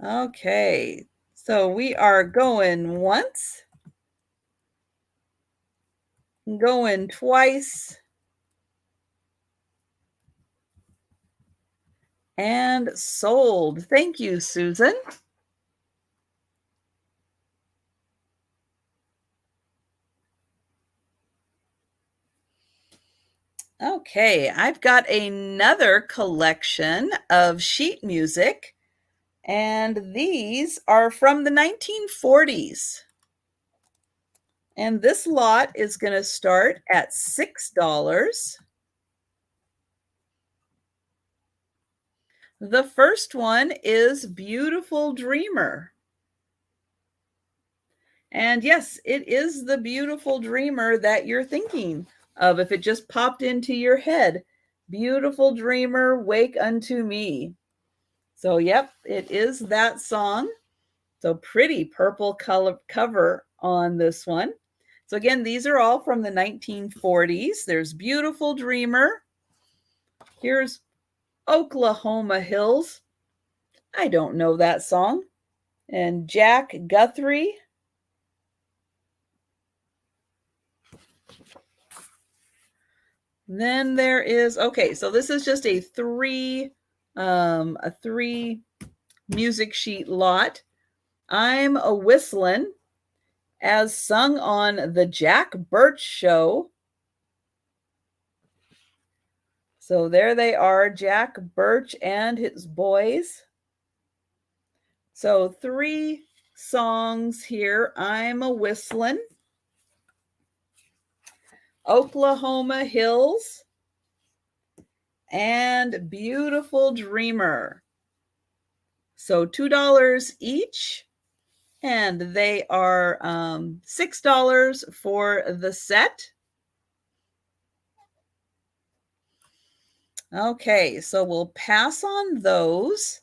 Okay, so we are going once, going twice, and sold. Thank you, Susan. Okay, I've got another collection of sheet music, and these are from the 1940s. And this lot is going to start at $6. The first one is Beautiful Dreamer. And yes, it is the Beautiful Dreamer that you're thinking of if it just popped into your head. Beautiful Dreamer, Wake Unto Me. So yep, it is that song. So pretty purple color cover on this one. So again, these are all from the 1940s. There's Beautiful Dreamer. Here's Oklahoma Hills. I don't know that song. And Jack Guthrie. Then there is, okay, so this is just a three music sheet lot. I'm a Whistlin', as sung on the Jack Birch Show. So there they are, Jack Birch and his boys. So 3 songs here. I'm a Whistlin', Oklahoma Hills, and Beautiful Dreamer. So $2 each, and they are $6 for the set. Okay, so we'll pass on those.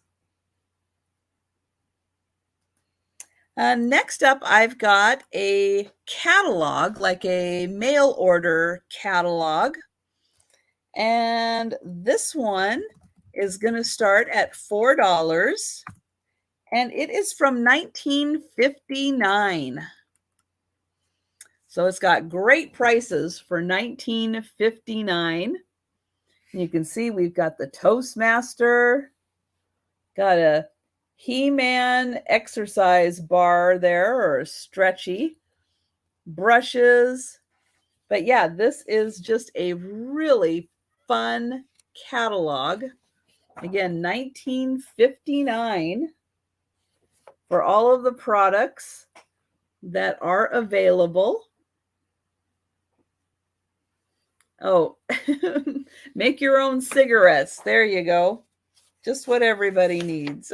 Next up, I've got a catalog, like a mail order catalog. And this one is going to start at $4. And it is from 1959. So it's got great prices for 1959. You can see we've got the Toastmaster, got a He-Man exercise bar there, or stretchy, brushes. But yeah, this is just a really fun catalog. Again, 1959 for all of the products that are available. Oh, make your own cigarettes. There you go. Just what everybody needs.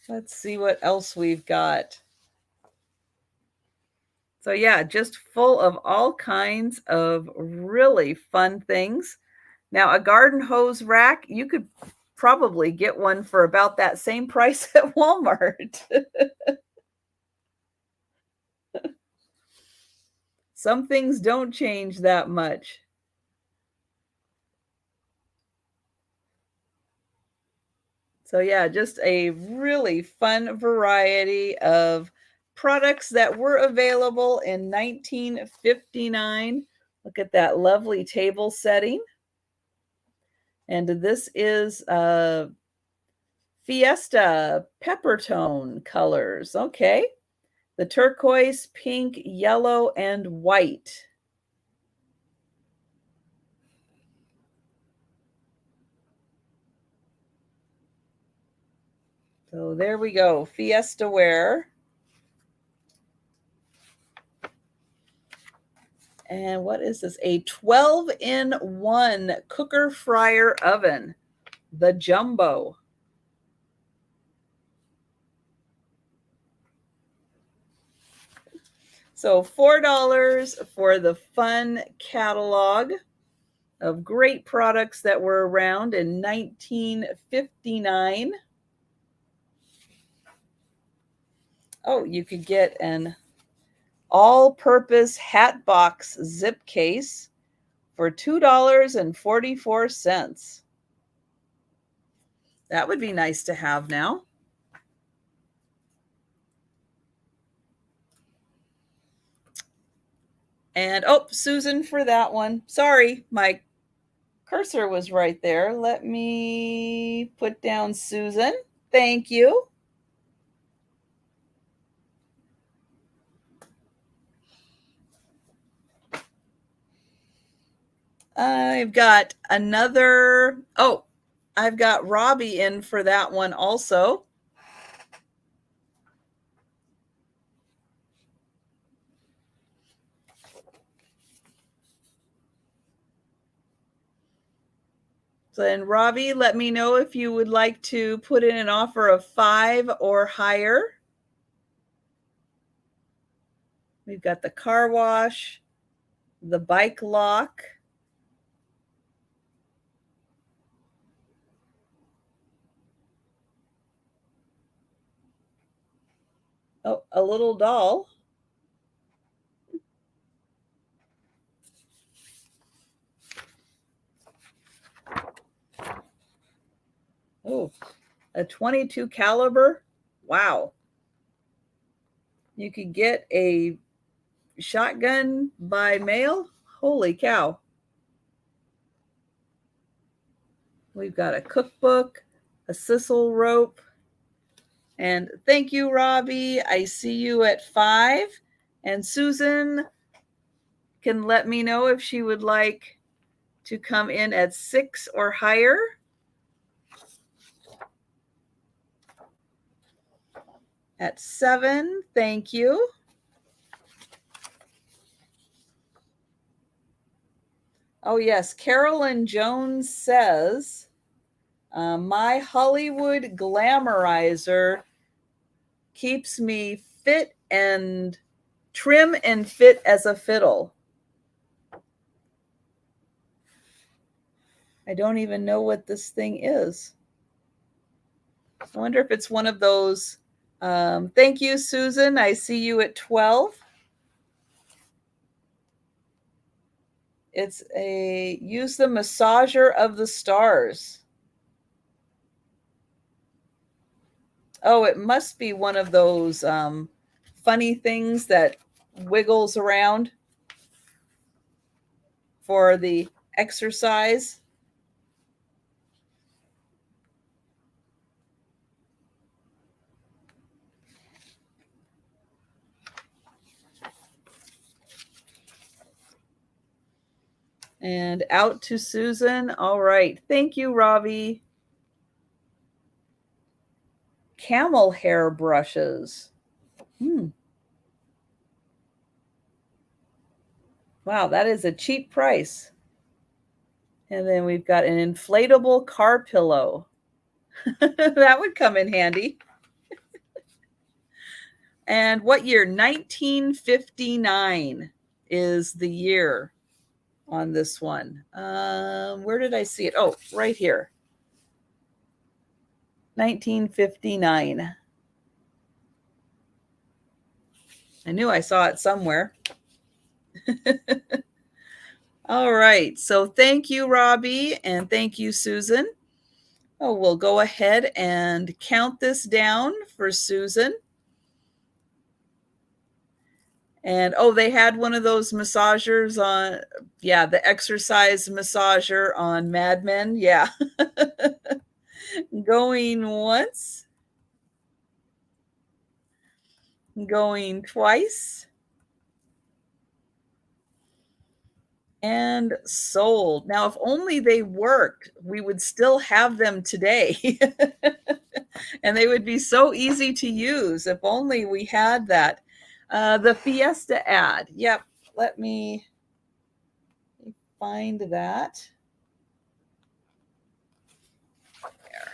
Let's see what else we've got. So yeah, just full of all kinds of really fun things. Now, a garden hose rack, you could probably get one for about that same price at Walmart. Some things don't change that much. So yeah, just a really fun variety of products that were available in 1959. Look at that lovely table setting. And this is Fiesta Peppertone colors. Okay. The turquoise, pink, yellow, and white. So there we go, Fiesta ware. And what is this? A 12-in-1 cooker fryer oven, the Jumbo. So $4 for the fun catalog of great products that were around in 1959. Oh, you could get an all-purpose hat box zip case for $2.44. That would be nice to have now. And oh, Susan for that one. Sorry, my cursor was right there. Let me put down Susan. Thank you. I've got another, oh, I've got Robbie in for that one also. So then, Robbie, let me know if you would like to put in an offer of 5 or higher. We've got the car wash, the bike lock. Oh, a little doll. Oh, a 22 caliber. Wow. You could get a shotgun by mail. Holy cow. We've got a cookbook, a sisal rope. And thank you, Robbie. I see you at 5. And Susan can let me know if she would like to come in at 6 or higher. At 7, thank you. Oh, yes, Carolyn Jones says, my Hollywood glamorizer keeps me fit and trim and fit as a fiddle. I don't even know what this thing is. I wonder if it's one of those. Thank you, Susan. I see you at 12. It's a use the massager of the stars. Oh, it must be one of those funny things that wiggles around for the exercise. And out to Susan. All right. Thank you, Robbie. Camel hair brushes. Wow, that is a cheap price. And then we've got an inflatable car pillow. That would come in handy. And what year? 1959 is the year on this one. Where did I see it? Oh, right here. 1959. I knew I saw it somewhere. All right. So thank you, Robbie, and thank you, Susan. Oh, we'll go ahead and count this down for Susan. And oh, they had one of those massagers on, yeah, the exercise massager on Mad Men. Yeah. Going once. Going twice. And sold. Now, if only they worked, we would still have them today. And they would be so easy to use if only we had that. The Fiesta ad. Yep. Let me find that. There.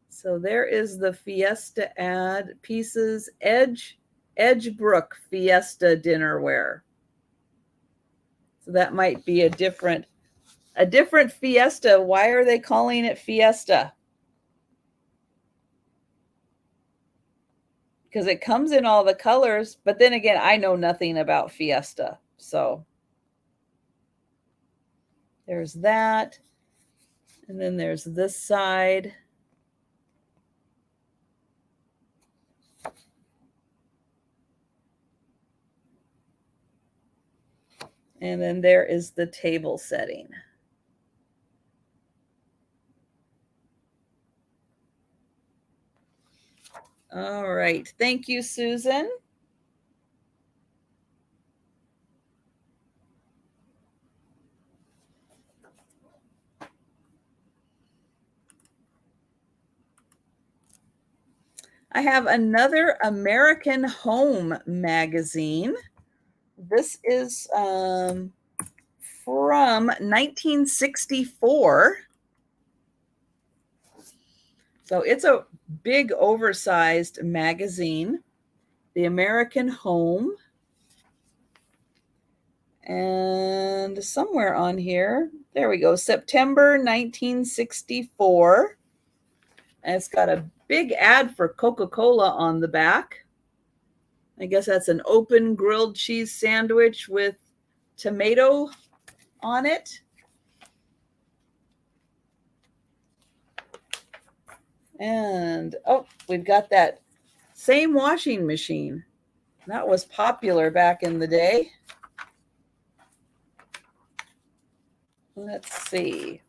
So there is the Fiesta ad. Pieces. Edgebrook Fiesta dinnerware. So that might be a different Fiesta. Why are they calling it Fiesta? Because it comes in all the colors, but then again, I know nothing about Fiesta. So there's that. And then there's this side. And then there is the table setting. All right. Thank you, Susan. I have another American Home magazine. This is from 1964. So it's a big, oversized magazine, The American Home. And somewhere on here, there we go, September 1964. And it's got a big ad for Coca-Cola on the back. I guess that's an open grilled cheese sandwich with tomato on it. And, oh, we've got that same washing machine. That was popular back in the day. Let's see.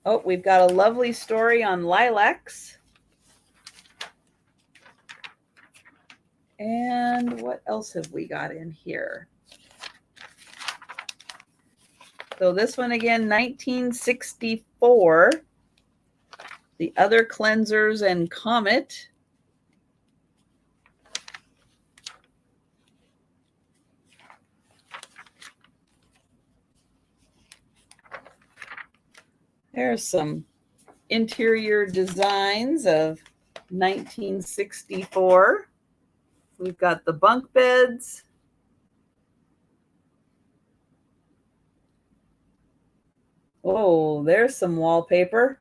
Oh, we've got a lovely story on lilacs. And what else have we got in here? So this one again, 1964. The Other Cleansers and Comet. There's some interior designs of 1964. We've got the bunk beds. Oh, there's some wallpaper.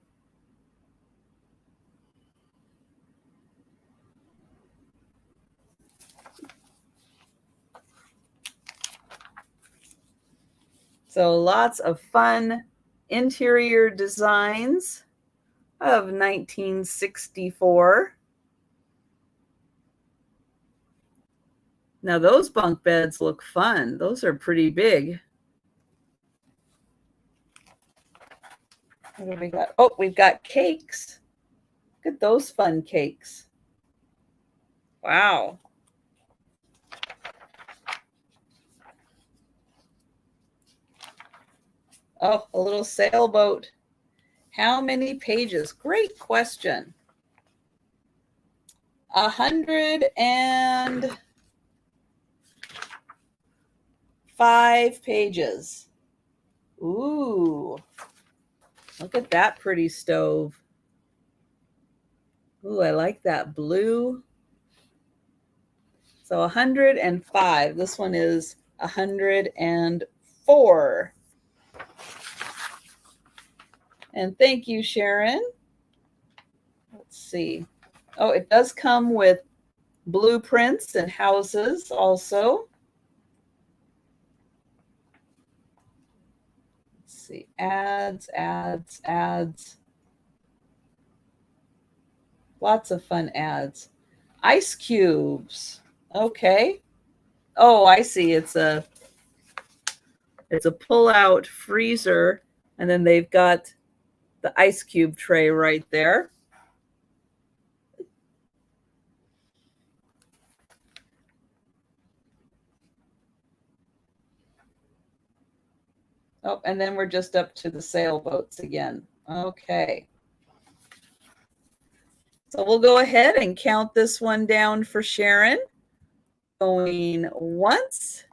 So lots of fun interior designs of 1964. Now those bunk beds look fun. Those are pretty big. What do we got? Oh, we've got cakes. Look at those fun cakes. Wow. Oh, a little sailboat. How many pages? Great question. 105 pages. Ooh, look at that pretty stove. Ooh, I like that blue. So 105. This one is 104. And thank you, Sharon. Let's see. Oh, it does come with blueprints and houses also. Let's see. Ads. Lots of fun ads. Ice cubes. Okay. Oh, I see. It's a pull-out freezer, and then they've got the ice cube tray right there. Oh, and then we're just up to the sailboats again. Okay. So we'll go ahead and count this one down for Sharon. Going once.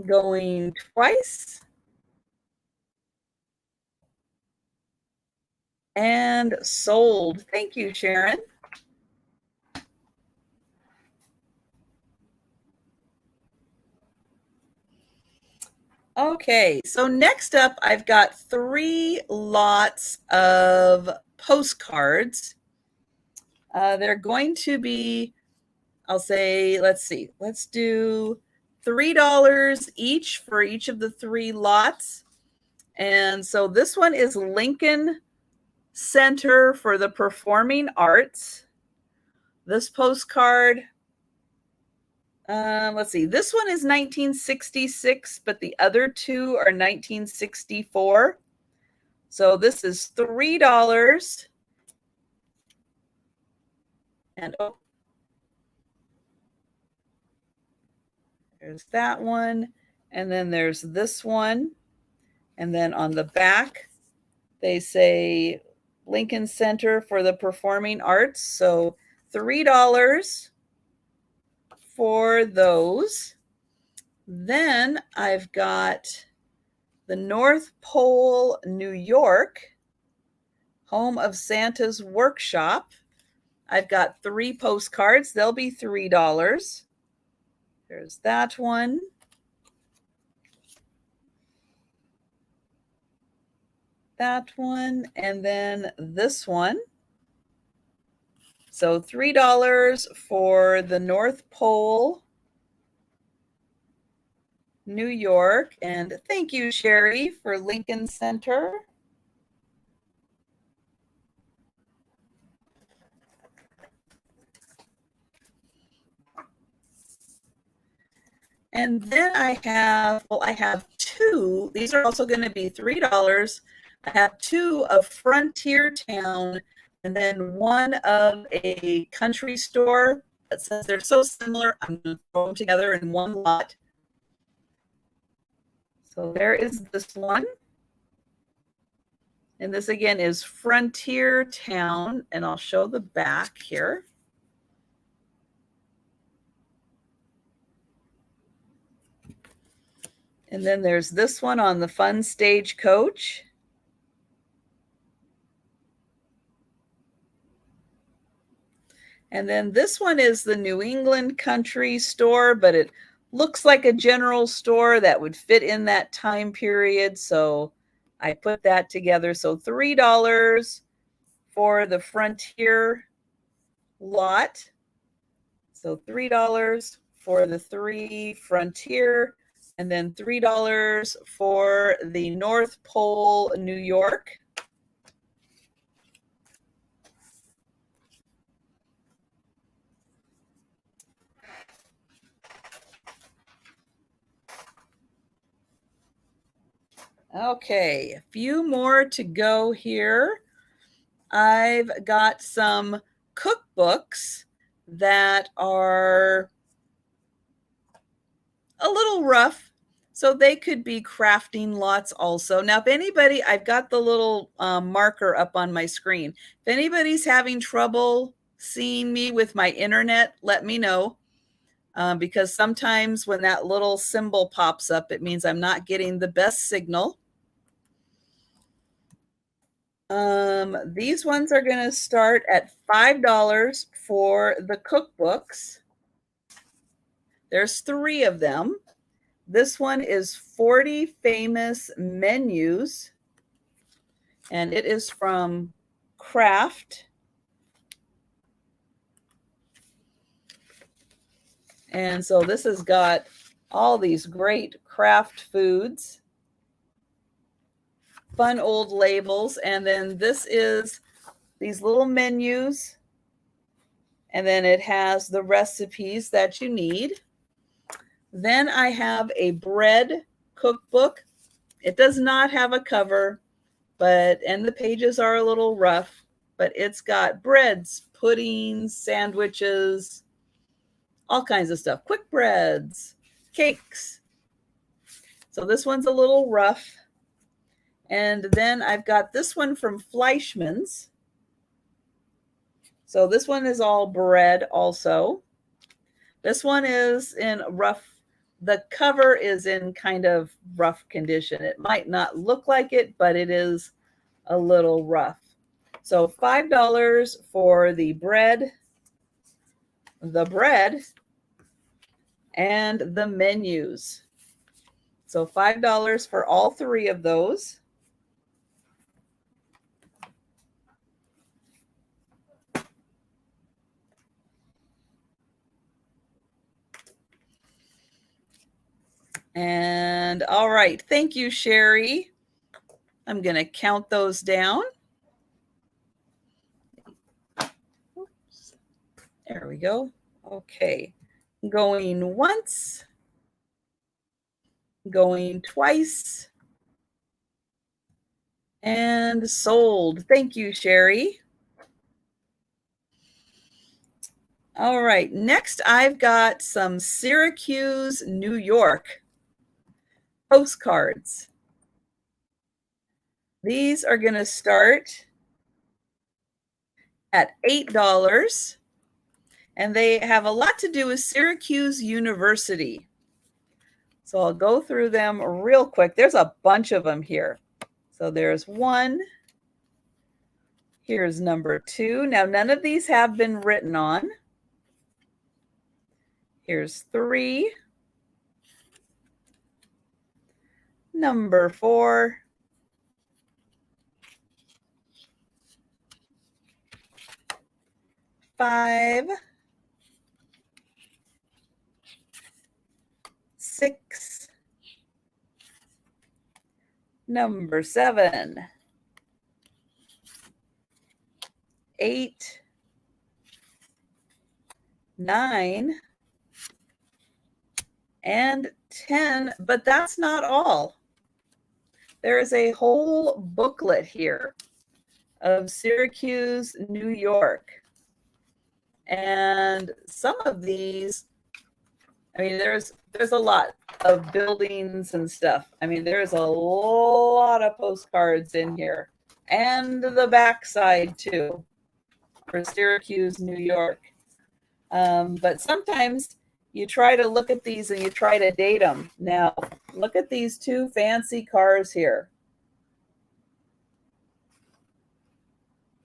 Going twice. And sold. Thank you, Sharon. Okay, so next up, I've got 3 lots of postcards. They're going to be, I'll say, let's do $3 each for each of the 3 lots. And so this one is Lincoln Center for the Performing Arts. This postcard, let's see, this one is 1966, but the other 2 are 1964. So this is $3. And oh, there's that one. And then there's this one. And then on the back, they say Lincoln Center for the Performing Arts. So $3 for those. Then I've got the North Pole, New York, home of Santa's workshop. I've got 3 postcards. They'll be $3. There's that one. That one, and then this one. So $3 for the North Pole, New York. And thank you, Sherry, for Lincoln Center. And then I have two. These are also going to be $3. I have two of Frontier Town and then one of a country store. That says they're so similar, I'm going to throw them together in one lot. So there is this one. And this again is Frontier Town, and I'll show the back here. And then there's this one on the Fun Stagecoach. And then this one is the New England Country Store, but it looks like a general store that would fit in that time period. So I put that together. So $3 for the Frontier lot. So $3 for the 3 Frontier, and then $3 for the North Pole, New York. Okay, a few more to go here. I've got some cookbooks that are a little rough, so they could be crafting lots also. Now, if anybody, I've got the little marker up on my screen. If anybody's having trouble seeing me with my internet, let me know. Because sometimes when that little symbol pops up, it means I'm not getting the best signal. These ones are going to start at $5 for the cookbooks. There's 3 of them. This one is 40 Famous Menus, and it is from Craft. And so this has got all these great craft foods, fun old labels, and then this is these little menus, and then it has the recipes that you need. Then I have a bread cookbook. It does not have a cover, and the pages are a little rough, but it's got breads, puddings, sandwiches, all kinds of stuff, quick breads, cakes. So this one's a little rough. And then I've got this one from Fleischmann's. So this one is all bread also. This one is in rough. The cover is in kind of rough condition. It might not look like it, but it is a little rough. So $5 for the bread, and the menus. So $5 for all 3 of those. And all right, thank you, Sherry. I'm going to count those down. Oops. There we go. Okay. Going once, going twice, and sold. Thank you, Sherry. All right, next I've got some Syracuse, New York postcards. These are going to start at $8, and they have a lot to do with Syracuse University. So I'll go through them real quick. There's a bunch of them here. So there's 1. Here's number 2. Now, none of these have been written on. Here's 3. Number 4. 5. 6. Number 7. 8. 9. and 10, but that's not all. There is a whole booklet here of Syracuse, New York. And some of these, I mean, there's a lot of buildings and stuff. I mean, there's a lot of postcards in here, and the backside too, for Syracuse, New York. But sometimes you try to look at these and you try to date them. Now, look at these two fancy cars here.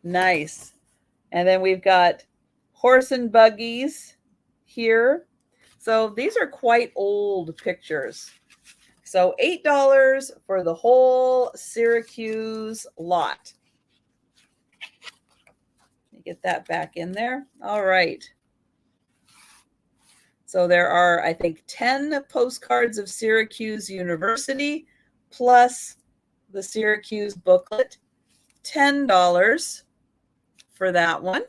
Nice. And then we've got horse and buggies here. So these are quite old pictures. So $8 for the whole Syracuse lot. Let me get that back in there. All right. So there are, I think, 10 postcards of Syracuse University plus the Syracuse booklet. $10 for that one.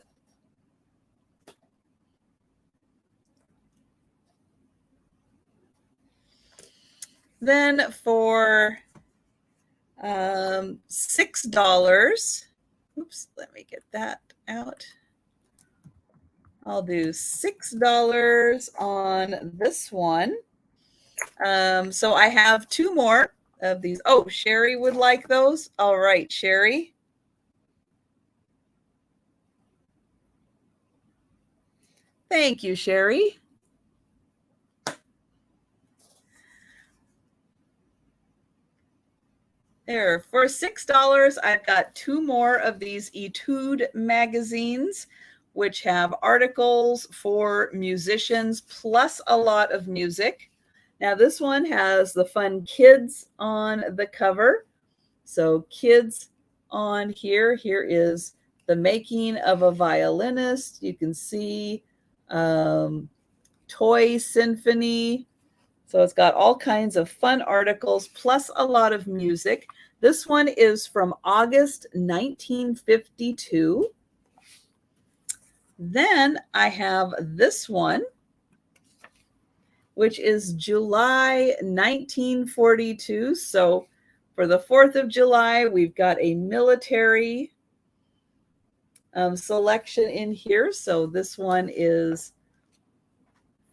Then for $6, oops, let me get that out. I'll do $6 on this one. So I have two more of these. Oh, Sherry would like those. All right, Sherry. Thank you, Sherry. There, for $6, I've got two more of these Etude magazines, which have articles for musicians plus a lot of music. Now, this one has the fun kids on the cover. So kids on here. Here is the making of a violinist. You can see toy symphony. So it's got all kinds of fun articles plus a lot of music. This one is from August 1952. Then I have this one, which is July 1942. So for the 4th of July, we've got a military selection in here. So this one is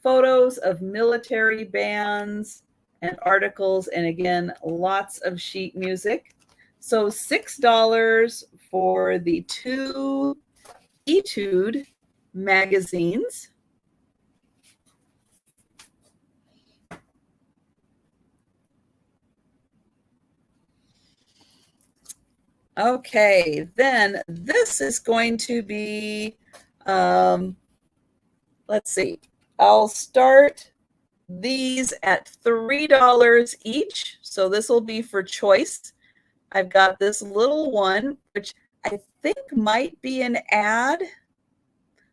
photos of military bands and articles, and again, lots of sheet music. So $6 for the two Etude magazines. Okay, then this is going to be, let's see, I'll start these at $3 each. So this will be for choice. I've got this little one, which I think might be an ad.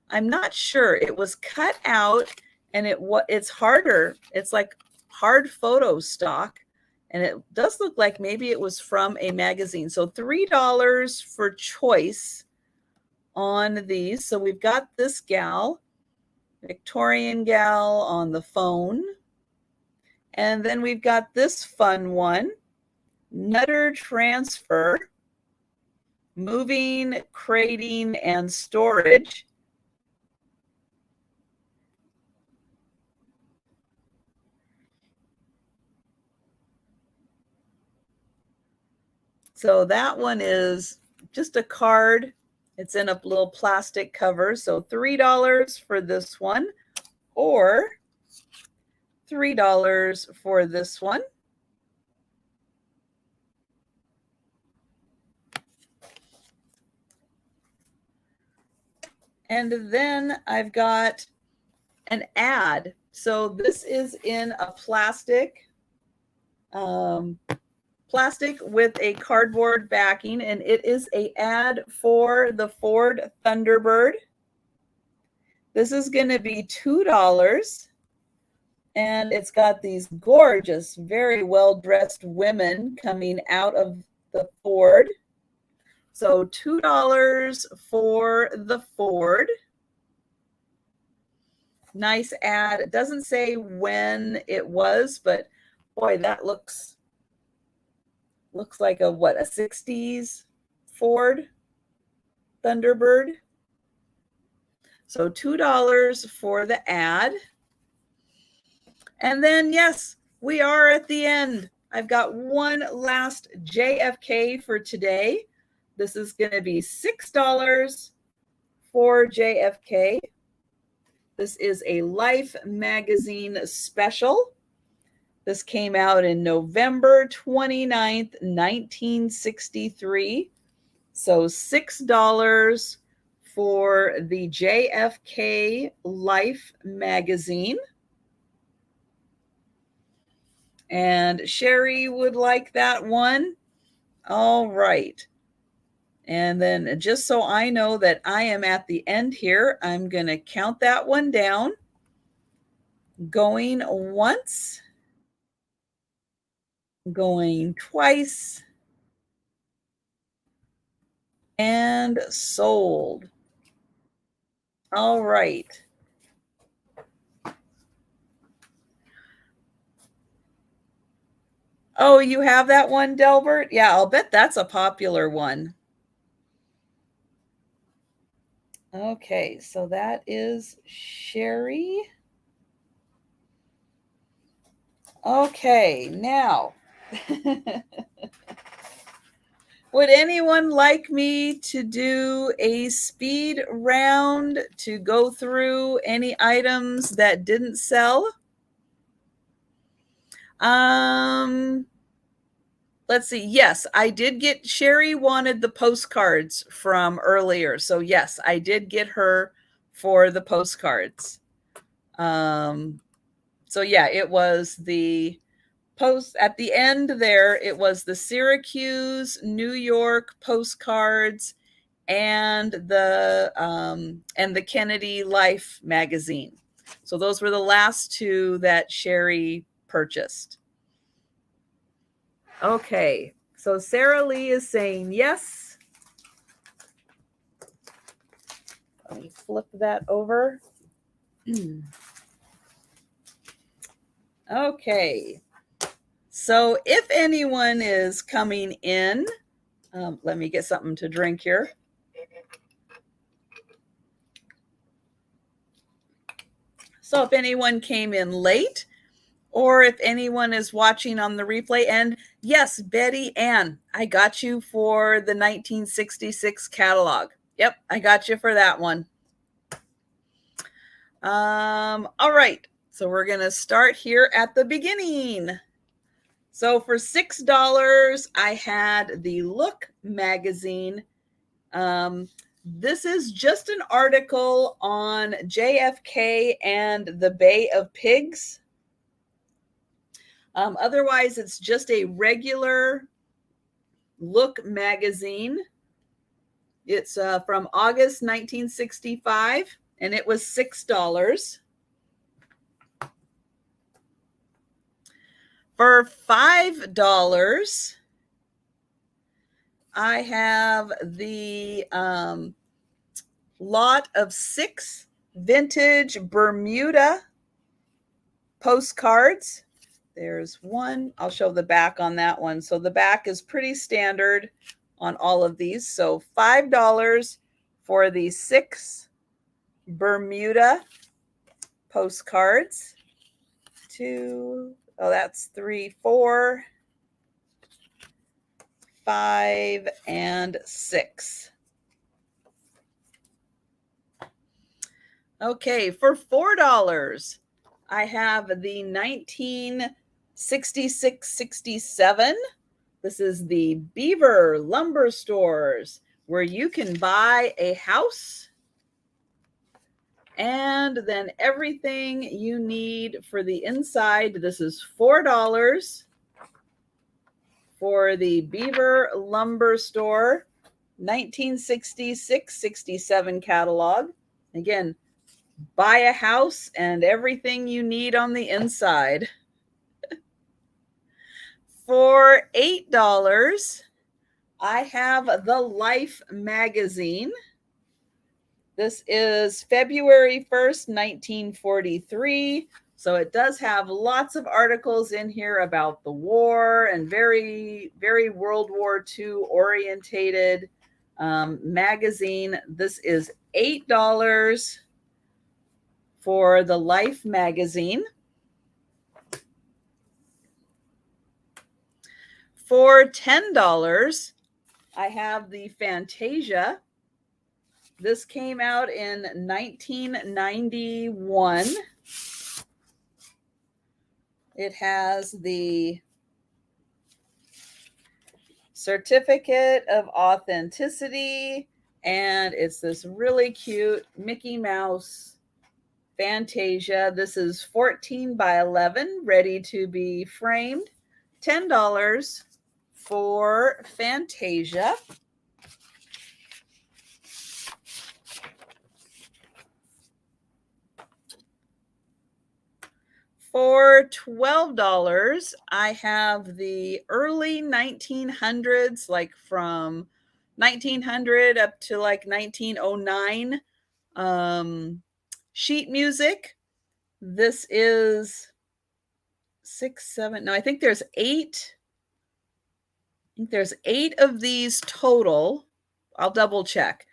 I'm not sure. It was cut out, and it's harder. It's like hard photo stock. And it does look like maybe it was from a magazine. So $3 for choice on these. So we've got this gal, Victorian gal on the phone. And then we've got this fun one, Nutter Transfer, Moving, Crating, and Storage. So that one is just a card. It's in a little plastic cover. So $3 for this one, or $3 for this one. And then I've got an ad. So this is in a plastic with a cardboard backing, and it is an ad for the Ford Thunderbird. This is going to be $2, and it's got these gorgeous, very well-dressed women coming out of the Ford. So $2 for the Ford. Nice ad. It doesn't say when it was, but boy, that looks like a what, a 60s Ford Thunderbird. So $2 for the ad. And then, yes, we are at the end. I've got one last JFK for today. This is going to be $6 for JFK. This is a Life Magazine special. This came out in November 29th, 1963. So $6 for the JFK Life Magazine. And Sherry would like that one. All right. And then just so I know that I am at the end here, I'm going to count that one down. Going once. Going twice. And sold. All right. Oh, you have that one, Delbert? Yeah, I'll bet that's a popular one. Okay, so that is Sherry. Okay, now, would anyone like me to do a speed round to go through any items that didn't sell? Let's see. Yes, I did get, Sherry wanted the postcards from earlier. So yes, I did get her for the postcards. So yeah, it was the post at the end there. It was the Syracuse, New York postcards and the Kennedy Life magazine. So those were the last two that Sherry purchased. Okay, so Sarah Lee is saying yes. Let me flip that over. Okay, so if anyone is coming in, let me get something to drink here. So if anyone came in late, or if anyone is watching on the replay, and yes, Betty Ann, I got you for the 1966 catalog. Yep, I got you for that one. All right, so we're going to start here at the beginning. So for $6, I had the Look magazine. This is just an article on JFK and the Bay of Pigs. Otherwise, it's just a regular Look magazine. It's from August 1965, and it was $6. For $5, I have the lot of 6 vintage Bermuda postcards. There's one. I'll show the back on that one. So the back is pretty standard on all of these. So $5 for the 6 Bermuda postcards. 2, oh, that's 3, 4, 5, and 6. Okay, for $4, I have the 1966-67. This is the Beaver lumber stores, where you can buy a house and then everything you need for the inside. This is $4 for the Beaver lumber store 1966-67 catalog. Again, buy a house and everything you need on the inside. For $8, I have the Life magazine. This is February 1st, 1943. So it does have lots of articles in here about the war and very, very World War II orientated magazine. This is $8 for the Life magazine. For $10, I have the Fantasia. This came out in 1991. It has the certificate of authenticity, and it's this really cute Mickey Mouse Fantasia. This is 14 by 11, ready to be framed. $10 for Fantasia. For $12, I have the early 1900s, like from 1900 up to like 1909, sheet music. This is 6, 7, no, I think there's 8. I think there's 8 of these total. I'll double check.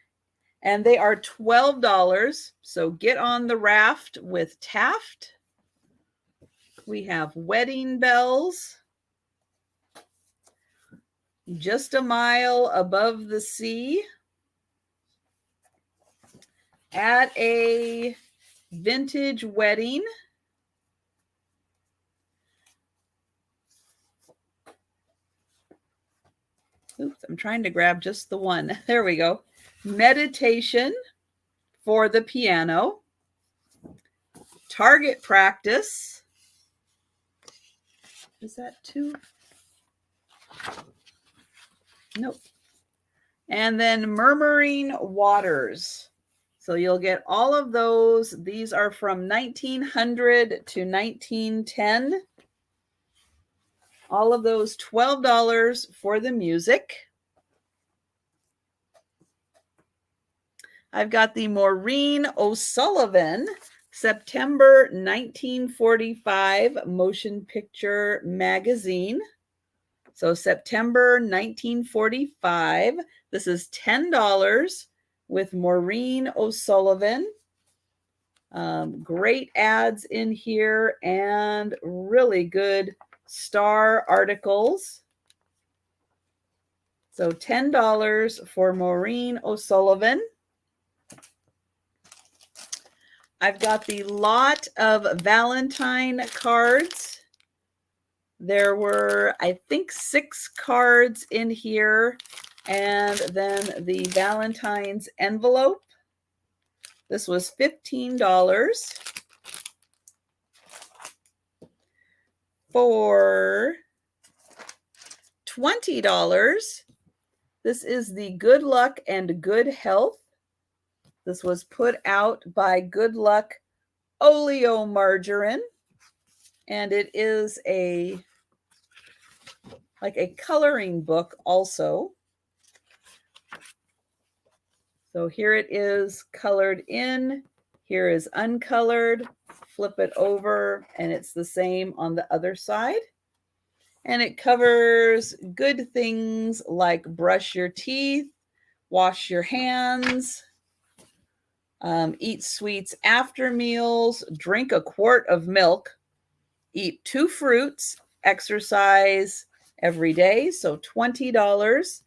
And they are $12. So get on the raft with Taft. We have Wedding Bells, Just a Mile Above the Sea, At a Vintage Wedding, oops, I'm trying to grab just the one. There we go. Meditation for the Piano, Target Practice. Is that 2? Nope. And then Murmuring Waters. So you'll get all of those. These are from 1900 to 1910. All of those $12 for the music. I've got the Maureen O'Sullivan September 1945 Motion Picture Magazine. So September 1945. This is $10 with Maureen O'Sullivan. Great ads in here and really good star articles. So $10 for Maureen O'Sullivan. I've got the lot of Valentine cards. There were, I think, 6 cards in here, and then the Valentine's envelope. This was $15. For $20, this is the Good Luck and Good Health. This was put out by Good Luck Oleomargarine, and it is like a coloring book also. So here it is colored in, here is uncolored, flip it over, and it's the same on the other side. And it covers good things like brush your teeth, wash your hands, eat sweets after meals, drink a quart of milk, eat 2 fruits, exercise every day. So $20.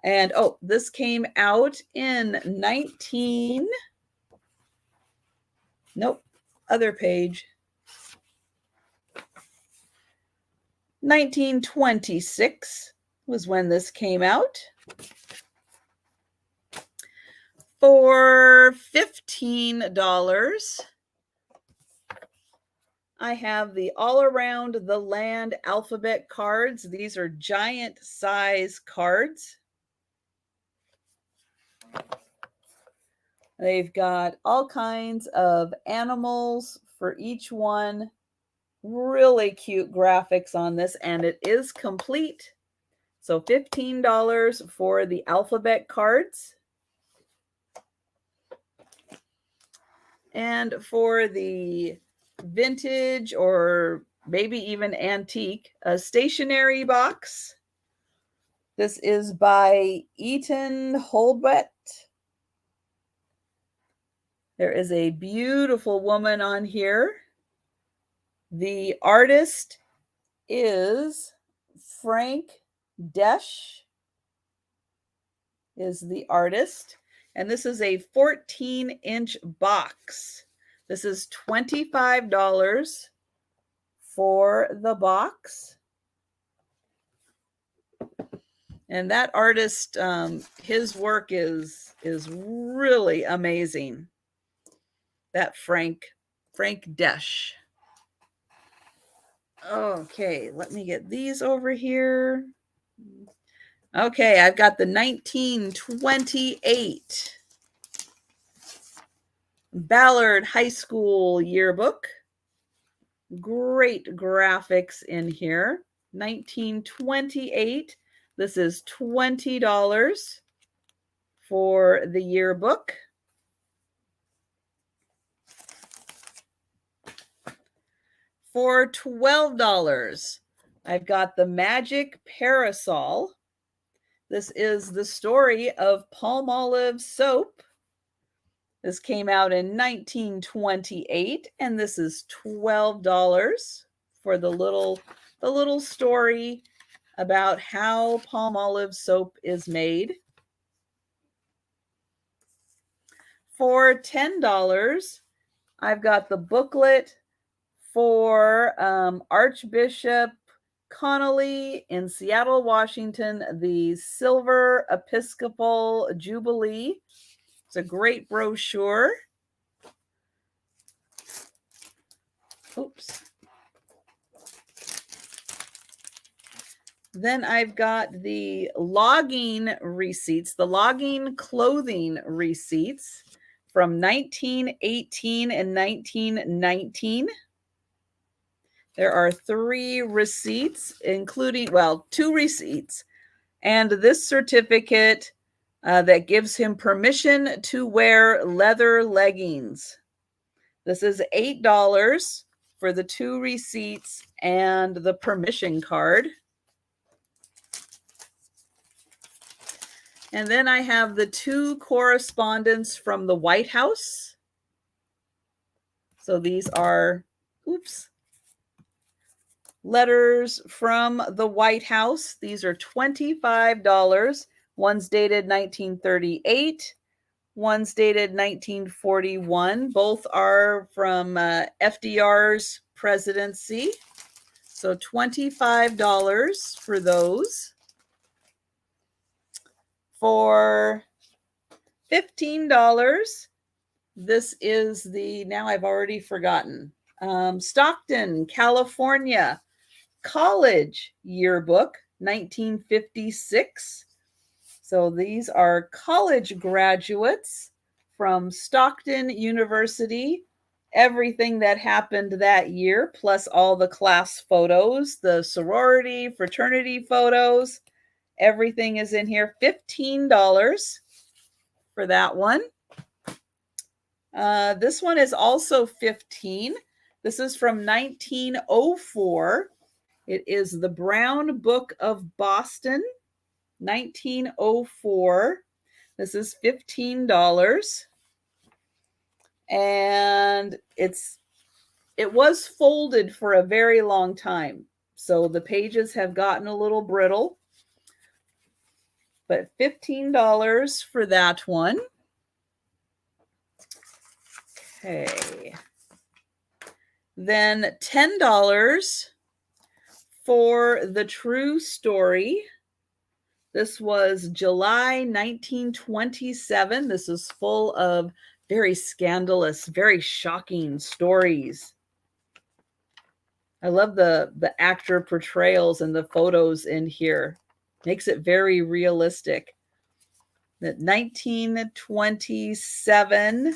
And oh, this came out in other page. 1926 was when this came out. For $15, I have the All Around the Land alphabet cards. These are giant size cards. They've got all kinds of animals for each one. Really cute graphics on this, and it is complete. So $15 for the alphabet cards. And for the vintage or maybe even antique stationery box, this is by Eaton Holbert. There is a beautiful woman on here. The artist is Frank Desch, is the artist. And this is a 14-inch box. This is $25 for the box. And that artist, his work is really amazing. That Frank Desch. Okay, let me get these over here. Okay, I've got the 1928 Ballard High School Yearbook. Great graphics in here. 1928. This is $20 for the yearbook. For $12, I've got the Magic Parasol. This is the story of Palmolive Soap. This came out in 1928, and this is $12 for the little story about how Palmolive soap is made. For $10, I've got the booklet for Archbishop Connolly in Seattle, Washington, the Silver Episcopal Jubilee. It's a great brochure. Oops. Then I've got the logging receipts, the logging clothing receipts from 1918 and 1919. There are 3 receipts, including, well, 2 receipts, and this certificate that gives him permission to wear leather leggings. This is $8 for the 2 receipts and the permission card. And then I have the 2 correspondence from the White House. So these are, letters from the White House. These are $25. One's dated 1938. One's dated 1941. Both are from FDR's presidency. So $25 for those. For $15, this is the, now I've already forgotten, Stockton, California College Yearbook, 1956. So these are college graduates from Stockton University. Everything that happened that year, plus all the class photos, the sorority, fraternity photos. Everything is in here. $15 for that one. This one is also $15. This is from 1904. It is the Brown Book of Boston, 1904. This is $15. And it was folded for a very long time. So the pages have gotten a little brittle. But $15 for that one. Okay. Then $10 for the True Story. This was July 1927. This is full of very scandalous, very shocking stories. I love the actor portrayals and the photos in here. Makes it very realistic. That 1927.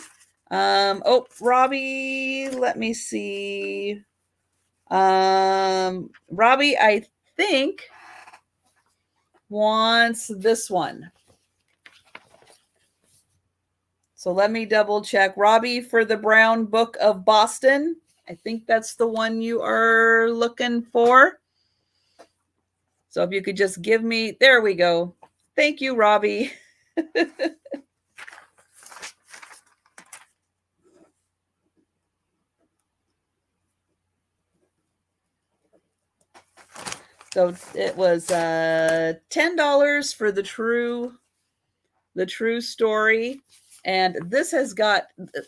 Robbie, let me see. Robbie, I think, wants this one. So let me double check. Robbie, for the Brown Book of Boston. I think that's the one you are looking for. So if you could just give me, there we go. Thank you, Robbie. So it was $10 for the true story. And this has got,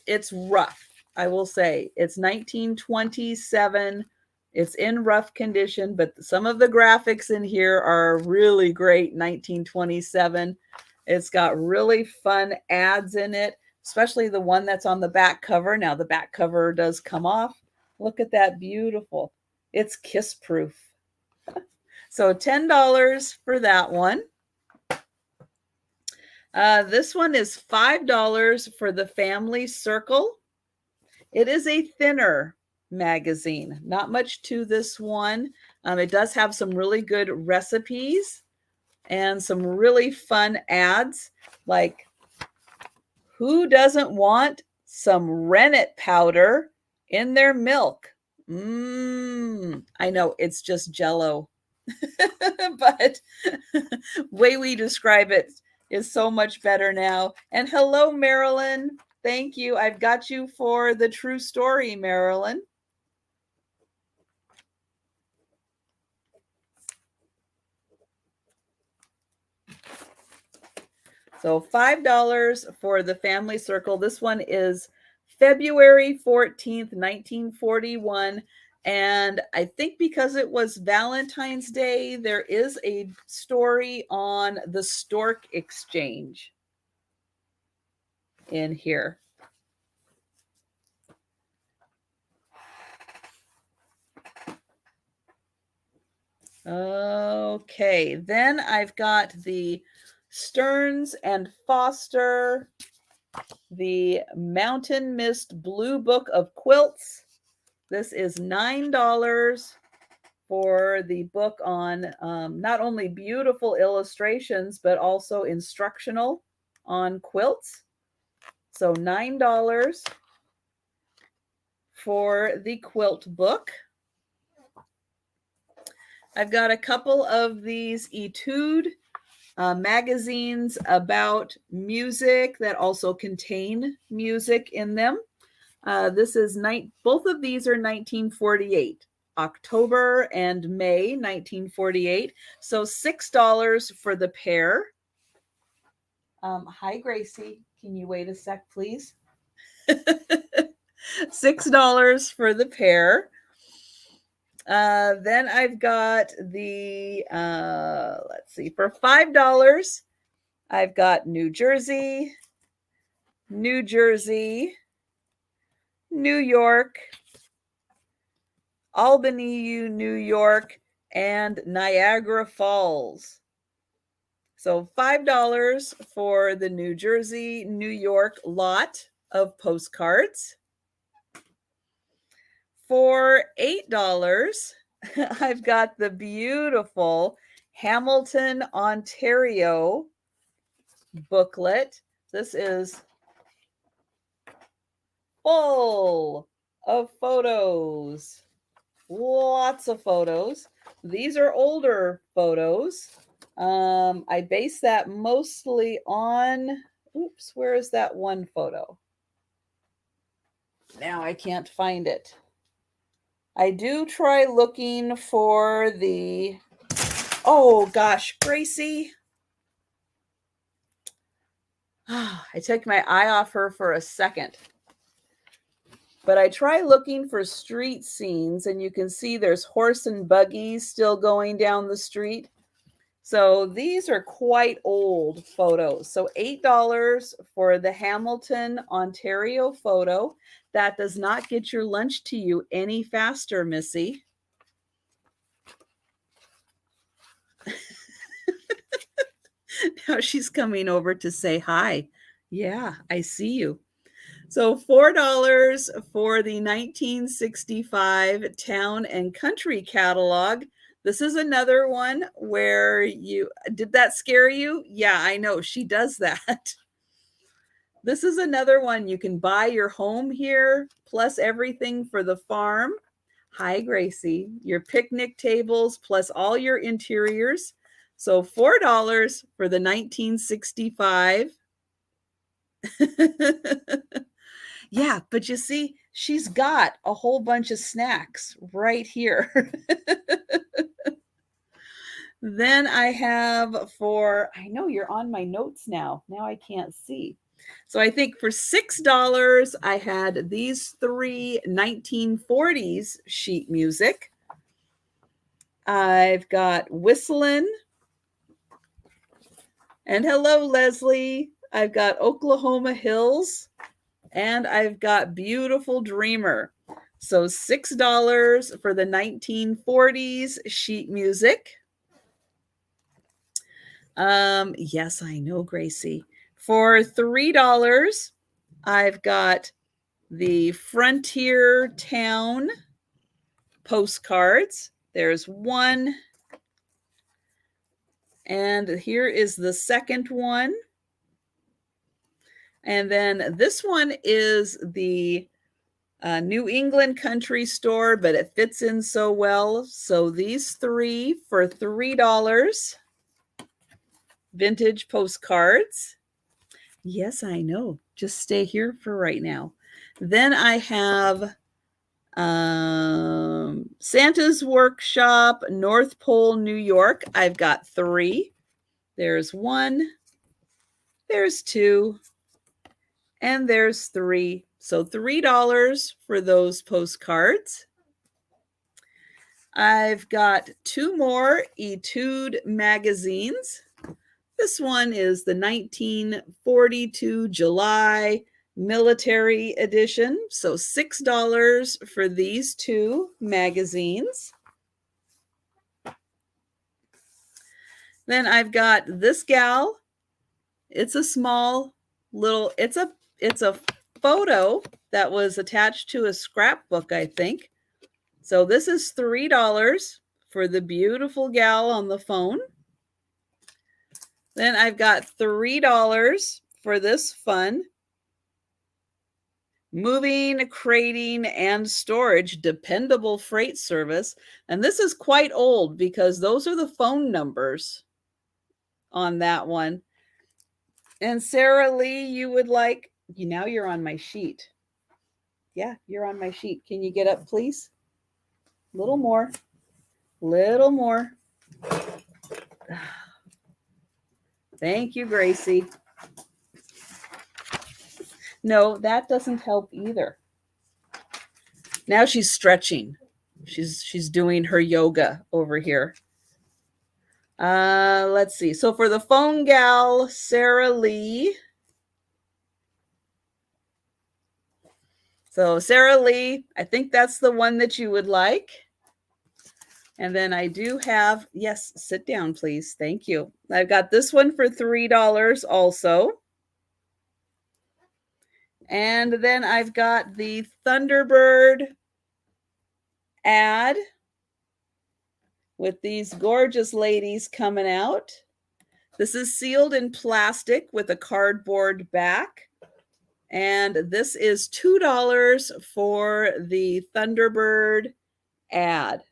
it's rough, I will say. It's 1927. It's in rough condition, but some of the graphics in here are really great. 1927. It's got really fun ads in it, especially the one that's on the back cover. Now the back cover does come off. Look at that, beautiful. It's kiss proof. So $10 for that one. This one is $5 for the Family Circle. It is a thinner magazine. Not much to this one. It does have some really good recipes and some really fun ads. Like, who doesn't want some rennet powder in their milk? I know, it's just Jell-O. But way we describe it is so much better now. And hello, Marilyn. Thank you. I've got you for the true story, Marilyn. So $5 for the Family Circle. This one is February 14th, 1941. And I think because it was Valentine's Day, there is a story on the Stork Exchange in here. Okay, then I've got the Stearns and Foster, the Mountain Mist Blue Book of Quilts. This is $9 for the book on not only beautiful illustrations, but also instructional on quilts. So $9 for the quilt book. I've got a couple of these Etude magazines about music that also contain music in them. This is both of these are 1948, October and May 1948. So $6 for the pair. Hi, Gracie. Can you wait a sec, please? $6 for the pair. Then I've got the, let's see, for $5, I've got New Jersey, New Jersey, New York, Albany, New York, and Niagara Falls. So $5 for the New Jersey, New York lot of postcards. For $8, I've got the beautiful Hamilton, Ontario booklet. This is full of photos. Lots of photos. These are older photos. I base that mostly on, oops, where is that one photo? Now I can't find it. I do try looking for the, oh gosh, Gracie. I took my eye off her for a second. But I try looking for street scenes, and you can see there's horse and buggies still going down the street. So these are quite old photos. So $8 for the Hamilton, Ontario photo. That does not get your lunch to you any faster, Missy. Now she's coming over to say hi. Yeah, I see you. So $4 for the 1965 Town and Country catalog. This is another one where did that scare you? Yeah, I know, she does that. This is another one. You can buy your home here, plus everything for the farm. Hi, Gracie. Your picnic tables, plus all your interiors. So $4 for the 1965. Yeah, but you see, she's got a whole bunch of snacks right here. Then I have I know you're on my notes now. Now I can't see. So I think for $6, I had these three 1940s sheet music. I've got Whistlin'. And hello, Leslie. I've got Oklahoma Hills. And I've got Beautiful Dreamer. So $6 for the 1940s sheet music. Yes, I know, Gracie. For $3, I've got the Frontier Town postcards. There's one. And here is the second one. And then this one is the New England Country Store, but it fits in so well. So these three for $3. Vintage postcards. Yes, I know. Just stay here for right now. Then I have Santa's Workshop, North Pole, New York. I've got 3. There's 1, there's 2, and there's 3. So $3 for those postcards. I've got 2 more Etude magazines. This one is the 1942 July military edition. So $6 for these 2 magazines. Then I've got this gal. It's a small little, it's a photo that was attached to a scrapbook, I think. So this is $3 for the beautiful gal on the phone. Then I've got $3 for this fun moving, crating, and storage dependable freight service. And this is quite old because those are the phone numbers on that one. And Sarah Lee, you would like, now you're on my sheet. Yeah, you're on my sheet. Can you get up, please? Little more. Little more. Thank you, Gracie. No, that doesn't help either. Now she's stretching. She's doing her yoga over here. Let's see. So for the phone gal, Sarah Lee. So Sarah Lee, I think that's the one that you would like. And then I do have, yes, sit down, please. Thank you. I've got this one for $3 also. And then I've got the Thunderbird ad with these gorgeous ladies coming out. This is sealed in plastic with a cardboard back. And this is $2 for the Thunderbird ad.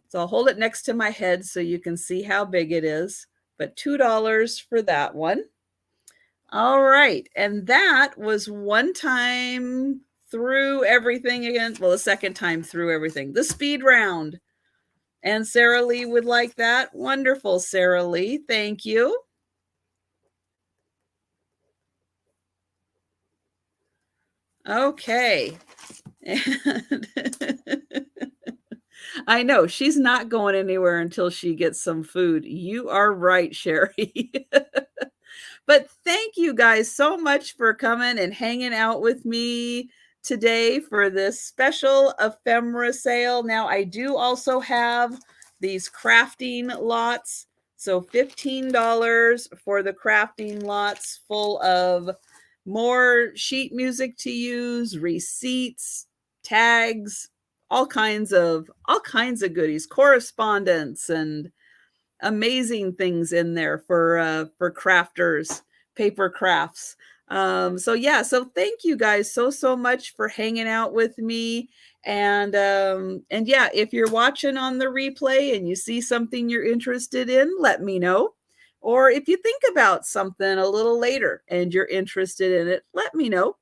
So I'll hold it next to my head so you can see how big it is, but $2 for that one. All right, and that was one time through everything again. Well, the second time through everything. The speed round. And Sarah Lee would like that. Wonderful, Sarah Lee. Thank you. Okay. And I know she's not going anywhere until she gets some food. You are right, Sherry. But thank you guys so much for coming and hanging out with me today for this special ephemera sale. Now, I do also have these crafting lots. So $15 for the crafting lots full of more sheet music to use, receipts, tags, all kinds of goodies, correspondence, and amazing things in there for crafters. paper crafts. So yeah, so thank you guys so much for hanging out with me. And yeah, if you're watching on the replay and you see something you're interested in, let me know. Or if you think about something a little later and you're interested in it, let me know.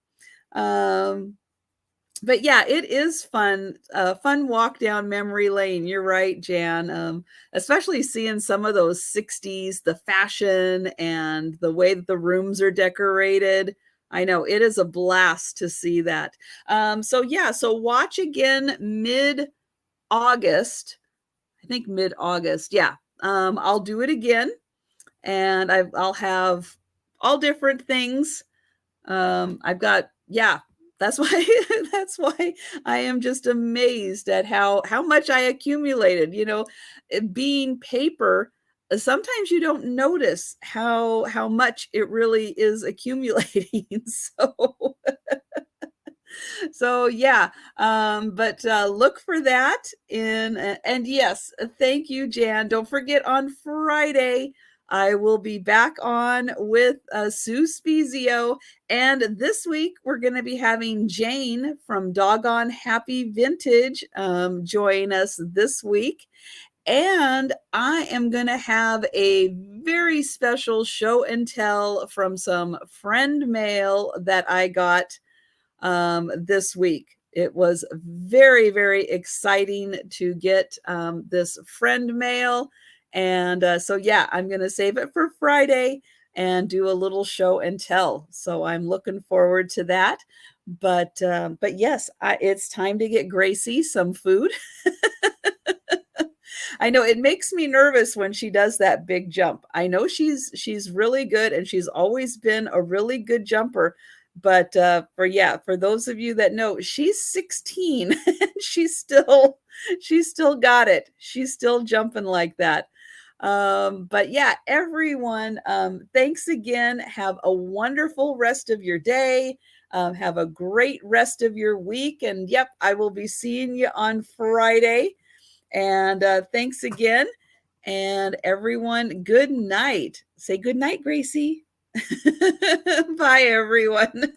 But yeah, it is fun, fun walk down memory lane. You're right, Jan. Especially seeing some of those 60s, the fashion and the way that the rooms are decorated. I know it is a blast to see that. So yeah, so watch again mid-August. I think mid-August. Yeah. I'll do it again, and I'll have all different things. I've got, yeah, that's why that's why I am just amazed at how much I accumulated. You know, being paper, sometimes you don't notice how much it really is accumulating. So yeah, but look for that in, and yes, thank you, Jan. Don't forget, on Friday I will be back on with Sue Spezio, and this week we're going to be having Jane from Doggone Happy Vintage join us this week. And I am going to have a very special show and tell from some friend mail that I got this week. It was very exciting to get this friend mail. And so, yeah, I'm going to save it for Friday and do a little show and tell. So I'm looking forward to that. But yes, it's time to get Gracie some food. I know it makes me nervous when she does that big jump. I know she's really good, and she's always been a really good jumper. But for those of you that know, she's 16 and she's still got it. She's still jumping like that. But yeah, everyone, thanks again. Have a wonderful rest of your day. Have a great rest of your week. And yep, I will be seeing you on Friday. And thanks again. And everyone, good night. Say good night, Gracie. Bye, everyone.